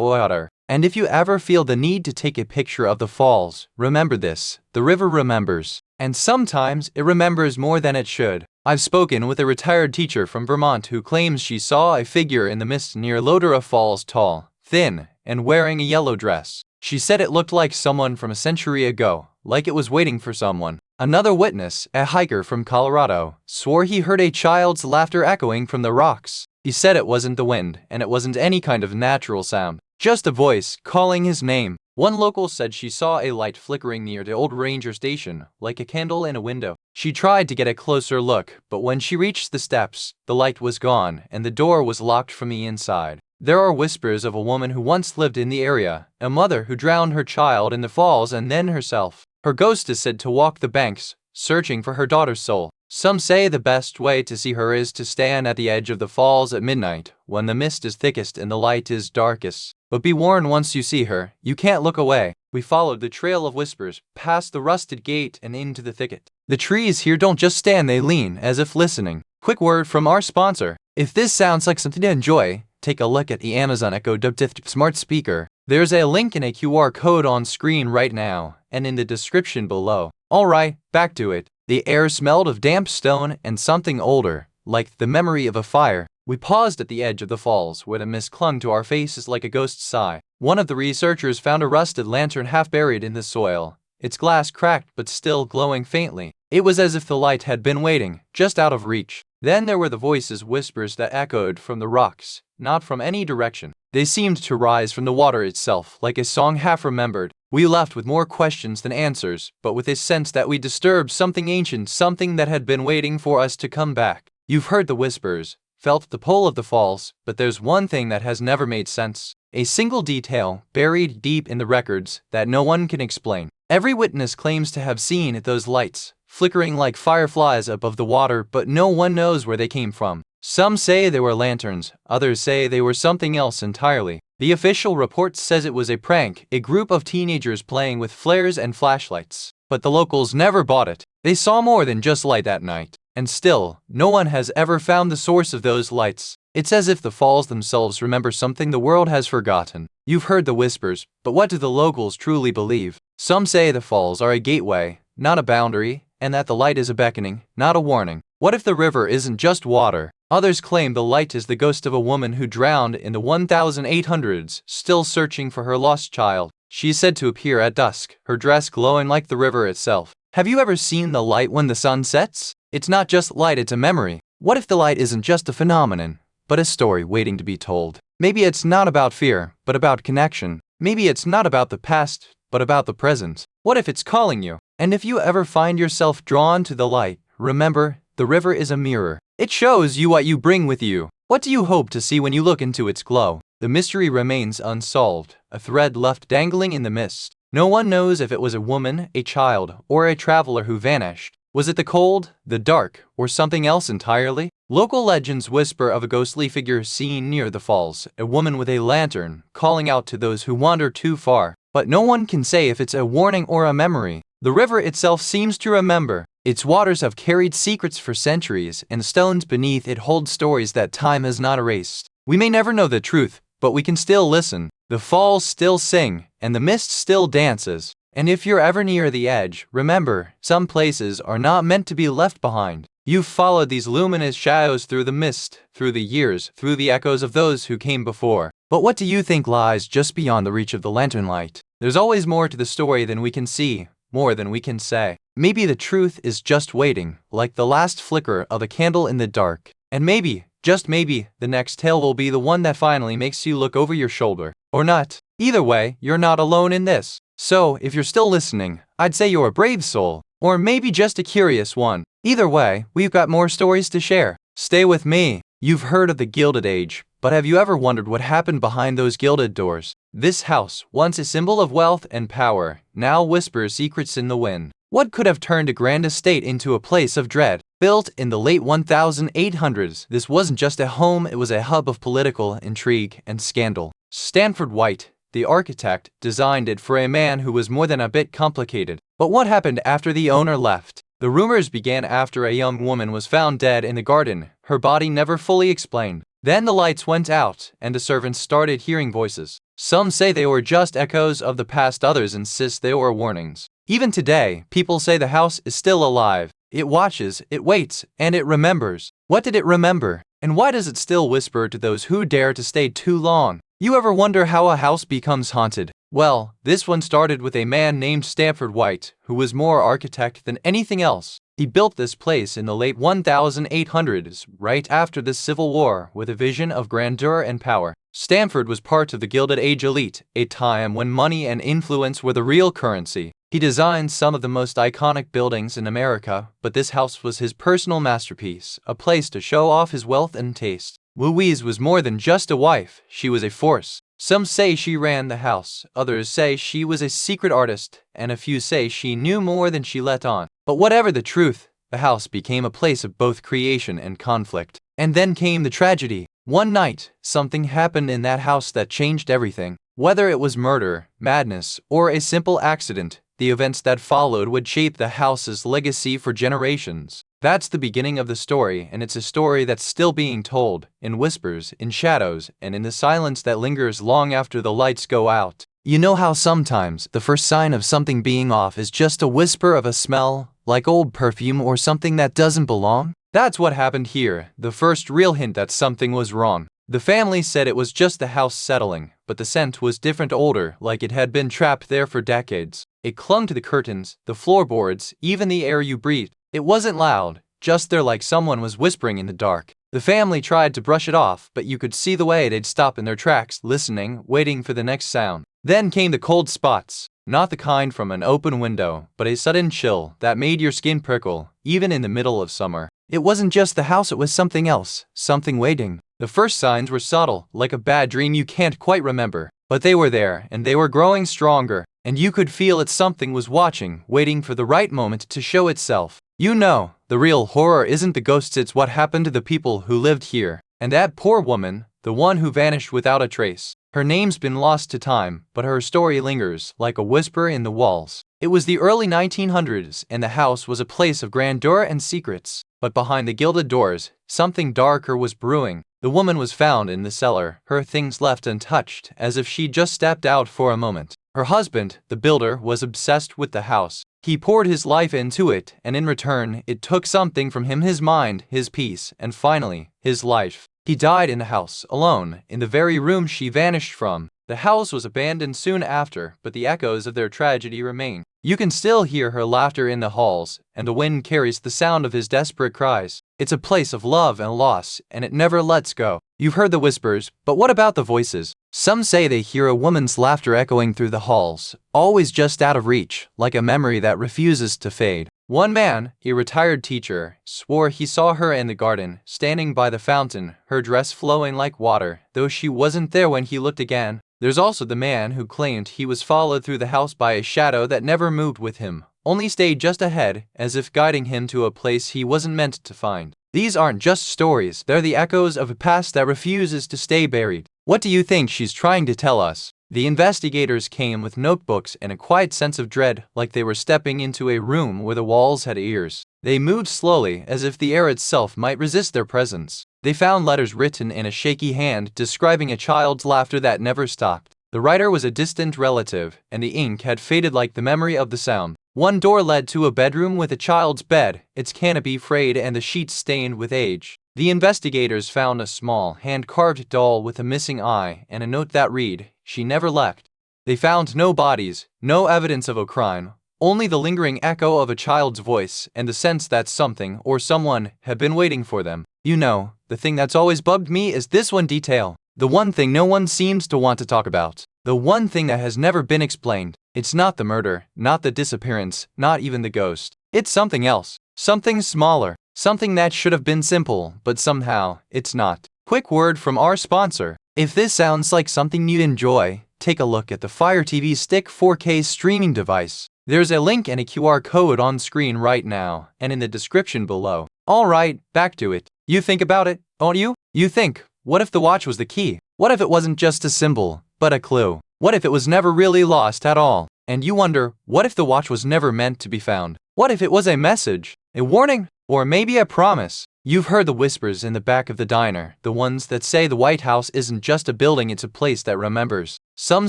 water. And if you ever feel the need to take a picture of the falls, remember this: the river remembers. And sometimes it remembers more than it should. I've spoken with a retired teacher from Vermont who claims she saw a figure in the mist near Lodora Falls, tall, thin, and wearing a yellow dress. She said it looked like someone from a century ago, like it was waiting for someone. Another witness, a hiker from Colorado, swore he heard a child's laughter echoing from the rocks. He said it wasn't the wind, and it wasn't any kind of natural sound, just a voice calling his name. One local said she saw a light flickering near the old ranger station, like a candle in a window. She tried to get a closer look, but when she reached the steps, the light was gone, and the door was locked from the inside. There are whispers of a woman who once lived in the area, a mother who drowned her child in the falls and then herself. Her ghost is said to walk the banks, searching for her daughter's soul. Some say the best way to see her is to stand at the edge of the falls at midnight, when the mist is thickest and the light is darkest. But be warned, once you see her, you can't look away. We followed the trail of whispers, past the rusted gate and into the thicket. The trees here don't just stand, they lean, as if listening. Quick word from our sponsor. If this sounds like something to enjoy, take a look at the Amazon Echo Dot smart speaker. There's a link and a QR code on screen right now, and in the description below. Alright, back to it. The air smelled of damp stone and something older, like the memory of a fire. We paused at the edge of the falls, where the mist clung to our faces like a ghost sigh. One of the researchers found a rusted lantern half buried in the soil, its glass cracked but still glowing faintly. It was as if the light had been waiting, just out of reach. Then there were the voices, whispers that echoed from the rocks, not from any direction. They seemed to rise from the water itself, like a song half remembered. We left with more questions than answers, but with a sense that we disturbed something ancient, something that had been waiting for us to come back. You've heard the whispers, felt the pull of the falls, but there's one thing that has never made sense. A single detail, buried deep in the records, that no one can explain. Every witness claims to have seen those lights, flickering like fireflies above the water, but no one knows where they came from. Some say they were lanterns, others say they were something else entirely. The official report says it was a prank, a group of teenagers playing with flares and flashlights. But the locals never bought it. They saw more than just light that night. And still, no one has ever found the source of those lights. It's as if the falls themselves remember something the world has forgotten. You've heard the whispers, but what do the locals truly believe? Some say the falls are a gateway, not a boundary, and that the light is a beckoning, not a warning. What if the river isn't just water? Others claim the light is the ghost of a woman who drowned in the 1800s, still searching for her lost child. She is said to appear at dusk, her dress glowing like the river itself. Have you ever seen the light when the sun sets? It's not just light, it's a memory. What if the light isn't just a phenomenon, but a story waiting to be told? Maybe it's not about fear, but about connection. Maybe it's not about the past, but about the present. What if it's calling you? And if you ever find yourself drawn to the light, remember, the river is a mirror. It shows you what you bring with you. What do you hope to see when you look into its glow? The mystery remains unsolved, a thread left dangling in the mist. No one knows if it was a woman, a child, or a traveler who vanished. Was it the cold, the dark, or something else entirely? Local legends whisper of a ghostly figure seen near the falls, a woman with a lantern, calling out to those who wander too far. But no one can say if it's a warning or a memory. The river itself seems to remember. Its waters have carried secrets for centuries, and stones beneath it hold stories that time has not erased. We may never know the truth, but we can still listen. The falls still sing, and the mist still dances. And if you're ever near the edge, remember, some places are not meant to be left behind. You've followed these luminous shadows through the mist, through the years, through the echoes of those who came before. But what do you think lies just beyond the reach of the lantern light? There's always more to the story than we can see, more than we can say. Maybe the truth is just waiting, like the last flicker of a candle in the dark. And maybe, just maybe, the next tale will be the one that finally makes you look over your shoulder. Or not. Either way, you're not alone in this. So, if you're still listening, I'd say you're a brave soul. Or maybe just a curious one. Either way, we've got more stories to share. Stay with me. You've heard of the Gilded Age, but have you ever wondered what happened behind those gilded doors? This house, once a symbol of wealth and power, now whispers secrets in the wind. What could have turned a grand estate into a place of dread? Built in the late 1800s, this wasn't just a home, it was a hub of political intrigue and scandal. Stanford White, the architect, designed it for a man who was more than a bit complicated. But what happened after the owner left? The rumors began after a young woman was found dead in the garden, her body never fully explained. Then the lights went out, and the servants started hearing voices. Some say they were just echoes of the past, others insist they were warnings. Even today, people say the house is still alive. It watches, it waits, and it remembers. What did it remember? And why does it still whisper to those who dare to stay too long? You ever wonder how a house becomes haunted? Well, this one started with a man named Stanford White, who was more architect than anything else. He built this place in the late 1800s, right after the Civil War, with a vision of grandeur and power. Stanford was part of the Gilded Age elite, a time when money and influence were the real currency. He designed some of the most iconic buildings in America, but this house was his personal masterpiece, a place to show off his wealth and taste. Louise was more than just a wife, she was a force. Some say she ran the house, others say she was a secret artist, and a few say she knew more than she let on. But whatever the truth, the house became a place of both creation and conflict. And then came the tragedy. One night, something happened in that house that changed everything. Whether it was murder, madness, or a simple accident, the events that followed would shape the house's legacy for generations. That's the beginning of the story, and it's a story that's still being told, in whispers, in shadows, and in the silence that lingers long after the lights go out. You know how sometimes the first sign of something being off is just a whisper of a smell, like old perfume or something that doesn't belong? That's what happened here, the first real hint that something was wrong. The family said it was just the house settling, but the scent was different, older, like it had been trapped there for decades. It clung to the curtains, the floorboards, even the air you breathed. It wasn't loud, just there, like someone was whispering in the dark. The family tried to brush it off, but you could see the way they'd stop in their tracks, listening, waiting for the next sound. Then came the cold spots. Not the kind from an open window, but a sudden chill that made your skin prickle, even in the middle of summer. It wasn't just the house, it was something else, something waiting. The first signs were subtle, like a bad dream you can't quite remember. But they were there, and they were growing stronger. And you could feel it, something was watching, waiting for the right moment to show itself. You know, the real horror isn't the ghosts, it's what happened to the people who lived here. And that poor woman, the one who vanished without a trace. Her name's been lost to time, but her story lingers, like a whisper in the walls. It was the early 1900s, and the house was a place of grandeur and secrets. But behind the gilded doors, something darker was brewing. The woman was found in the cellar, her things left untouched, as if she'd just stepped out for a moment. Her husband, the builder, was obsessed with the house. He poured his life into it, and in return, it took something from him: his mind, his peace, and finally, his life. He died in the house, alone, in the very room she vanished from. The house was abandoned soon after, but the echoes of their tragedy remain. You can still hear her laughter in the halls, and the wind carries the sound of his desperate cries. It's a place of love and loss, and it never lets go. You've heard the whispers, but what about the voices? Some say they hear a woman's laughter echoing through the halls, always just out of reach, like a memory that refuses to fade. One man, a retired teacher, swore he saw her in the garden, standing by the fountain, her dress flowing like water, though she wasn't there when he looked again. There's also the man who claimed he was followed through the house by a shadow that never moved with him, only stayed just ahead, as if guiding him to a place he wasn't meant to find. These aren't just stories, they're the echoes of a past that refuses to stay buried. What do you think she's trying to tell us? The investigators came with notebooks and a quiet sense of dread, like they were stepping into a room where the walls had ears. They moved slowly, as if the air itself might resist their presence. They found letters written in a shaky hand describing a child's laughter that never stopped. The writer was a distant relative, and the ink had faded like the memory of the sound. One door led to a bedroom with a child's bed, its canopy frayed and the sheets stained with age. The investigators found a small, hand-carved doll with a missing eye and a note that read, "She never left." They found no bodies, no evidence of a crime, only the lingering echo of a child's voice and the sense that something or someone had been waiting for them. You know, the thing that's always bugged me is this one detail. The one thing no one seems to want to talk about. The one thing that has never been explained. It's not the murder, not the disappearance, not even the ghost. It's something else. Something smaller. Something that should have been simple, but somehow, it's not. Quick word from our sponsor. If this sounds like something you'd enjoy, take a look at the Fire TV Stick 4K streaming device. There's a link and a QR code on screen right now, and in the description below. Alright, back to it. You think about it, don't you? You think, what if the watch was the key? What if it wasn't just a symbol, but a clue? What if it was never really lost at all? And you wonder, what if the watch was never meant to be found? What if it was a message? A warning? Or maybe a promise? You've heard the whispers in the back of the diner, the ones that say the White House isn't just a building, it's a place that remembers. Some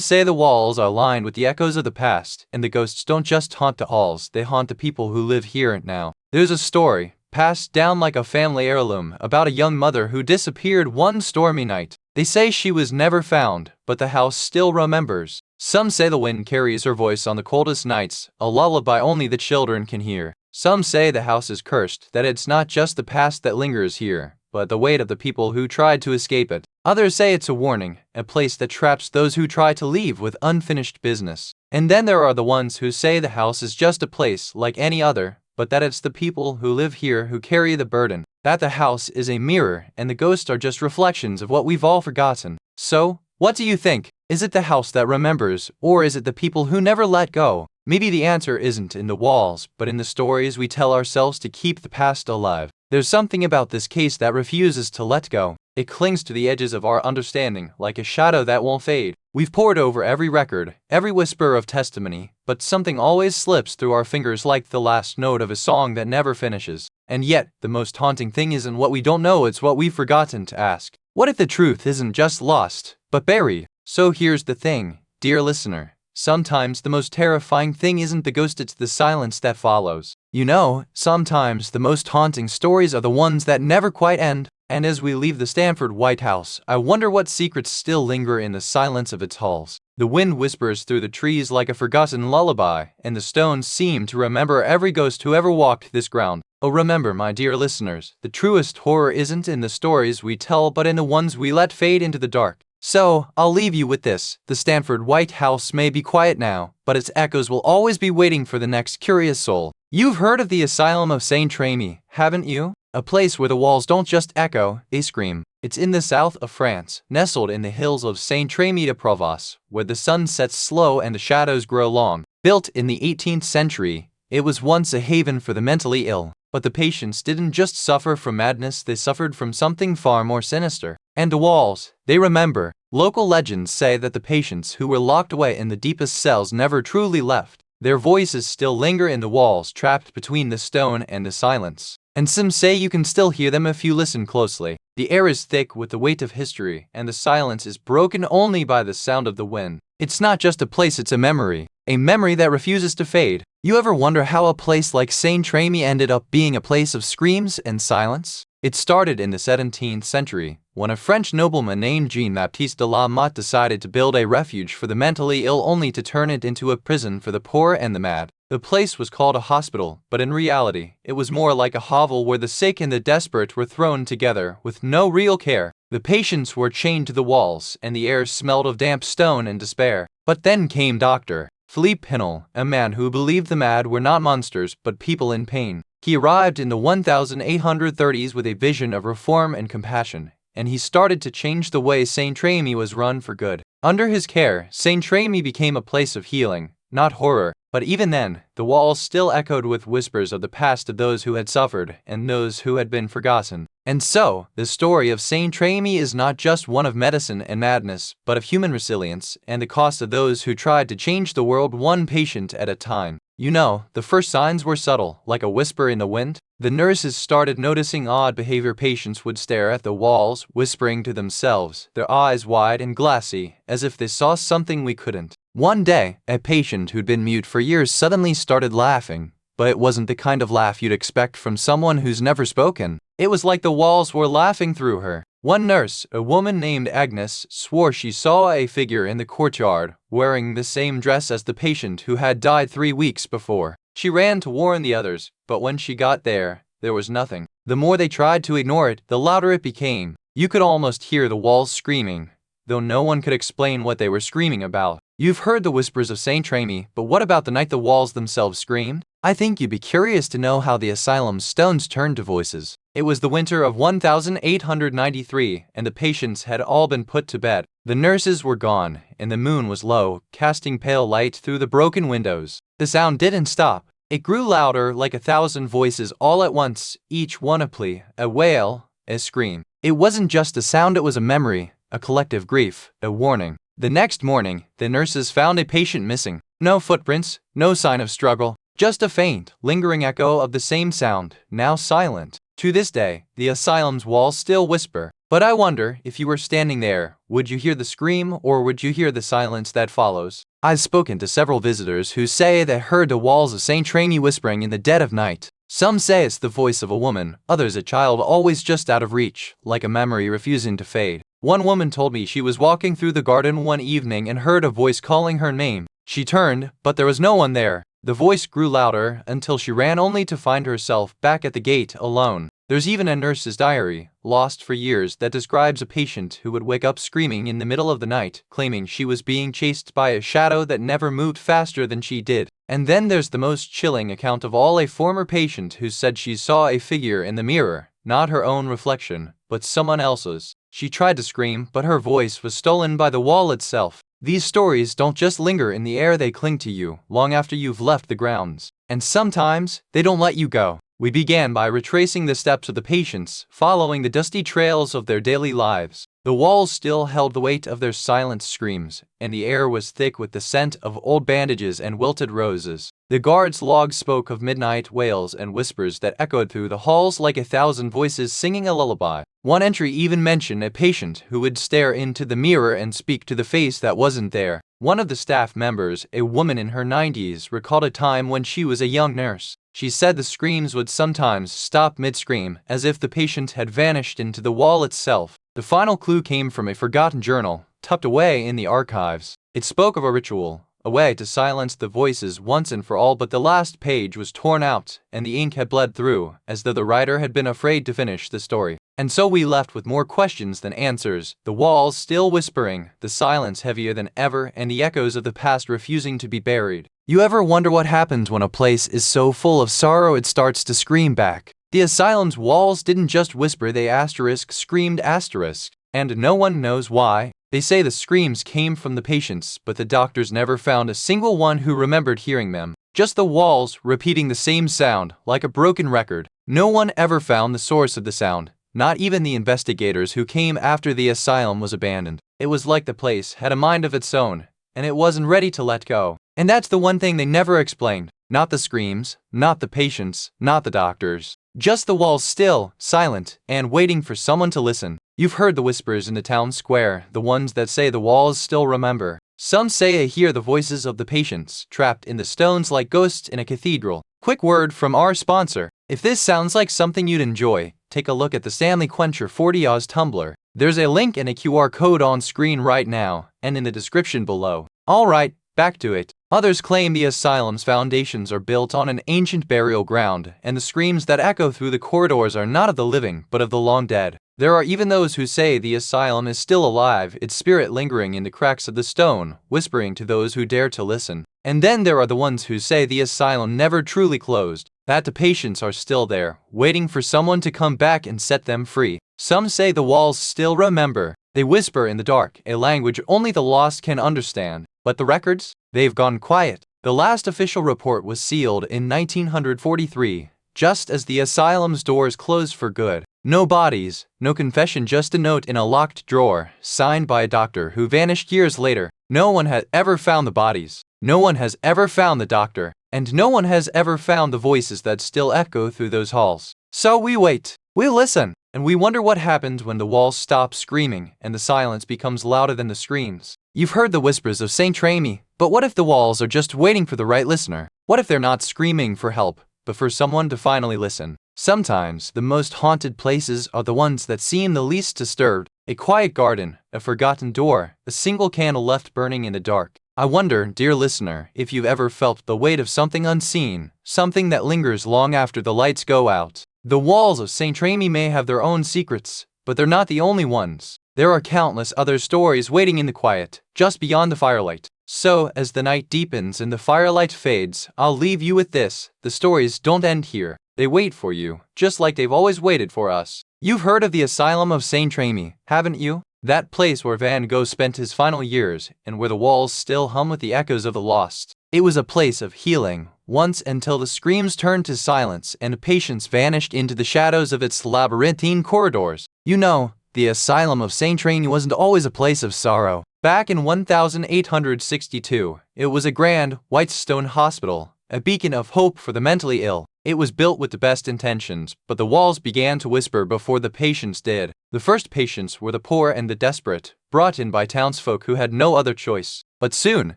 say the walls are lined with the echoes of the past, and the ghosts don't just haunt the halls, they haunt the people who live here now. There's a story, passed down like a family heirloom, about a young mother who disappeared one stormy night. They say she was never found, but the house still remembers. Some say the wind carries her voice on the coldest nights, a lullaby only the children can hear. Some say the house is cursed, that it's not just the past that lingers here, but the weight of the people who tried to escape it. Others say it's a warning, a place that traps those who try to leave with unfinished business. And then there are the ones who say the house is just a place like any other, but that it's the people who live here who carry the burden. That the house is a mirror and the ghosts are just reflections of what we've all forgotten. So, what do you think? Is it the house that remembers, or is it the people who never let go? Maybe the answer isn't in the walls, but in the stories we tell ourselves to keep the past alive. There's something about this case that refuses to let go. It clings to the edges of our understanding, like a shadow that won't fade. We've pored over every record, every whisper of testimony, but something always slips through our fingers like the last note of a song that never finishes. And yet, the most haunting thing isn't what we don't know, it's what we've forgotten to ask. What if the truth isn't just lost, but buried? So here's the thing, dear listener. Sometimes the most terrifying thing isn't the ghost, it's the silence that follows. You know, sometimes the most haunting stories are the ones that never quite end. And as we leave the Stanford White House, I wonder what secrets still linger in the silence of its halls. The wind whispers through the trees like a forgotten lullaby, and the stones seem to remember every ghost who ever walked this ground. Oh, remember, my dear listeners, the truest horror isn't in the stories we tell, but in the ones we let fade into the dark. So, I'll leave you with this. The Stanford White House may be quiet now, but its echoes will always be waiting for the next curious soul. You've heard of the Asylum of St. Remy, haven't you? A place where the walls don't just echo, they scream. It's in the south of France, nestled in the hills of St. Remy de Provence, where the sun sets slow and the shadows grow long. Built in the 18th century, it was once a haven for the mentally ill. But the patients didn't just suffer from madness, they suffered from something far more sinister. And the walls, they remember. Local legends say that the patients who were locked away in the deepest cells never truly left. Their voices still linger in the walls, trapped between the stone and the silence. And some say you can still hear them if you listen closely. The air is thick with the weight of history, and the silence is broken only by the sound of the wind. It's not just a place, it's a memory that refuses to fade. You ever wonder how a place like St. Remy ended up being a place of screams and silence? It started in the 17th century, when a French nobleman named Jean-Baptiste de la Motte decided to build a refuge for the mentally ill only to turn it into a prison for the poor and the mad. The place was called a hospital, but in reality, it was more like a hovel where the sick and the desperate were thrown together with no real care. The patients were chained to the walls, and the air smelled of damp stone and despair. But then came Dr. Philippe Pinel, a man who believed the mad were not monsters but people in pain. He arrived in the 1830s with a vision of reform and compassion, and he started to change the way St. Remy was run for good. Under his care, St. Remy became a place of healing, not horror. But even then, the walls still echoed with whispers of the past of those who had suffered and those who had been forgotten. And so, the story of Saint Remy is not just one of medicine and madness, but of human resilience and the cost of those who tried to change the world one patient at a time. You know, the first signs were subtle, like a whisper in the wind. The nurses started noticing odd behavior. Patients would stare at the walls, whispering to themselves, their eyes wide and glassy, as if they saw something we couldn't. One day, a patient who'd been mute for years suddenly started laughing, but it wasn't the kind of laugh you'd expect from someone who's never spoken. It was like the walls were laughing through her. One nurse, a woman named Agnes, swore she saw a figure in the courtyard, wearing the same dress as the patient who had died 3 weeks before. She ran to warn the others, but when she got there was nothing. The more they tried to ignore it, the louder it became. You could almost hear the walls screaming, though no one could explain what they were screaming about. You've heard the whispers of Saint Remy, but what about the night the walls themselves screamed? I think you'd be curious to know how the asylum's stones turned to voices. It was the winter of 1893, and the patients had all been put to bed. The nurses were gone, and the moon was low, casting pale light through the broken windows. The sound didn't stop. It grew louder, like 1,000 voices all at once, each one a plea, a wail, a scream. It wasn't just a sound, it was a memory, a collective grief, a warning. The next morning, the nurses found a patient missing. No footprints, no sign of struggle, just a faint, lingering echo of the same sound, now silent. To this day, the asylum's walls still whisper. But I wonder, if you were standing there, would you hear the scream or would you hear the silence that follows? I've spoken to several visitors who say they heard the walls of Saint Remy whispering in the dead of night. Some say it's the voice of a woman, others a child always just out of reach, like a memory refusing to fade. One woman told me she was walking through the garden one evening and heard a voice calling her name. She turned, but there was no one there. The voice grew louder until she ran only to find herself back at the gate alone. There's even a nurse's diary, lost for years, that describes a patient who would wake up screaming in the middle of the night, claiming she was being chased by a shadow that never moved faster than she did. And then there's the most chilling account of all, a former patient who said she saw a figure in the mirror, not her own reflection, but someone else's. She tried to scream, but her voice was stolen by the wall itself. These stories don't just linger in the air, they cling to you long after you've left the grounds. And sometimes, they don't let you go. We began by retracing the steps of the patients, following the dusty trails of their daily lives. The walls still held the weight of their silent screams, and the air was thick with the scent of old bandages and wilted roses. The guard's log spoke of midnight wails and whispers that echoed through the halls like 1,000 voices singing a lullaby. One entry even mentioned a patient who would stare into the mirror and speak to the face that wasn't there. One of the staff members, a woman in her 90s, recalled a time when she was a young nurse. She said the screams would sometimes stop mid-scream, as if the patient had vanished into the wall itself. The final clue came from a forgotten journal, tucked away in the archives. It spoke of a ritual, a way to silence the voices once and for all, but the last page was torn out, and the ink had bled through, as though the writer had been afraid to finish the story. And so we left with more questions than answers, the walls still whispering, the silence heavier than ever, and the echoes of the past refusing to be buried. You ever wonder what happens when a place is so full of sorrow it starts to scream back? The asylum's walls didn't just whisper, they screamed asterisk. And no one knows why. They say the screams came from the patients, but the doctors never found a single one who remembered hearing them. Just the walls repeating the same sound, like a broken record. No one ever found the source of the sound, not even the investigators who came after the asylum was abandoned. It was like the place had a mind of its own, and it wasn't ready to let go. And that's the one thing they never explained. Not the screams, not the patients, not the doctors. Just the walls still, silent, and waiting for someone to listen. You've heard the whispers in the town square, the ones that say the walls still remember. Some say they hear the voices of the patients, trapped in the stones like ghosts in a cathedral. Quick word from our sponsor. If this sounds like something you'd enjoy, take a look at the Stanley Quencher 40 Oz tumbler. There's a link and a QR code on screen right now, and in the description below. Alright, back to it. Others claim the asylum's foundations are built on an ancient burial ground, and the screams that echo through the corridors are not of the living, but of the long dead. There are even those who say the asylum is still alive, its spirit lingering in the cracks of the stone, whispering to those who dare to listen. And then there are the ones who say the asylum never truly closed, that the patients are still there, waiting for someone to come back and set them free. Some say the walls still remember. They whisper in the dark, a language only the lost can understand. But the records? They've gone quiet. The last official report was sealed in 1943, just as the asylum's doors closed for good. No bodies, no confession, just a note in a locked drawer, signed by a doctor who vanished years later. No one has ever found the bodies. No one has ever found the doctor. And no one has ever found the voices that still echo through those halls. So we wait. We listen. And we wonder what happens when the walls stop screaming and the silence becomes louder than the screams. You've heard the whispers of St. Remy, but what if the walls are just waiting for the right listener? What if they're not screaming for help, but for someone to finally listen? Sometimes, the most haunted places are the ones that seem the least disturbed. A quiet garden, a forgotten door, a single candle left burning in the dark. I wonder, dear listener, if you've ever felt the weight of something unseen, something that lingers long after the lights go out. The walls of St. Remy may have their own secrets, but they're not the only ones. There are countless other stories waiting in the quiet, just beyond the firelight. So, as the night deepens and the firelight fades, I'll leave you with this: the stories don't end here. They wait for you, just like they've always waited for us. You've heard of the Asylum of St. Remy, haven't you? That place where Van Gogh spent his final years, and where the walls still hum with the echoes of the lost. It was a place of healing, once, until the screams turned to silence and patience vanished into the shadows of its labyrinthine corridors. You know, the Asylum of St. Remy wasn't always a place of sorrow. Back in 1862, it was a grand, white stone hospital, a beacon of hope for the mentally ill. It was built with the best intentions, but the walls began to whisper before the patients did. The first patients were the poor and the desperate, brought in by townsfolk who had no other choice. But soon,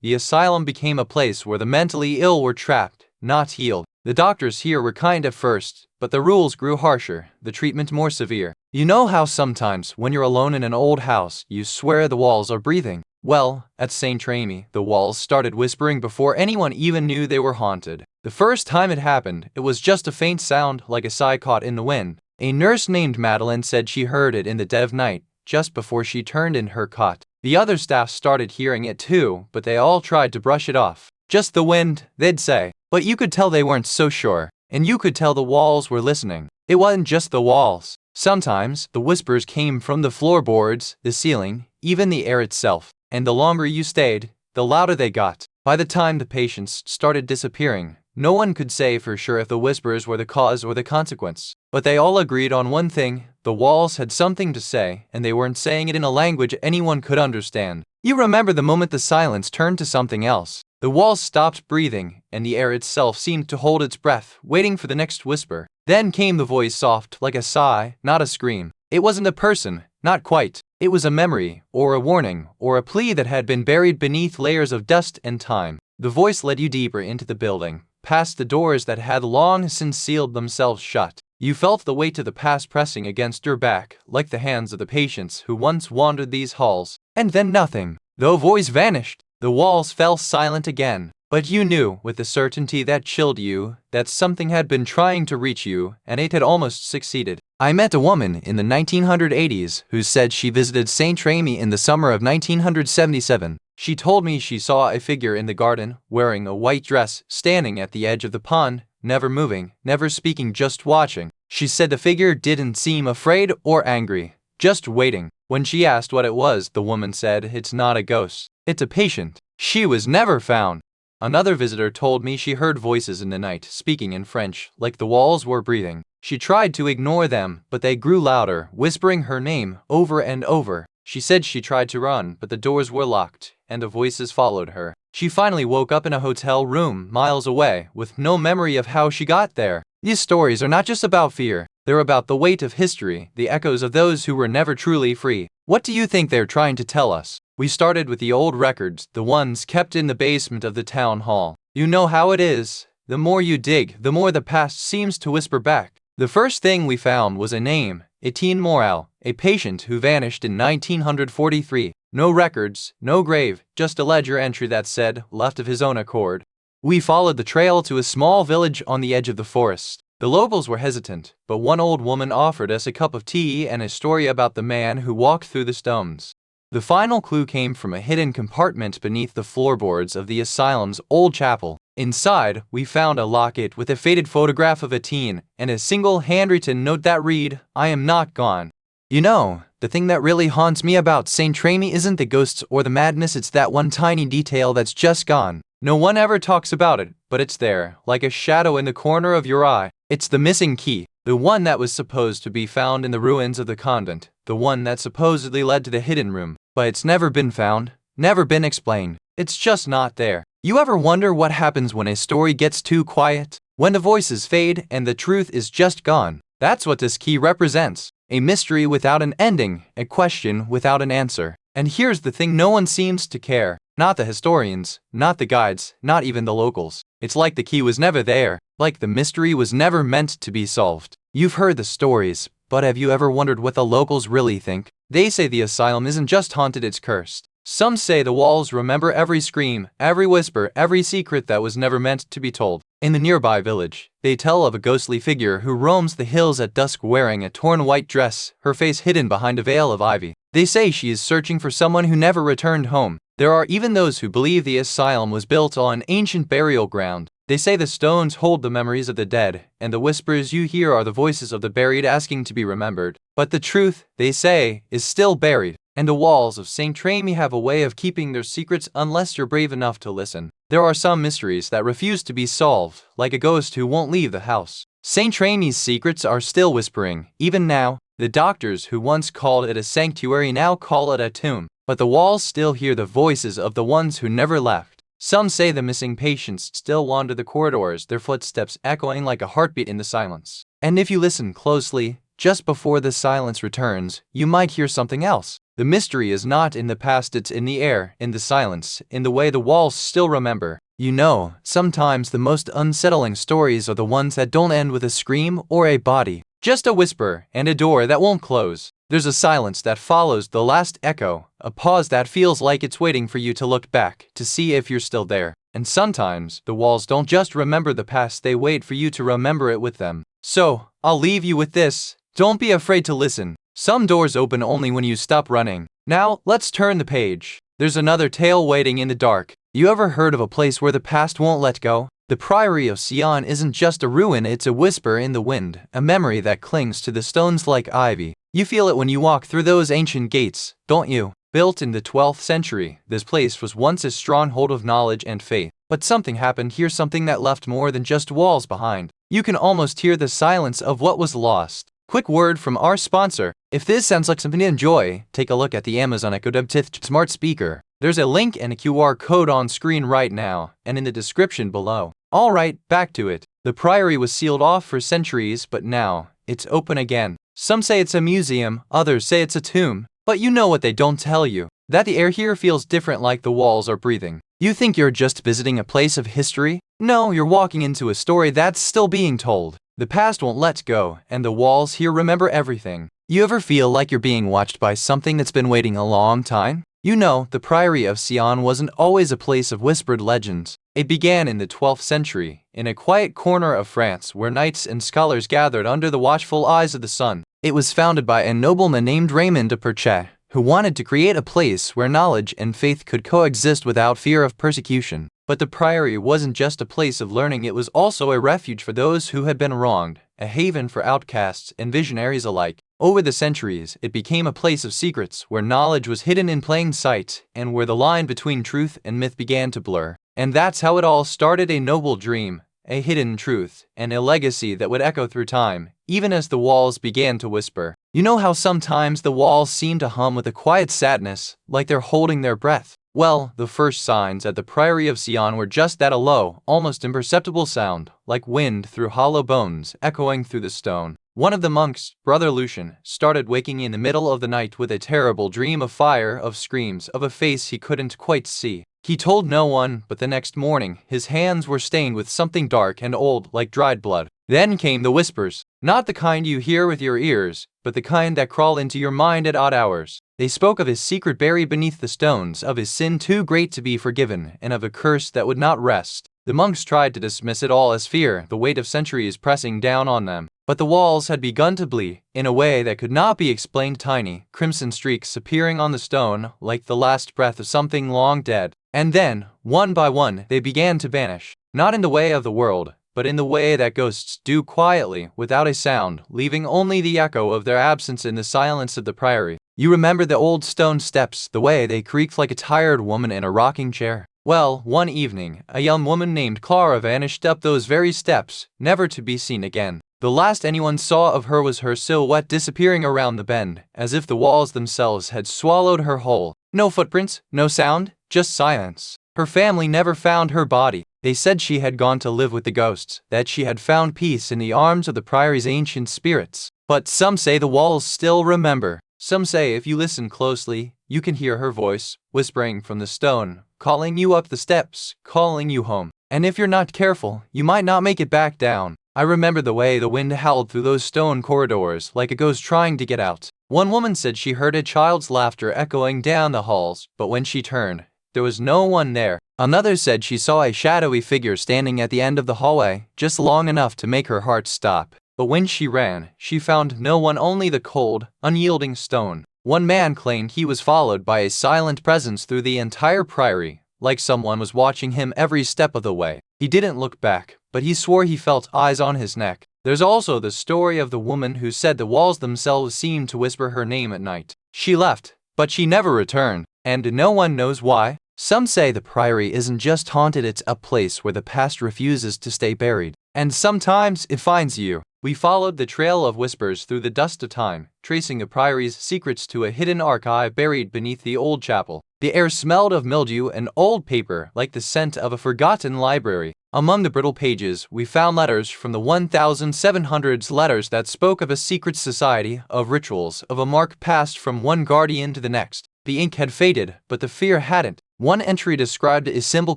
the asylum became a place where the mentally ill were trapped, not healed. The doctors here were kind at first, but the rules grew harsher, the treatment more severe. You know how sometimes, when you're alone in an old house, you swear the walls are breathing? Well, at St. Remy, the walls started whispering before anyone even knew they were haunted. The first time it happened, it was just a faint sound, like a sigh caught in the wind. A nurse named Madeline said she heard it in the dead of night, just before she turned in her cot. The other staff started hearing it too, but they all tried to brush it off. Just the wind, they'd say. But you could tell they weren't so sure, and you could tell the walls were listening. It wasn't just the walls. Sometimes, the whispers came from the floorboards, the ceiling, even the air itself. And the longer you stayed, the louder they got. By the time the patients started disappearing, no one could say for sure if the whispers were the cause or the consequence. But they all agreed on one thing: the walls had something to say, and they weren't saying it in a language anyone could understand. You remember the moment the silence turned to something else. The walls stopped breathing, and the air itself seemed to hold its breath, waiting for the next whisper. Then came the voice, soft, like a sigh, not a scream. It wasn't a person, not quite. It was a memory, or a warning, or a plea that had been buried beneath layers of dust and time. The voice led you deeper into the building, past the doors that had long since sealed themselves shut. You felt the weight of the past pressing against your back, like the hands of the patients who once wandered these halls. And then nothing. The voice vanished. The walls fell silent again. But you knew, with the certainty that chilled you, that something had been trying to reach you, and it had almost succeeded. I met a woman in the 1980s who said she visited St. Remy in the summer of 1977. She told me she saw a figure in the garden, wearing a white dress, standing at the edge of the pond, never moving, never speaking, just watching. She said the figure didn't seem afraid or angry, just waiting. When she asked what it was, the woman said, "It's not a ghost. It's a patient." She was never found. Another visitor told me she heard voices in the night, speaking in French, like the walls were breathing. She tried to ignore them, but they grew louder, whispering her name over and over. She said she tried to run, but the doors were locked, and the voices followed her. She finally woke up in a hotel room miles away, with no memory of how she got there. These stories are not just about fear. They're about the weight of history, the echoes of those who were never truly free. What do you think they're trying to tell us? We started with the old records, the ones kept in the basement of the town hall. You know how it is. The more you dig, the more the past seems to whisper back. The first thing we found was a name, Etienne Morel, a patient who vanished in 1943. No records, no grave, just a ledger entry that said, "left of his own accord." We followed the trail to a small village on the edge of the forest. The locals were hesitant, but one old woman offered us a cup of tea and a story about the man who walked through the stones. The final clue came from a hidden compartment beneath the floorboards of the asylum's old chapel. Inside, we found a locket with a faded photograph of Etienne and a single handwritten note that read, "I am not gone." You know, the thing that really haunts me about St. Remy isn't the ghosts or the madness, it's that one tiny detail that's just gone. No one ever talks about it, but it's there, like a shadow in the corner of your eye. It's the missing key, the one that was supposed to be found in the ruins of the convent, the one that supposedly led to the hidden room. But it's never been found, never been explained. It's just not there. You ever wonder what happens when a story gets too quiet? When the voices fade and the truth is just gone? That's what this key represents. A mystery without an ending, a question without an answer. And here's the thing, no one seems to care. Not the historians, not the guides, not even the locals. It's like the key was never there, like the mystery was never meant to be solved. You've heard the stories, but have you ever wondered what the locals really think? They say the asylum isn't just haunted, it's cursed. Some say the walls remember every scream, every whisper, every secret that was never meant to be told. In the nearby village, they tell of a ghostly figure who roams the hills at dusk wearing a torn white dress, her face hidden behind a veil of ivy. They say she is searching for someone who never returned home. There are even those who believe the asylum was built on ancient burial ground. They say the stones hold the memories of the dead, and the whispers you hear are the voices of the buried asking to be remembered. But the truth, they say, is still buried. And the walls of St. Remy have a way of keeping their secrets unless you're brave enough to listen. There are some mysteries that refuse to be solved, like a ghost who won't leave the house. St. Remy's secrets are still whispering. Even now, the doctors who once called it a sanctuary now call it a tomb. But the walls still hear the voices of the ones who never left. Some say the missing patients still wander the corridors, their footsteps echoing like a heartbeat in the silence. And if you listen closely, just before the silence returns, you might hear something else. The mystery is not in the past, it's in the air, in the silence, in the way the walls still remember. You know, sometimes the most unsettling stories are the ones that don't end with a scream or a body. Just a whisper and a door that won't close. There's a silence that follows the last echo, a pause that feels like it's waiting for you to look back, to see if you're still there. And sometimes, the walls don't just remember the past, they wait for you to remember it with them. So, I'll leave you with this. Don't be afraid to listen. Some doors open only when you stop running. Now, let's turn the page. There's another tale waiting in the dark. You ever heard of a place where the past won't let go? The Priory of Sion isn't just a ruin, it's a whisper in the wind, a memory that clings to the stones like ivy. You feel it when you walk through those ancient gates, don't you? Built in the 12th century, this place was once a stronghold of knowledge and faith. But something happened here, something that left more than just walls behind. You can almost hear the silence of what was lost. Quick word from our sponsor. If this sounds like something to enjoy, take a look at the Amazon Echo Dot smart speaker. There's a link and a QR code on screen right now, and in the description below. Alright, back to it. The Priory was sealed off for centuries, but now, it's open again. Some say it's a museum, others say it's a tomb. But you know what they don't tell you. That the air here feels different, like the walls are breathing. You think you're just visiting a place of history? No, you're walking into a story that's still being told. The past won't let go, and the walls here remember everything. You ever feel like you're being watched by something that's been waiting a long time? You know, the Priory of Sion wasn't always a place of whispered legends. It began in the 12th century, in a quiet corner of France where knights and scholars gathered under the watchful eyes of the sun. It was founded by a nobleman named Raymond de Perchet, who wanted to create a place where knowledge and faith could coexist without fear of persecution. But the Priory wasn't just a place of learning, it was also a refuge for those who had been wronged, a haven for outcasts and visionaries alike. Over the centuries, it became a place of secrets, where knowledge was hidden in plain sight, and where the line between truth and myth began to blur. And that's how it all started, a noble dream, a hidden truth, and a legacy that would echo through time, even as the walls began to whisper. You know how sometimes the walls seem to hum with a quiet sadness, like they're holding their breath? Well, the first signs at the Priory of Sion were just that, a low, almost imperceptible sound, like wind through hollow bones, echoing through the stone. One of the monks, Brother Lucian, started waking in the middle of the night with a terrible dream of fire, of screams, of a face he couldn't quite see. He told no one, but the next morning, his hands were stained with something dark and old, like dried blood. Then came the whispers, not the kind you hear with your ears, but the kind that crawl into your mind at odd hours. They spoke of his secret buried beneath the stones, of his sin too great to be forgiven, and of a curse that would not rest. The monks tried to dismiss it all as fear, the weight of centuries pressing down on them. But the walls had begun to bleed, in a way that could not be explained, tiny, crimson streaks appearing on the stone, like the last breath of something long dead. And then, one by one, they began to vanish. Not in the way of the world, but in the way that ghosts do, quietly, without a sound, leaving only the echo of their absence in the silence of the Priory. You remember the old stone steps, the way they creaked like a tired woman in a rocking chair? Well, one evening, a young woman named Clara vanished up those very steps, never to be seen again. The last anyone saw of her was her silhouette disappearing around the bend, as if the walls themselves had swallowed her whole. No footprints, no sound, just silence. Her family never found her body. They said she had gone to live with the ghosts, that she had found peace in the arms of the priory's ancient spirits. But some say the walls still remember. Some say if you listen closely, you can hear her voice, whispering from the stone, calling you up the steps, calling you home. And if you're not careful, you might not make it back down. I remember the way the wind howled through those stone corridors like a ghost trying to get out. One woman said she heard a child's laughter echoing down the halls, but when she turned, there was no one there. Another said she saw a shadowy figure standing at the end of the hallway, just long enough to make her heart stop. But when she ran, she found no one, only the cold, unyielding stone. One man claimed he was followed by a silent presence through the entire priory, like someone was watching him every step of the way. He didn't look back, but he swore he felt eyes on his neck. There's also the story of the woman who said the walls themselves seemed to whisper her name at night. She left, but she never returned, and no one knows why. Some say the priory isn't just haunted, it's a place where the past refuses to stay buried. And sometimes it finds you. We followed the trail of whispers through the dust of time, tracing the priory's secrets to a hidden archive buried beneath the old chapel. The air smelled of mildew and old paper, like the scent of a forgotten library. Among the brittle pages, we found letters from the 1700s, letters that spoke of a secret society, of rituals, of a mark passed from one guardian to the next. The ink had faded, but the fear hadn't. One entry described a symbol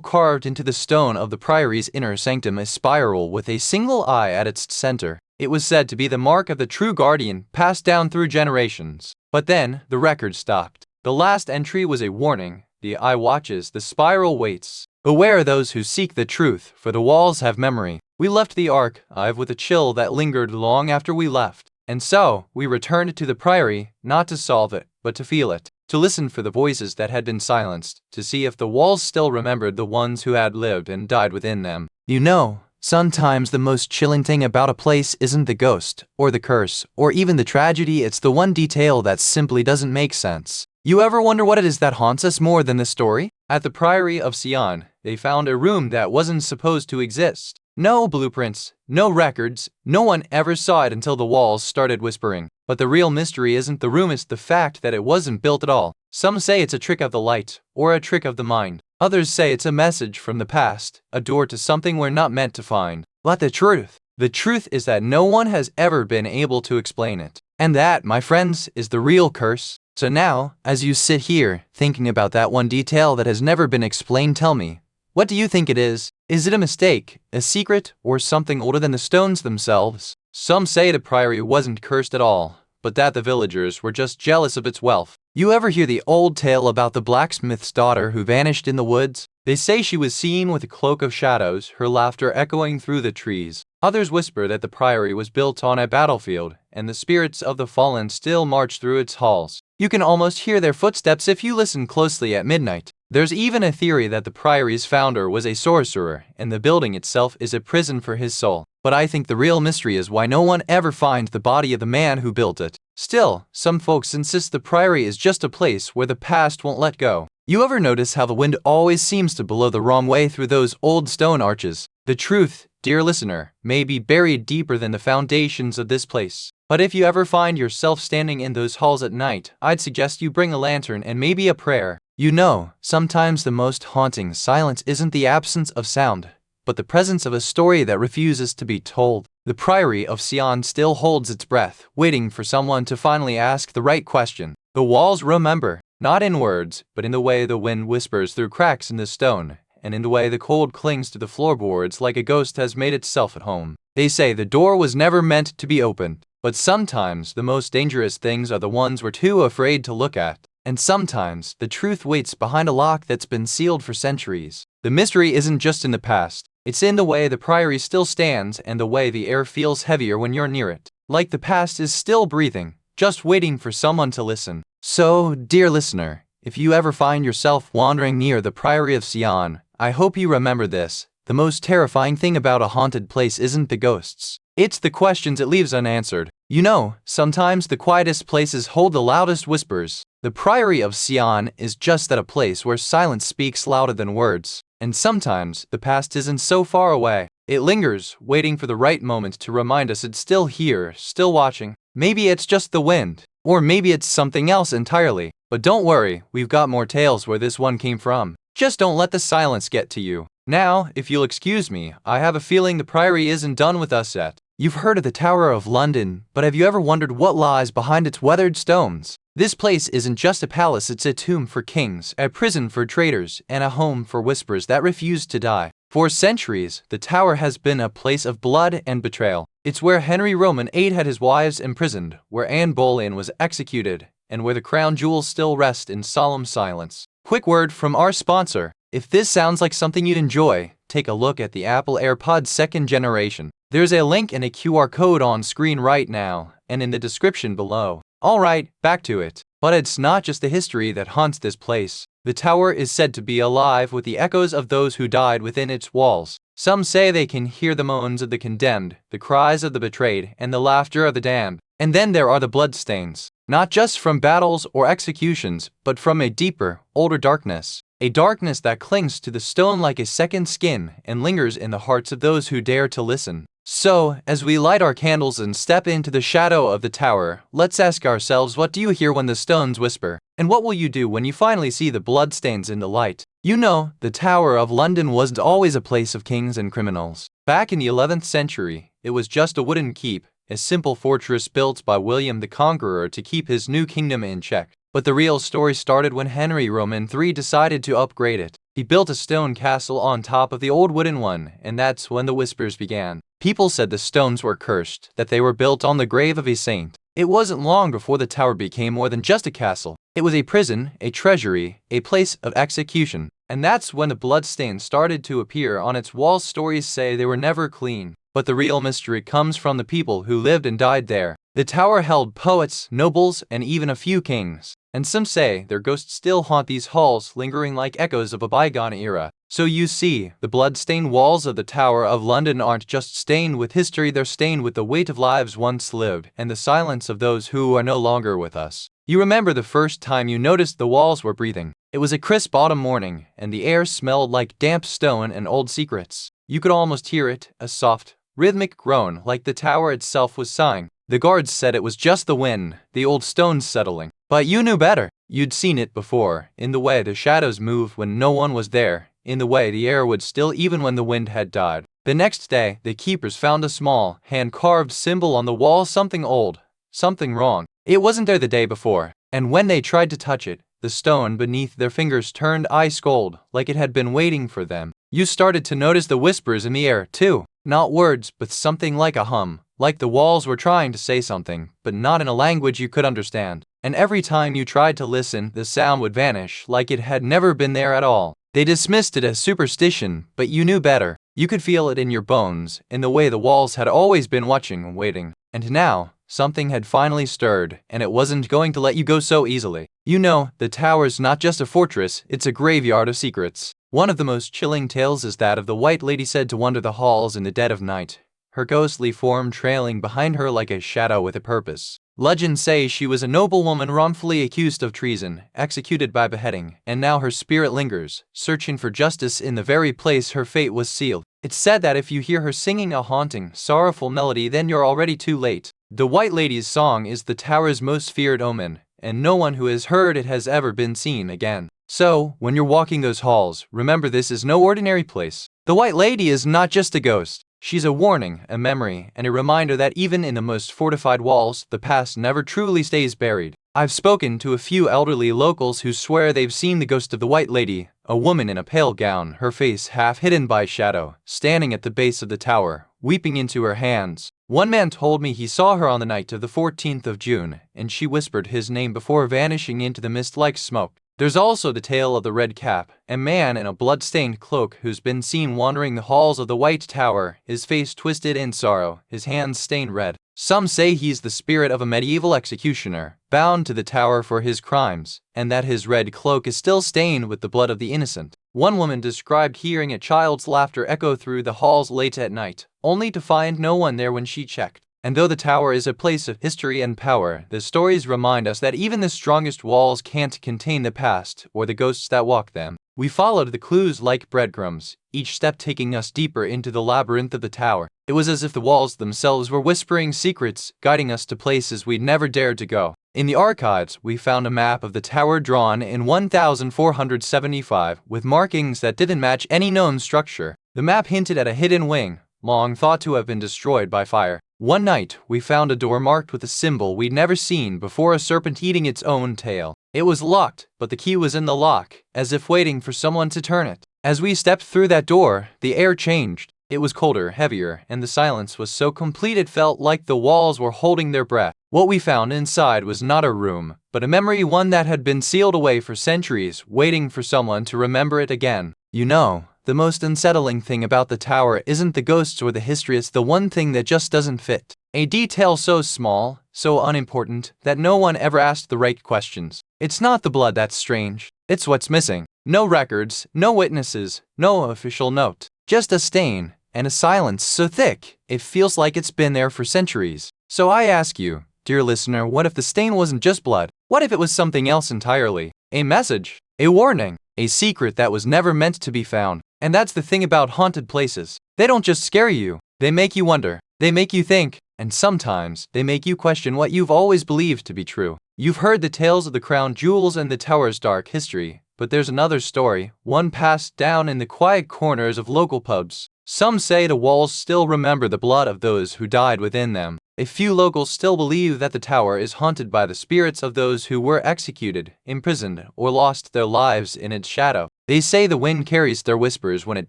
carved into the stone of the priory's inner sanctum, a spiral with a single eye at its center. It was said to be the mark of the true guardian, passed down through generations. But then, the record stopped. The last entry was a warning. The eye watches, the spiral waits. Beware those who seek the truth, for the walls have memory. We left the archive with a chill that lingered long after we left. And so, we returned to the priory, not to solve it, but to feel it. To listen for the voices that had been silenced, to see if the walls still remembered the ones who had lived and died within them. You know, sometimes the most chilling thing about a place isn't the ghost, or the curse, or even the tragedy, it's the one detail that simply doesn't make sense. You ever wonder what it is that haunts us more than the story? At the Priory of Sion, they found a room that wasn't supposed to exist. No blueprints, no records, no one ever saw it until the walls started whispering. But the real mystery isn't the room, it's the fact that it wasn't built at all. Some say it's a trick of the light, or a trick of the mind. Others say it's a message from the past, a door to something we're not meant to find. But the truth is that no one has ever been able to explain it. And that, my friends, is the real curse. So now, as you sit here, thinking about that one detail that has never been explained, tell me, what do you think it is? Is it a mistake, a secret, or something older than the stones themselves? Some say the priory wasn't cursed at all, but that the villagers were just jealous of its wealth. You ever hear the old tale about the blacksmith's daughter who vanished in the woods? They say she was seen with a cloak of shadows, her laughter echoing through the trees. Others whisper that the priory was built on a battlefield, and the spirits of the fallen still march through its halls. You can almost hear their footsteps if you listen closely at midnight. There's even a theory that the priory's founder was a sorcerer, and the building itself is a prison for his soul. But I think the real mystery is why no one ever finds the body of the man who built it. Still, some folks insist the priory is just a place where the past won't let go. You ever notice how the wind always seems to blow the wrong way through those old stone arches? The truth, dear listener, may be buried deeper than the foundations of this place. But if you ever find yourself standing in those halls at night, I'd suggest you bring a lantern and maybe a prayer. You know, sometimes the most haunting silence isn't the absence of sound, but the presence of a story that refuses to be told. The Priory of Sion still holds its breath, waiting for someone to finally ask the right question. The walls remember, not in words, but in the way the wind whispers through cracks in the stone, and in the way the cold clings to the floorboards like a ghost has made itself at home. They say the door was never meant to be opened, but sometimes the most dangerous things are the ones we're too afraid to look at. And sometimes, the truth waits behind a lock that's been sealed for centuries. The mystery isn't just in the past. It's in the way the priory still stands and the way the air feels heavier when you're near it. Like the past is still breathing, just waiting for someone to listen. So, dear listener, if you ever find yourself wandering near the Priory of Sion, I hope you remember this. The most terrifying thing about a haunted place isn't the ghosts. It's the questions it leaves unanswered. You know, sometimes the quietest places hold the loudest whispers. The Priory of Sion is just that, a place where silence speaks louder than words. And sometimes the past isn't so far away. It lingers, waiting for the right moment to remind us it's still here, still watching. Maybe it's just the wind, or maybe it's something else entirely. But don't worry, we've got more tales where this one came from. Just don't let the silence get to you. Now, if you'll excuse me, I have a feeling the Priory isn't done with us yet. You've heard of the Tower of London, but have you ever wondered what lies behind its weathered stones? This place isn't just a palace, it's a tomb for kings, a prison for traitors, and a home for whispers that refuse to die. For centuries, the tower has been a place of blood and betrayal. It's where Henry Roman VIII had his wives imprisoned, where Anne Boleyn was executed, and where the crown jewels still rest in solemn silence. Quick word from our sponsor. If this sounds like something you'd enjoy, take a look at the Apple AirPods 2nd generation. There's a link and a QR code on screen right now, and in the description below. Alright, back to it. But it's not just the history that haunts this place. The tower is said to be alive with the echoes of those who died within its walls. Some say they can hear the moans of the condemned, the cries of the betrayed, and the laughter of the damned. And then there are the bloodstains. Not just from battles or executions, but from a deeper, older darkness. A darkness that clings to the stone like a second skin and lingers in the hearts of those who dare to listen. So, as we light our candles and step into the shadow of the tower, let's ask ourselves, what do you hear when the stones whisper? And what will you do when you finally see the bloodstains in the light? You know, the Tower of London wasn't always a place of kings and criminals. Back in the 11th century, it was just a wooden keep, a simple fortress built by William the Conqueror to keep his new kingdom in check. But the real story started when Henry Roman III decided to upgrade it. He built a stone castle on top of the old wooden one, and that's when the whispers began. People said the stones were cursed, that they were built on the grave of a saint. It wasn't long before the tower became more than just a castle. It was a prison, a treasury, a place of execution. And that's when the bloodstains started to appear on its walls. Stories say they were never clean. But the real mystery comes from the people who lived and died there. The tower held poets, nobles, and even a few kings. And some say their ghosts still haunt these halls, lingering like echoes of a bygone era. So you see, the blood-stained walls of the Tower of London aren't just stained with history, they're stained with the weight of lives once lived and the silence of those who are no longer with us. You remember the first time you noticed the walls were breathing. It was a crisp autumn morning, and the air smelled like damp stone and old secrets. You could almost hear it, a soft, rhythmic groan like the tower itself was sighing. The guards said it was just the wind, the old stones settling. But you knew better. You'd seen it before, in the way the shadows moved when no one was there, in the way the air would still even when the wind had died. The next day, the keepers found a small, hand-carved symbol on the wall, something old, something wrong. It wasn't there the day before, and when they tried to touch it, the stone beneath their fingers turned ice cold, like it had been waiting for them. You started to notice the whispers in the air, too. Not words, but something like a hum. Like the walls were trying to say something, but not in a language you could understand. And every time you tried to listen, the sound would vanish, like it had never been there at all. They dismissed it as superstition, but you knew better. You could feel it in your bones, in the way the walls had always been watching and waiting. And now, something had finally stirred, and it wasn't going to let you go so easily. You know, the tower's not just a fortress, it's a graveyard of secrets. One of the most chilling tales is that of the White Lady said to wander the halls in the dead of night, her ghostly form trailing behind her like a shadow with a purpose. Legends say she was a noblewoman wrongfully accused of treason, executed by beheading, and now her spirit lingers, searching for justice in the very place her fate was sealed. It's said that if you hear her singing a haunting, sorrowful melody, then you're already too late. The White Lady's song is the tower's most feared omen, and no one who has heard it has ever been seen again. So, when you're walking those halls, remember this is no ordinary place. The White Lady is not just a ghost. She's a warning, a memory, and a reminder that even in the most fortified walls, the past never truly stays buried. I've spoken to a few elderly locals who swear they've seen the ghost of the White Lady, a woman in a pale gown, her face half hidden by shadow, standing at the base of the tower, weeping into her hands. One man told me he saw her on the night of the 14th of June, and she whispered his name before vanishing into the mist like smoke. There's also the tale of the Red Cap, a man in a blood-stained cloak who's been seen wandering the halls of the White Tower, his face twisted in sorrow, his hands stained red. Some say he's the spirit of a medieval executioner, bound to the tower for his crimes, and that his red cloak is still stained with the blood of the innocent. One woman described hearing a child's laughter echo through the halls late at night, only to find no one there when she checked. And though the tower is a place of history and power, the stories remind us that even the strongest walls can't contain the past or the ghosts that walk them. We followed the clues like breadcrumbs, each step taking us deeper into the labyrinth of the tower. It was as if the walls themselves were whispering secrets, guiding us to places we'd never dared to go. In the archives, we found a map of the tower drawn in 1475 with markings that didn't match any known structure. The map hinted at a hidden wing, long thought to have been destroyed by fire. One night, we found a door marked with a symbol we'd never seen before, a serpent eating its own tail. It was locked, but the key was in the lock, as if waiting for someone to turn it. As we stepped through that door, the air changed. It was colder, heavier, and the silence was so complete it felt like the walls were holding their breath. What we found inside was not a room, but a memory, one that had been sealed away for centuries, waiting for someone to remember it again. You know, the most unsettling thing about the tower isn't the ghosts or the history, it's the one thing that just doesn't fit. A detail so small, so unimportant, that no one ever asked the right questions. It's not the blood that's strange, it's what's missing. No records, no witnesses, no official note. Just a stain, and a silence so thick, it feels like it's been there for centuries. So I ask you, dear listener, what if the stain wasn't just blood? What if it was something else entirely? A message, a warning, a secret that was never meant to be found. And that's the thing about haunted places. They don't just scare you, they make you wonder, they make you think, and sometimes they make you question what you've always believed to be true. You've heard the tales of the crown jewels and the tower's dark history, but there's another story, one passed down in the quiet corners of local pubs. Some say the walls still remember the blood of those who died within them. A few locals still believe that the tower is haunted by the spirits of those who were executed, imprisoned, or lost their lives in its shadow. They say the wind carries their whispers when it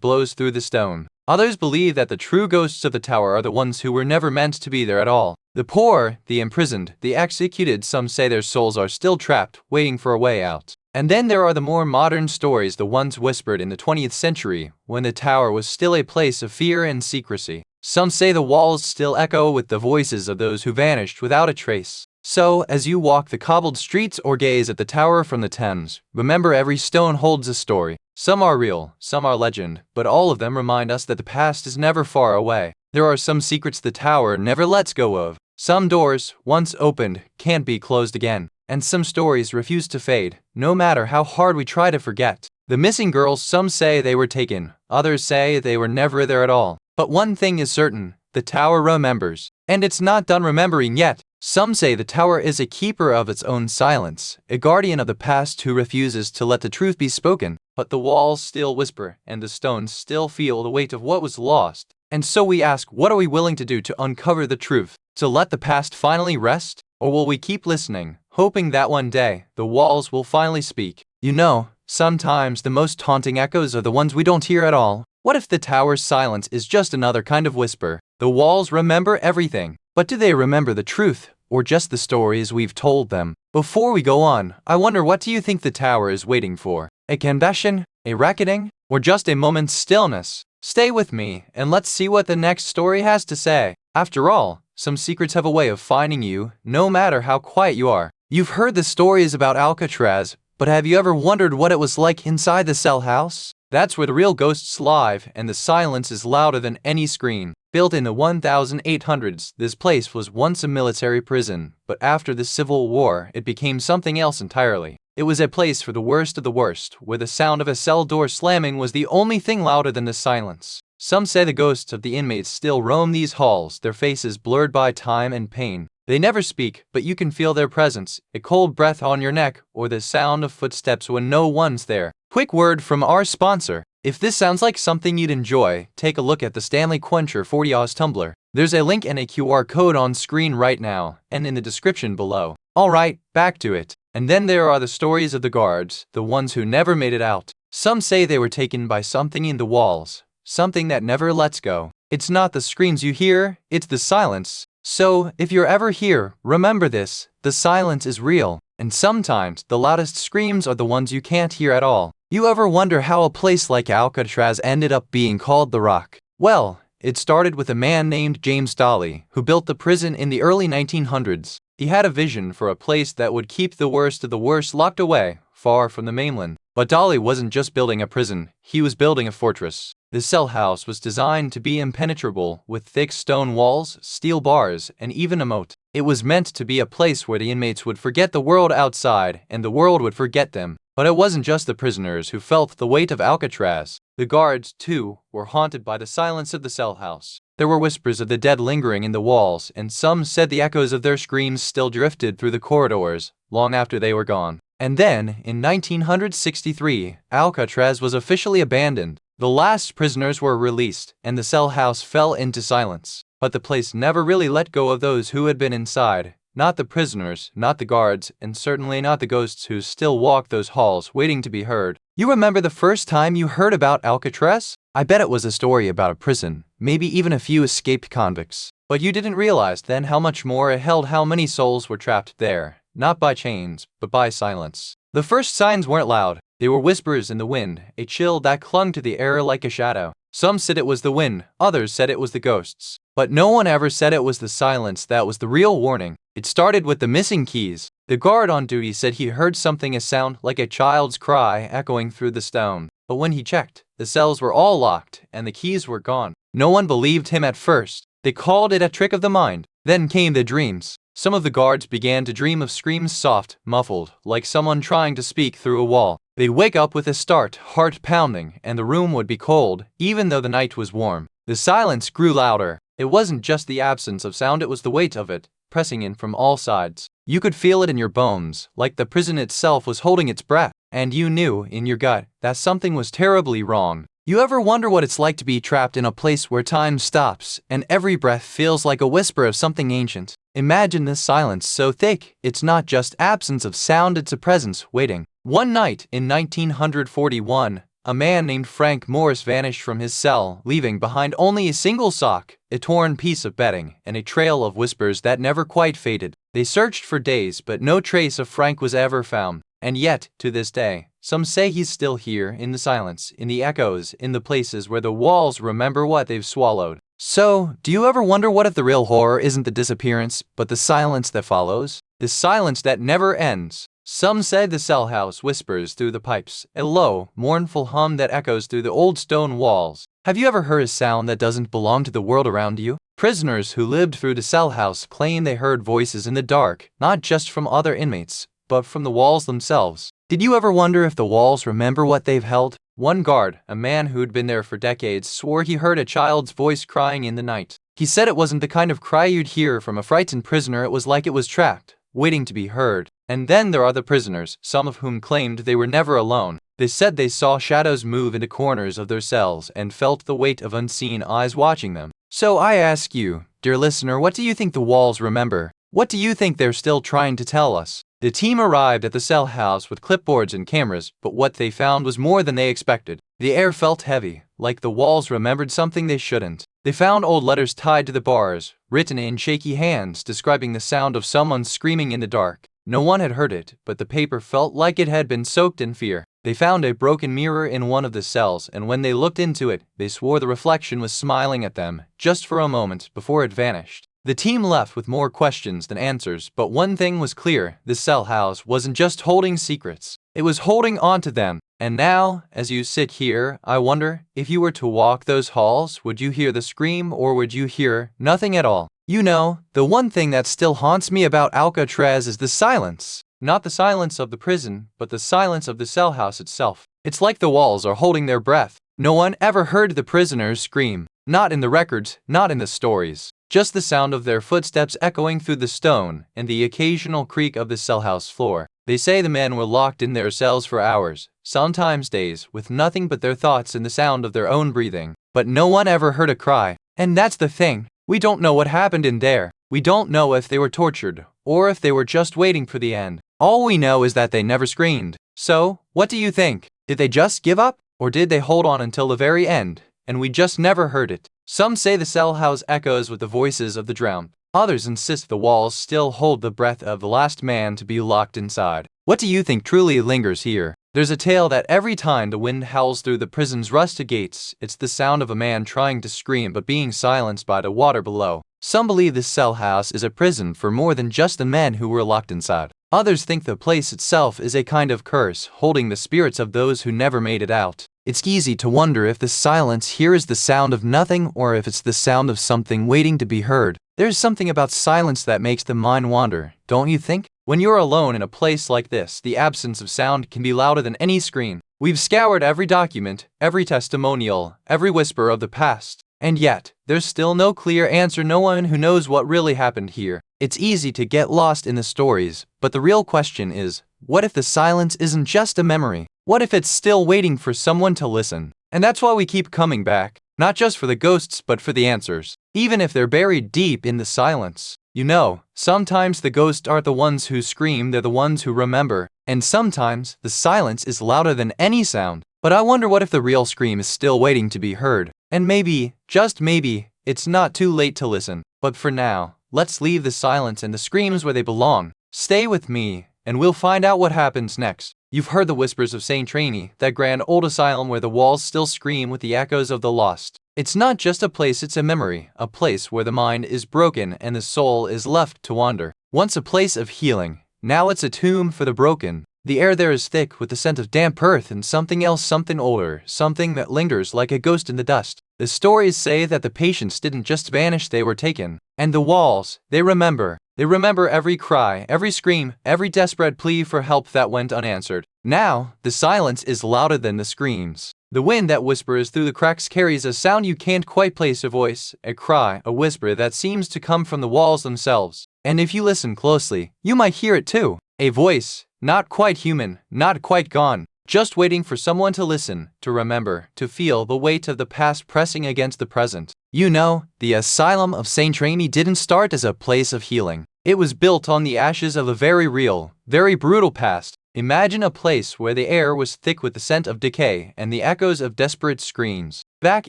blows through the stone. Others believe that the true ghosts of the tower are the ones who were never meant to be there at all. The poor, the imprisoned, the executed. Some say their souls are still trapped, waiting for a way out. And then there are the more modern stories, the ones whispered in the 20th century, when the tower was still a place of fear and secrecy. Some say the walls still echo with the voices of those who vanished without a trace. So, as you walk the cobbled streets or gaze at the tower from the Thames, remember every stone holds a story. Some are real, some are legend, but all of them remind us that the past is never far away. There are some secrets the tower never lets go of. Some doors, once opened, can't be closed again. And some stories refuse to fade, no matter how hard we try to forget. The missing girls, some say they were taken, others say they were never there at all. But one thing is certain, the tower remembers. And it's not done remembering yet. Some say the tower is a keeper of its own silence, a guardian of the past who refuses to let the truth be spoken. But the walls still whisper, and the stones still feel the weight of what was lost. And so we ask, what are we willing to do to uncover the truth? To let the past finally rest? Or will we keep listening, hoping that one day, the walls will finally speak? You know, sometimes the most haunting echoes are the ones we don't hear at all. What if the tower's silence is just another kind of whisper? The walls remember everything, but do they remember the truth, or just the stories we've told them? Before we go on, I wonder, what do you think the tower is waiting for? A confession? A reckoning? Or just a moment's stillness? Stay with me, and let's see what the next story has to say. After all, some secrets have a way of finding you, no matter how quiet you are. You've heard the stories about Alcatraz, but have you ever wondered what it was like inside the cell house? That's where the real ghosts live, and the silence is louder than any scream. Built in the 1800s, this place was once a military prison, but after the Civil War, it became something else entirely. It was a place for the worst of the worst, where the sound of a cell door slamming was the only thing louder than the silence. Some say the ghosts of the inmates still roam these halls, their faces blurred by time and pain. They never speak, but you can feel their presence, a cold breath on your neck, or the sound of footsteps when no one's there. Quick word from our sponsor. If this sounds like something you'd enjoy, take a look at the Stanley Quencher 40 tumbler. There's a link and a QR code on screen right now, and in the description below. Alright, back to it. And then there are the stories of the guards, the ones who never made it out. Some say they were taken by something in the walls, something that never lets go. It's not the screams you hear, it's the silence. So, if you're ever here, remember this, the silence is real, and sometimes the loudest screams are the ones you can't hear at all. You ever wonder how a place like Alcatraz ended up being called the Rock? Well, it started with a man named James Stanley, who built the prison in the early 1900s. He had a vision for a place that would keep the worst of the worst locked away, far from the mainland. But Dolly wasn't just building a prison, he was building a fortress. The cell house was designed to be impenetrable, with thick stone walls, steel bars, and even a moat. It was meant to be a place where the inmates would forget the world outside, and the world would forget them. But it wasn't just the prisoners who felt the weight of Alcatraz. The guards, too, were haunted by the silence of the cell house. There were whispers of the dead lingering in the walls, and some said the echoes of their screams still drifted through the corridors, long after they were gone. And then, in 1963, Alcatraz was officially abandoned. The last prisoners were released, and the cell house fell into silence. But the place never really let go of those who had been inside. Not the prisoners, not the guards, and certainly not the ghosts who still walked those halls waiting to be heard. You remember the first time you heard about Alcatraz? I bet it was a story about a prison, maybe even a few escaped convicts. But you didn't realize then how much more it held, how many souls were trapped there. Not by chains, but by silence. The first signs weren't loud. They were whispers in the wind, a chill that clung to the air like a shadow. Some said it was the wind, others said it was the ghosts. But no one ever said it was the silence that was the real warning. It started with the missing keys. The guard on duty said he heard something, a sound like a child's cry echoing through the stone. But when he checked, the cells were all locked and the keys were gone. No one believed him at first. They called it a trick of the mind. Then came the dreams. Some of the guards began to dream of screams, soft, muffled, like someone trying to speak through a wall. They'd wake up with a start, heart pounding, and the room would be cold, even though the night was warm. The silence grew louder. It wasn't just the absence of sound, it was the weight of it, pressing in from all sides. You could feel it in your bones, like the prison itself was holding its breath, and you knew, in your gut, that something was terribly wrong. You ever wonder what it's like to be trapped in a place where time stops, and every breath feels like a whisper of something ancient? Imagine this silence so thick, it's not just absence of sound, it's a presence waiting. One night in 1941, a man named Frank Morris vanished from his cell, leaving behind only a single sock, a torn piece of bedding, and a trail of whispers that never quite faded. They searched for days, but no trace of Frank was ever found. And yet, to this day, some say he's still here, in the silence, in the echoes, in the places where the walls remember what they've swallowed. So, do you ever wonder what if the real horror isn't the disappearance, but the silence that follows? The silence that never ends. Some say the cell house whispers through the pipes, a low, mournful hum that echoes through the old stone walls. Have you ever heard a sound that doesn't belong to the world around you? Prisoners who lived through the cell house claim they heard voices in the dark, not just from other inmates, but from the walls themselves. Did you ever wonder if the walls remember what they've held? One guard, a man who'd been there for decades, swore he heard a child's voice crying in the night. He said it wasn't the kind of cry you'd hear from a frightened prisoner, it was like it was trapped, waiting to be heard. And then there are the prisoners, some of whom claimed they were never alone. They said they saw shadows move into corners of their cells and felt the weight of unseen eyes watching them. So I ask you, dear listener, what do you think the walls remember? What do you think they're still trying to tell us? The team arrived at the cell house with clipboards and cameras, but what they found was more than they expected. The air felt heavy, like the walls remembered something they shouldn't. They found old letters tied to the bars, written in shaky hands, describing the sound of someone screaming in the dark. No one had heard it, but the paper felt like it had been soaked in fear. They found a broken mirror in one of the cells, and when they looked into it, they swore the reflection was smiling at them, just for a moment, before it vanished. The team left with more questions than answers, but one thing was clear: the cell house wasn't just holding secrets, it was holding on to them. And now, as you sit here, I wonder, if you were to walk those halls, would you hear the scream, or would you hear nothing at all? You know, the one thing that still haunts me about Alcatraz is the silence. Not the silence of the prison, but the silence of the cell house itself. It's like the walls are holding their breath. No one ever heard the prisoners scream. Not in the records, not in the stories. Just the sound of their footsteps echoing through the stone and the occasional creak of the cell house floor. They say the men were locked in their cells for hours, sometimes days, with nothing but their thoughts and the sound of their own breathing. But no one ever heard a cry. And that's the thing. We don't know what happened in there. We don't know if they were tortured, or if they were just waiting for the end. All we know is that they never screamed. So, what do you think? Did they just give up? Or did they hold on until the very end, and we just never heard it? Some say the cell house echoes with the voices of the drowned. Others insist the walls still hold the breath of the last man to be locked inside. What do you think truly lingers here? There's a tale that every time the wind howls through the prison's rusted gates, it's the sound of a man trying to scream but being silenced by the water below. Some believe this cell house is a prison for more than just the men who were locked inside. Others think the place itself is a kind of curse, holding the spirits of those who never made it out. It's easy to wonder if the silence here is the sound of nothing or if it's the sound of something waiting to be heard. There's something about silence that makes the mind wander, don't you think? When you're alone in a place like this, the absence of sound can be louder than any scream. We've scoured every document, every testimonial, every whisper of the past. And yet, there's still no clear answer, no one who knows what really happened here. It's easy to get lost in the stories, but the real question is, what if the silence isn't just a memory? What if it's still waiting for someone to listen? And that's why we keep coming back, not just for the ghosts but for the answers, even if they're buried deep in the silence. You know, sometimes the ghosts aren't the ones who scream, they're the ones who remember. And sometimes, the silence is louder than any sound. But I wonder what if the real scream is still waiting to be heard. And maybe, just maybe, it's not too late to listen. But for now, let's leave the silence and the screams where they belong. Stay with me, and we'll find out what happens next. You've heard the whispers of St. Trainy, that grand old asylum where the walls still scream with the echoes of the lost. It's not just a place, it's a memory, a place where the mind is broken and the soul is left to wander. Once a place of healing, now it's a tomb for the broken. The air there is thick with the scent of damp earth and something else, something older, something that lingers like a ghost in the dust. The stories say that the patients didn't just vanish, they were taken. And the walls, they remember. They remember every cry, every scream, every desperate plea for help that went unanswered. Now, the silence is louder than the screams. The wind that whispers through the cracks carries a sound you can't quite place, a voice, a cry, a whisper that seems to come from the walls themselves. And if you listen closely, you might hear it too. A voice, not quite human, not quite gone, just waiting for someone to listen, to remember, to feel the weight of the past pressing against the present. You know, the Asylum of St. Trainy didn't start as a place of healing. It was built on the ashes of a very real, very brutal past. Imagine a place where the air was thick with the scent of decay and the echoes of desperate screams. Back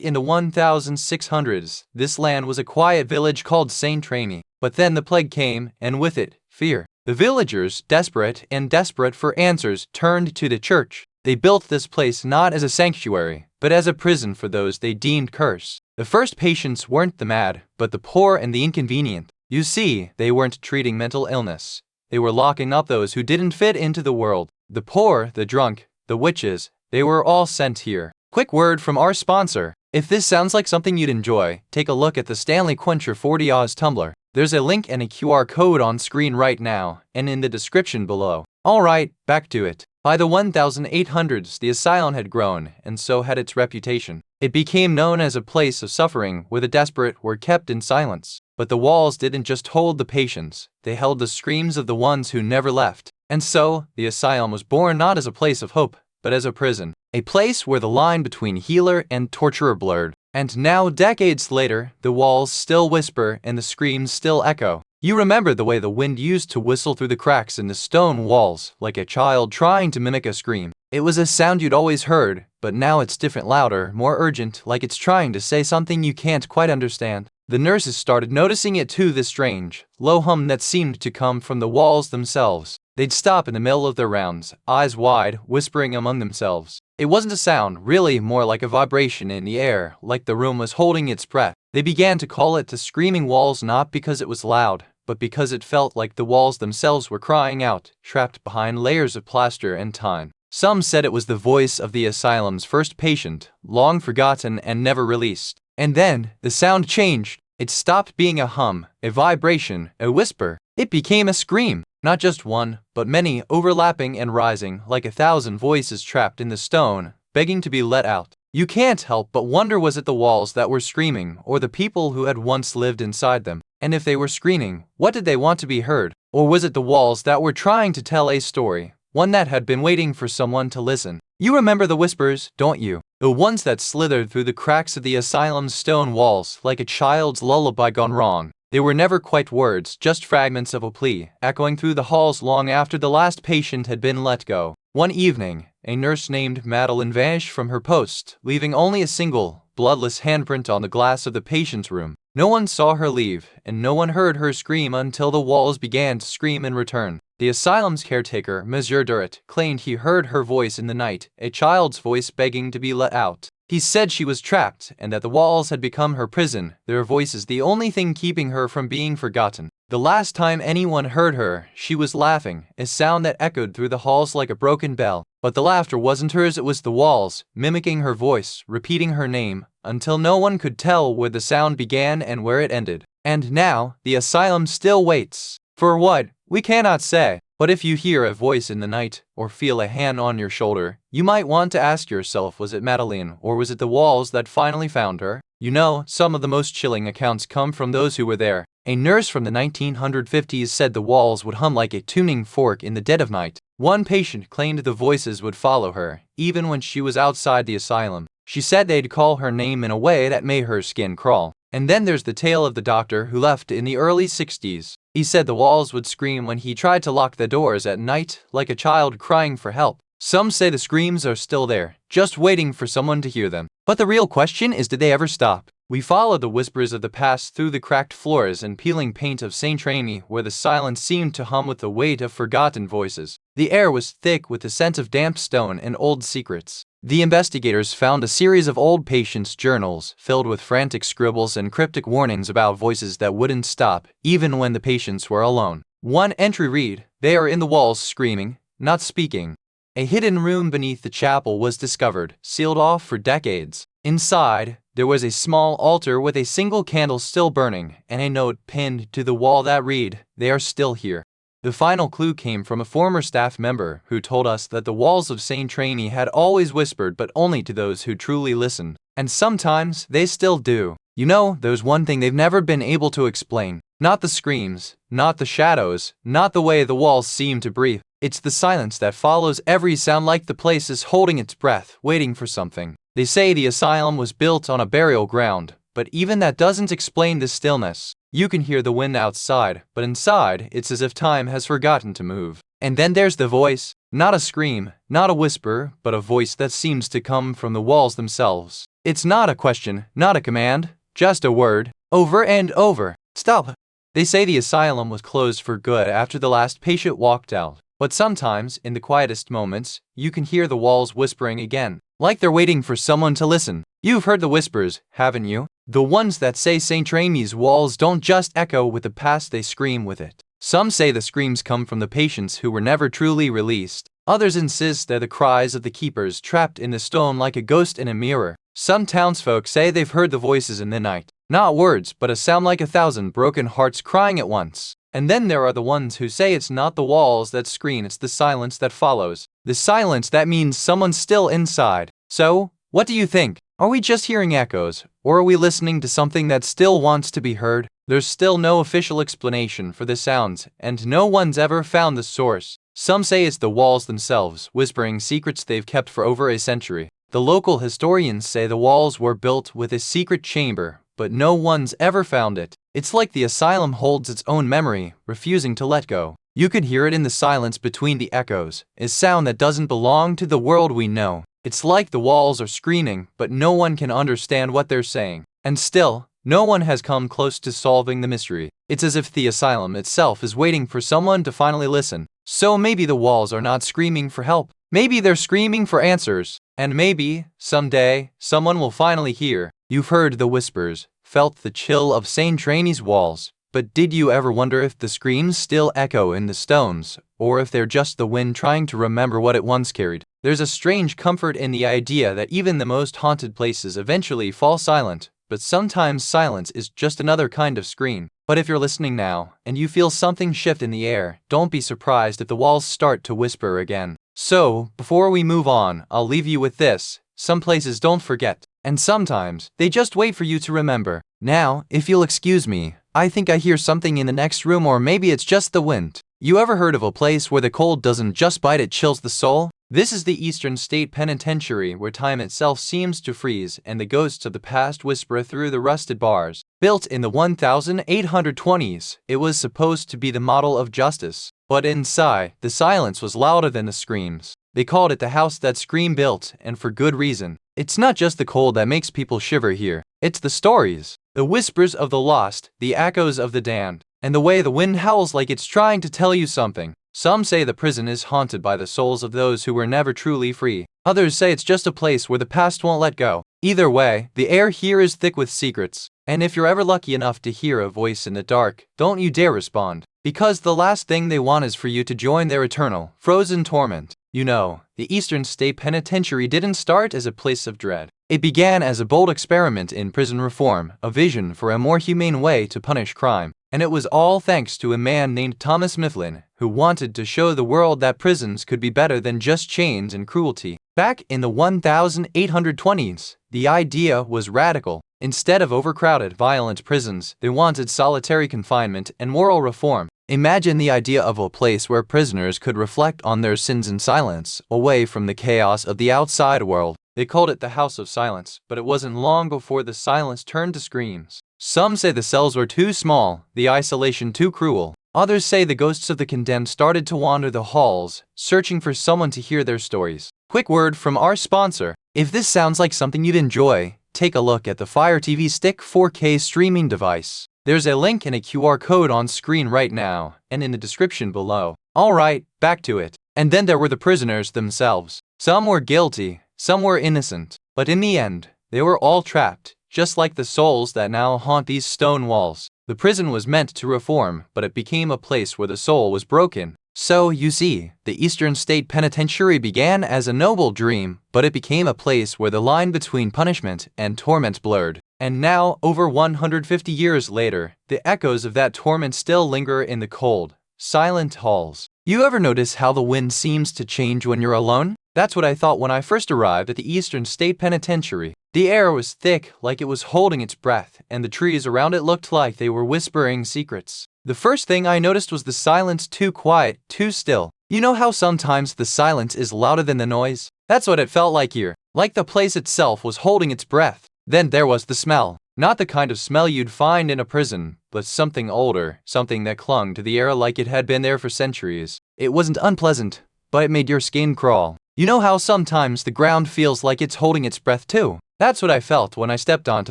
in the 1600s, this land was a quiet village called St. Trainy. But then the plague came, and with it, fear. The villagers, desperate for answers, turned to the church. They built this place not as a sanctuary, but as a prison for those they deemed cursed. The first patients weren't the mad, but the poor and the inconvenient. You see, they weren't treating mental illness. They were locking up those who didn't fit into the world. The poor, the drunk, the witches, they were all sent here. Quick word from our sponsor. If this sounds like something you'd enjoy, take a look at the Stanley Quencher 40 Oz tumbler. There's a link and a QR code on screen right now, and in the description below. Alright, back to it. By the 1800s, the asylum had grown, and so had its reputation. It became known as a place of suffering where the desperate were kept in silence. But the walls didn't just hold the patients, they held the screams of the ones who never left. And so, the asylum was born not as a place of hope, but as a prison. A place where the line between healer and torturer blurred. And now, decades later, the walls still whisper and the screams still echo. You remember the way the wind used to whistle through the cracks in the stone walls, like a child trying to mimic a scream. It was a sound you'd always heard, but now it's different, louder, more urgent, like it's trying to say something you can't quite understand. The nurses started noticing it too, this strange, low hum that seemed to come from the walls themselves. They'd stop in the middle of their rounds, eyes wide, whispering among themselves. It wasn't a sound, really more like a vibration in the air, like the room was holding its breath. They began to call it the screaming walls, not because it was loud, but because it felt like the walls themselves were crying out, trapped behind layers of plaster and time. Some said it was the voice of the asylum's first patient, long forgotten and never released. And then, the sound changed. It stopped being a hum, a vibration, a whisper. It became a scream. Not just one, but many, overlapping and rising, like 1,000 voices trapped in the stone, begging to be let out. You can't help but wonder, was it the walls that were screaming, or the people who had once lived inside them? And if they were screaming, what did they want to be heard? Or was it the walls that were trying to tell a story, one that had been waiting for someone to listen? You remember the whispers, don't you? The ones that slithered through the cracks of the asylum's stone walls, like a child's lullaby gone wrong. They were never quite words, just fragments of a plea, echoing through the halls long after the last patient had been let go. One evening, a nurse named Madeline vanished from her post, leaving only a single, bloodless handprint on the glass of the patient's room. No one saw her leave, and no one heard her scream until the walls began to scream in return. The asylum's caretaker, Monsieur Durrett, claimed he heard her voice in the night, a child's voice begging to be let out. He said she was trapped, and that the walls had become her prison, their voices the only thing keeping her from being forgotten. The last time anyone heard her, she was laughing, a sound that echoed through the halls like a broken bell. But the laughter wasn't hers, it was the walls, mimicking her voice, repeating her name, until no one could tell where the sound began and where it ended. And now, the asylum still waits. For what? We cannot say. But if you hear a voice in the night, or feel a hand on your shoulder, you might want to ask yourself, was it Madeline, or was it the walls that finally found her? You know, some of the most chilling accounts come from those who were there. A nurse from the 1950s said the walls would hum like a tuning fork in the dead of night. One patient claimed the voices would follow her, even when she was outside the asylum. She said they'd call her name in a way that made her skin crawl. And then there's the tale of the doctor who left in the early 60s. He said the walls would scream when he tried to lock the doors at night, like a child crying for help. Some say the screams are still there, just waiting for someone to hear them. But the real question is, did they ever stop? We followed the whispers of the past through the cracked floors and peeling paint of St. Remy, where the silence seemed to hum with the weight of forgotten voices. The air was thick with the scent of damp stone and old secrets. The investigators found a series of old patients' journals filled with frantic scribbles and cryptic warnings about voices that wouldn't stop, even when the patients were alone. One entry read, "They are in the walls screaming, not speaking." A hidden room beneath the chapel was discovered, sealed off for decades. Inside, there was a small altar with a single candle still burning, and a note pinned to the wall that read, "They are still here." The final clue came from a former staff member who told us that the walls of St. Remy had always whispered, but only to those who truly listened. And sometimes they still do. You know, there's one thing they've never been able to explain. Not the screams, not the shadows, not the way the walls seem to breathe. It's the silence that follows every sound, like the place is holding its breath, waiting for something. They say the asylum was built on a burial ground, but even that doesn't explain the stillness. You can hear the wind outside, but inside, it's as if time has forgotten to move. And then there's the voice. Not a scream, not a whisper, but a voice that seems to come from the walls themselves. It's not a question, not a command, just a word, over and over. Stop! They say the asylum was closed for good after the last patient walked out. But sometimes, in the quietest moments, you can hear the walls whispering again, like they're waiting for someone to listen. You've heard the whispers, haven't you? The ones that say St. Remy's walls don't just echo with the past, they scream with it. Some say the screams come from the patients who were never truly released. Others insist they're the cries of the keepers trapped in the stone like a ghost in a mirror. Some townsfolk say they've heard the voices in the night. Not words, but a sound like 1,000 broken hearts crying at once. And then there are the ones who say it's not the walls that scream, it's the silence that follows. The silence that means someone's still inside. So, what do you think? Are we just hearing echoes, or are we listening to something that still wants to be heard? There's still no official explanation for the sounds, and no one's ever found the source. Some say it's the walls themselves, whispering secrets they've kept for over a century. The local historians say the walls were built with a secret chamber, but no one's ever found it. It's like the asylum holds its own memory, refusing to let go. You could hear it in the silence between the echoes, a sound that doesn't belong to the world we know. It's like the walls are screaming, but no one can understand what they're saying. And still, no one has come close to solving the mystery. It's as if the asylum itself is waiting for someone to finally listen. So maybe the walls are not screaming for help. Maybe they're screaming for answers. And maybe, someday, someone will finally hear. You've heard the whispers, felt the chill of St. Remy's walls. But did you ever wonder if the screams still echo in the stones, or if they're just the wind trying to remember what it once carried? There's a strange comfort in the idea that even the most haunted places eventually fall silent, but sometimes silence is just another kind of scream. But if you're listening now, and you feel something shift in the air, don't be surprised if the walls start to whisper again. So, before we move on, I'll leave you with this. Some places don't forget, and sometimes, they just wait for you to remember. Now, if you'll excuse me, I think I hear something in the next room, or maybe it's just the wind. You ever heard of a place where the cold doesn't just bite, it chills the soul? This is the Eastern State Penitentiary, where time itself seems to freeze and the ghosts of the past whisper through the rusted bars. Built in the 1820s, it was supposed to be the model of justice. But inside, the silence was louder than the screams. They called it the house that Scream built, and for good reason. It's not just the cold that makes people shiver here. It's the stories, the whispers of the lost, the echoes of the damned, and the way the wind howls like it's trying to tell you something. Some say the prison is haunted by the souls of those who were never truly free. Others say it's just a place where the past won't let go. Either way, the air here is thick with secrets, And if you're ever lucky enough to hear a voice in the dark, don't you dare respond, because the last thing they want is for you to join their eternal, frozen torment. You know, the Eastern State Penitentiary didn't start as a place of dread. It began as a bold experiment in prison reform, a vision for a more humane way to punish crime. And it was all thanks to a man named Thomas Mifflin, who wanted to show the world that prisons could be better than just chains and cruelty. Back in the 1820s, the idea was radical. Instead of overcrowded, violent prisons, they wanted solitary confinement and moral reform. Imagine the idea of a place where prisoners could reflect on their sins in silence, away from the chaos of the outside world. They called it the House of Silence, but it wasn't long before the silence turned to screams. Some say the cells were too small, the isolation too cruel. Others say the ghosts of the condemned started to wander the halls, searching for someone to hear their stories. Quick word from our sponsor. If this sounds like something you'd enjoy, take a look at the Fire TV Stick 4K streaming device. There's a link and a QR code on screen right now, and in the description below. Alright, back to it. And then there were the prisoners themselves. Some were guilty, some were innocent, but in the end, they were all trapped, just like the souls that now haunt these stone walls. The prison was meant to reform, but it became a place where the soul was broken. So, you see, the Eastern State Penitentiary began as a noble dream, but it became a place where the line between punishment and torment blurred. And now, over 150 years later, the echoes of that torment still linger in the cold, silent halls. You ever notice how the wind seems to change when you're alone? That's what I thought when I first arrived at the Eastern State Penitentiary. The air was thick, like it was holding its breath, and the trees around it looked like they were whispering secrets. The first thing I noticed was the silence, too quiet, too still. You know how sometimes the silence is louder than the noise? That's what it felt like here, like the place itself was holding its breath. Then there was the smell. Not the kind of smell you'd find in a prison, but something older, something that clung to the air like it had been there for centuries. It wasn't unpleasant, but it made your skin crawl. You know how sometimes the ground feels like it's holding its breath too? That's what I felt when I stepped onto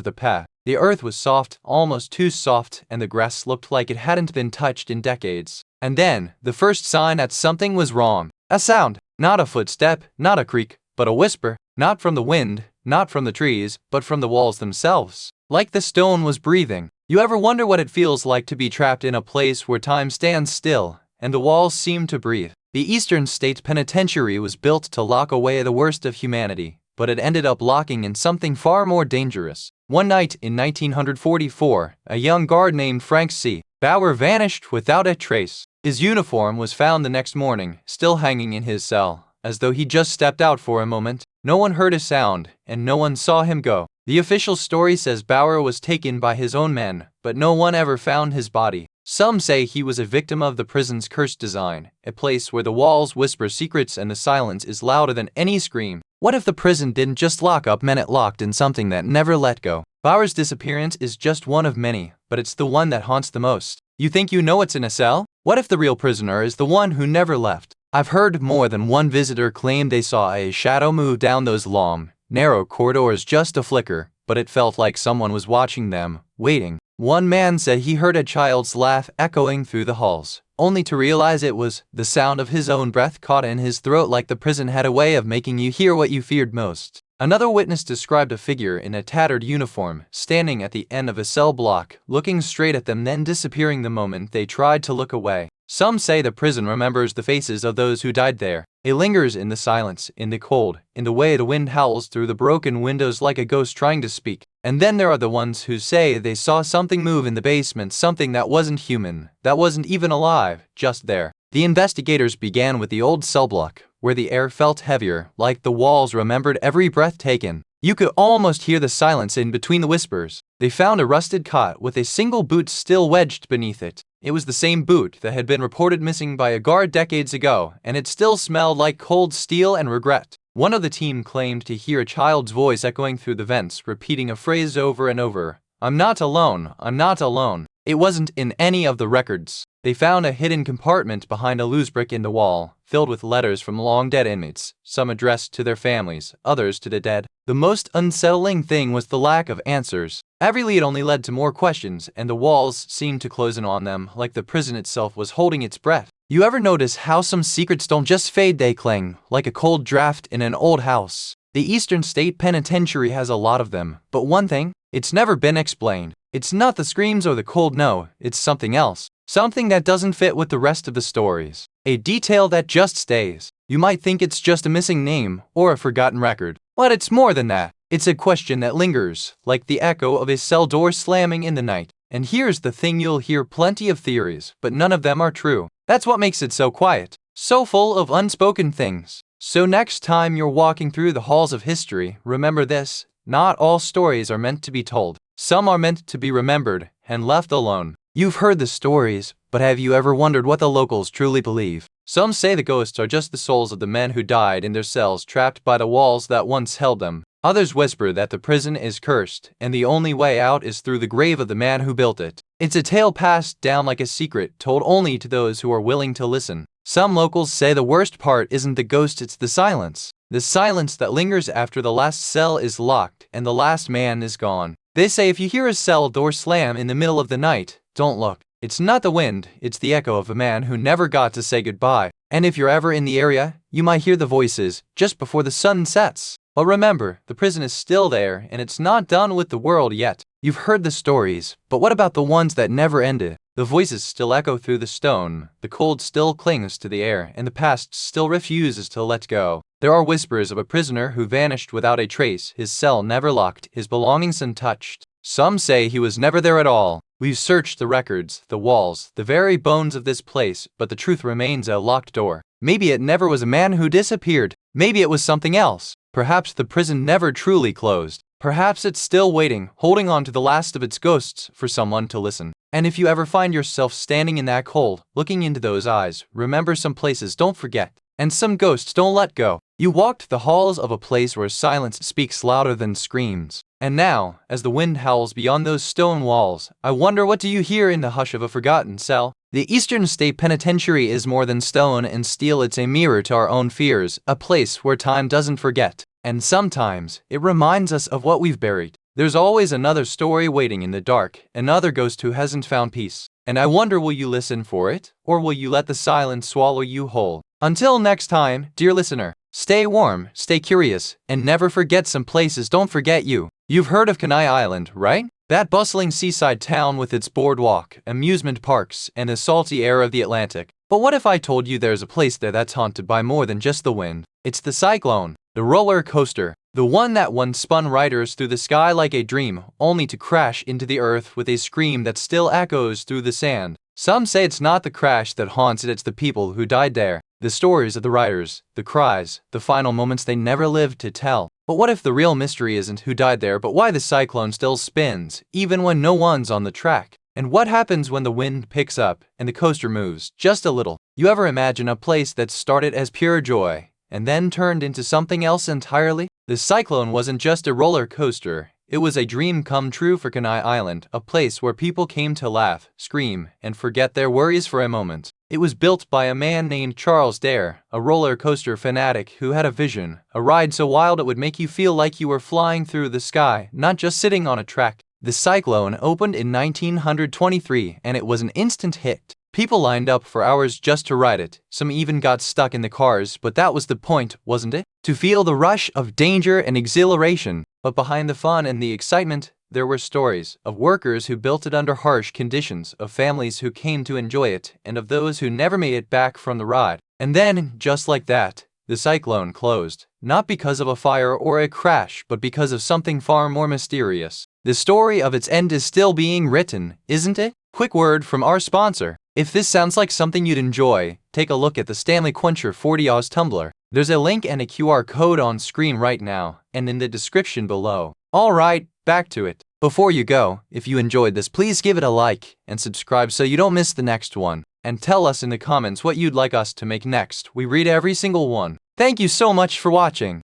the path. The earth was soft, almost too soft, and the grass looked like it hadn't been touched in decades. And then, the first sign that something was wrong. A sound. Not a footstep, not a creak, but a whisper. Not from the wind, not from the trees, but from the walls themselves. Like the stone was breathing. You ever wonder what it feels like to be trapped in a place where time stands still, and the walls seem to breathe? The Eastern State Penitentiary was built to lock away the worst of humanity, but it ended up locking in something far more dangerous. One night in 1944, a young guard named Frank C. Bauer vanished without a trace. His uniform was found the next morning, still hanging in his cell, as though he just stepped out for a moment. No one heard a sound, and no one saw him go. The official story says Bauer was taken by his own men, but no one ever found his body. Some say he was a victim of the prison's cursed design, a place where the walls whisper secrets and the silence is louder than any scream. What if the prison didn't just lock up men, it locked in something that never let go? Bauer's disappearance is just one of many, but it's the one that haunts the most. You think you know what's in a cell? What if the real prisoner is the one who never left? I've heard more than one visitor claim they saw a shadow move down those long, narrow corridors, just a flicker, but it felt like someone was watching them, waiting. One man said he heard a child's laugh echoing through the halls, only to realize it was the sound of his own breath caught in his throat, like the prison had a way of making you hear what you feared most. Another witness described a figure in a tattered uniform, standing at the end of a cell block, looking straight at them, then disappearing the moment they tried to look away. Some say the prison remembers the faces of those who died there. It lingers in the silence, in the cold, in the way the wind howls through the broken windows like a ghost trying to speak. And then there are the ones who say they saw something move in the basement, something that wasn't human, that wasn't even alive, just there. The investigators began with the old cell block, where the air felt heavier, like the walls remembered every breath taken. You could almost hear the silence in between the whispers. They found a rusted cot with a single boot still wedged beneath it. It was the same boot that had been reported missing by a guard decades ago, and it still smelled like cold steel and regret. One of the team claimed to hear a child's voice echoing through the vents, repeating a phrase over and over. "I'm not alone, I'm not alone." It wasn't in any of the records. They found a hidden compartment behind a loose brick in the wall, filled with letters from long-dead inmates, some addressed to their families, others to the dead. The most unsettling thing was the lack of answers. Every lead only led to more questions, and the walls seemed to close in on them, like the prison itself was holding its breath. You ever notice how some secrets don't just fade, they cling, like a cold draft in an old house? The Eastern State Penitentiary has a lot of them, but one thing, it's never been explained. It's not the screams or the cold no, it's something else. Something that doesn't fit with the rest of the stories. A detail that just stays. You might think it's just a missing name or a forgotten record, but it's more than that. It's a question that lingers, like the echo of a cell door slamming in the night. And here's the thing, you'll hear plenty of theories, but none of them are true. That's what makes it so quiet, so full of unspoken things. So next time you're walking through the halls of history, remember this: not all stories are meant to be told. Some are meant to be remembered and left alone. You've heard the stories, but have you ever wondered what the locals truly believe? Some say the ghosts are just the souls of the men who died in their cells, trapped by the walls that once held them. Others whisper that the prison is cursed, and the only way out is through the grave of the man who built it. It's a tale passed down like a secret, told only to those who are willing to listen. Some locals say the worst part isn't the ghost, it's the silence. The silence that lingers after the last cell is locked and the last man is gone. They say if you hear a cell door slam in the middle of the night, don't look. It's not the wind, it's the echo of a man who never got to say goodbye. And if you're ever in the area, you might hear the voices just before the sun sets. But remember, the prison is still there, and it's not done with the world yet. You've heard the stories, but what about the ones that never ended? The voices still echo through the stone, the cold still clings to the air, and the past still refuses to let go. There are whispers of a prisoner who vanished without a trace, his cell never locked, his belongings untouched. Some say he was never there at all. We've searched the records, the walls, the very bones of this place, but the truth remains a locked door. Maybe it never was a man who disappeared. Maybe it was something else. Perhaps the prison never truly closed. Perhaps it's still waiting, holding on to the last of its ghosts for someone to listen. And if you ever find yourself standing in that cold, looking into those eyes, remember, some places don't forget, and some ghosts don't let go. You walked the halls of a place where silence speaks louder than screams. And now, as the wind howls beyond those stone walls, I wonder, what do you hear in the hush of a forgotten cell? The Eastern State Penitentiary is more than stone and steel, it's a mirror to our own fears, a place where time doesn't forget. And sometimes, it reminds us of what we've buried. There's always another story waiting in the dark, another ghost who hasn't found peace. And I wonder, will you listen for it, or will you let the silence swallow you whole? Until next time, dear listener, stay warm, stay curious, and never forget, some places don't forget you. You've heard of Kenai Island, right? That bustling seaside town with its boardwalk, amusement parks, and the salty air of the Atlantic. But what if I told you there's a place there that's haunted by more than just the wind? It's the cyclone, the roller coaster, the one that once spun riders through the sky like a dream, only to crash into the earth with a scream that still echoes through the sand. Some say it's not the crash that haunts it, it's the people who died there. The stories of the riders, the cries, the final moments they never lived to tell. But what if the real mystery isn't who died there, but why the cyclone still spins, even when no one's on the track? And what happens when the wind picks up and the coaster moves just a little? You ever imagine a place that started as pure joy and then turned into something else entirely? The cyclone wasn't just a roller coaster. It was a dream come true for Kenai Island, a place where people came to laugh, scream, and forget their worries for a moment. It was built by a man named Charles Dare, a roller coaster fanatic who had a vision, a ride so wild it would make you feel like you were flying through the sky, not just sitting on a track. The cyclone opened in 1923, and it was an instant hit. People lined up for hours just to ride it. Some even got stuck in the cars, but that was the point, wasn't it? To feel the rush of danger and exhilaration. But behind the fun and the excitement, there were stories of workers who built it under harsh conditions, of families who came to enjoy it, and of those who never made it back from the ride. And then, just like that, the cyclone closed. Not because of a fire or a crash, but because of something far more mysterious. The story of its end is still being written, isn't it? Quick word from our sponsor. If this sounds like something you'd enjoy, take a look at the Stanley Quencher 40 Oz tumbler. There's a link and a QR code on screen right now, and in the description below. Alright, back to it. Before you go, if you enjoyed this, please give it a like and subscribe so you don't miss the next one. And tell us in the comments what you'd like us to make next. We read every single one. Thank you so much for watching.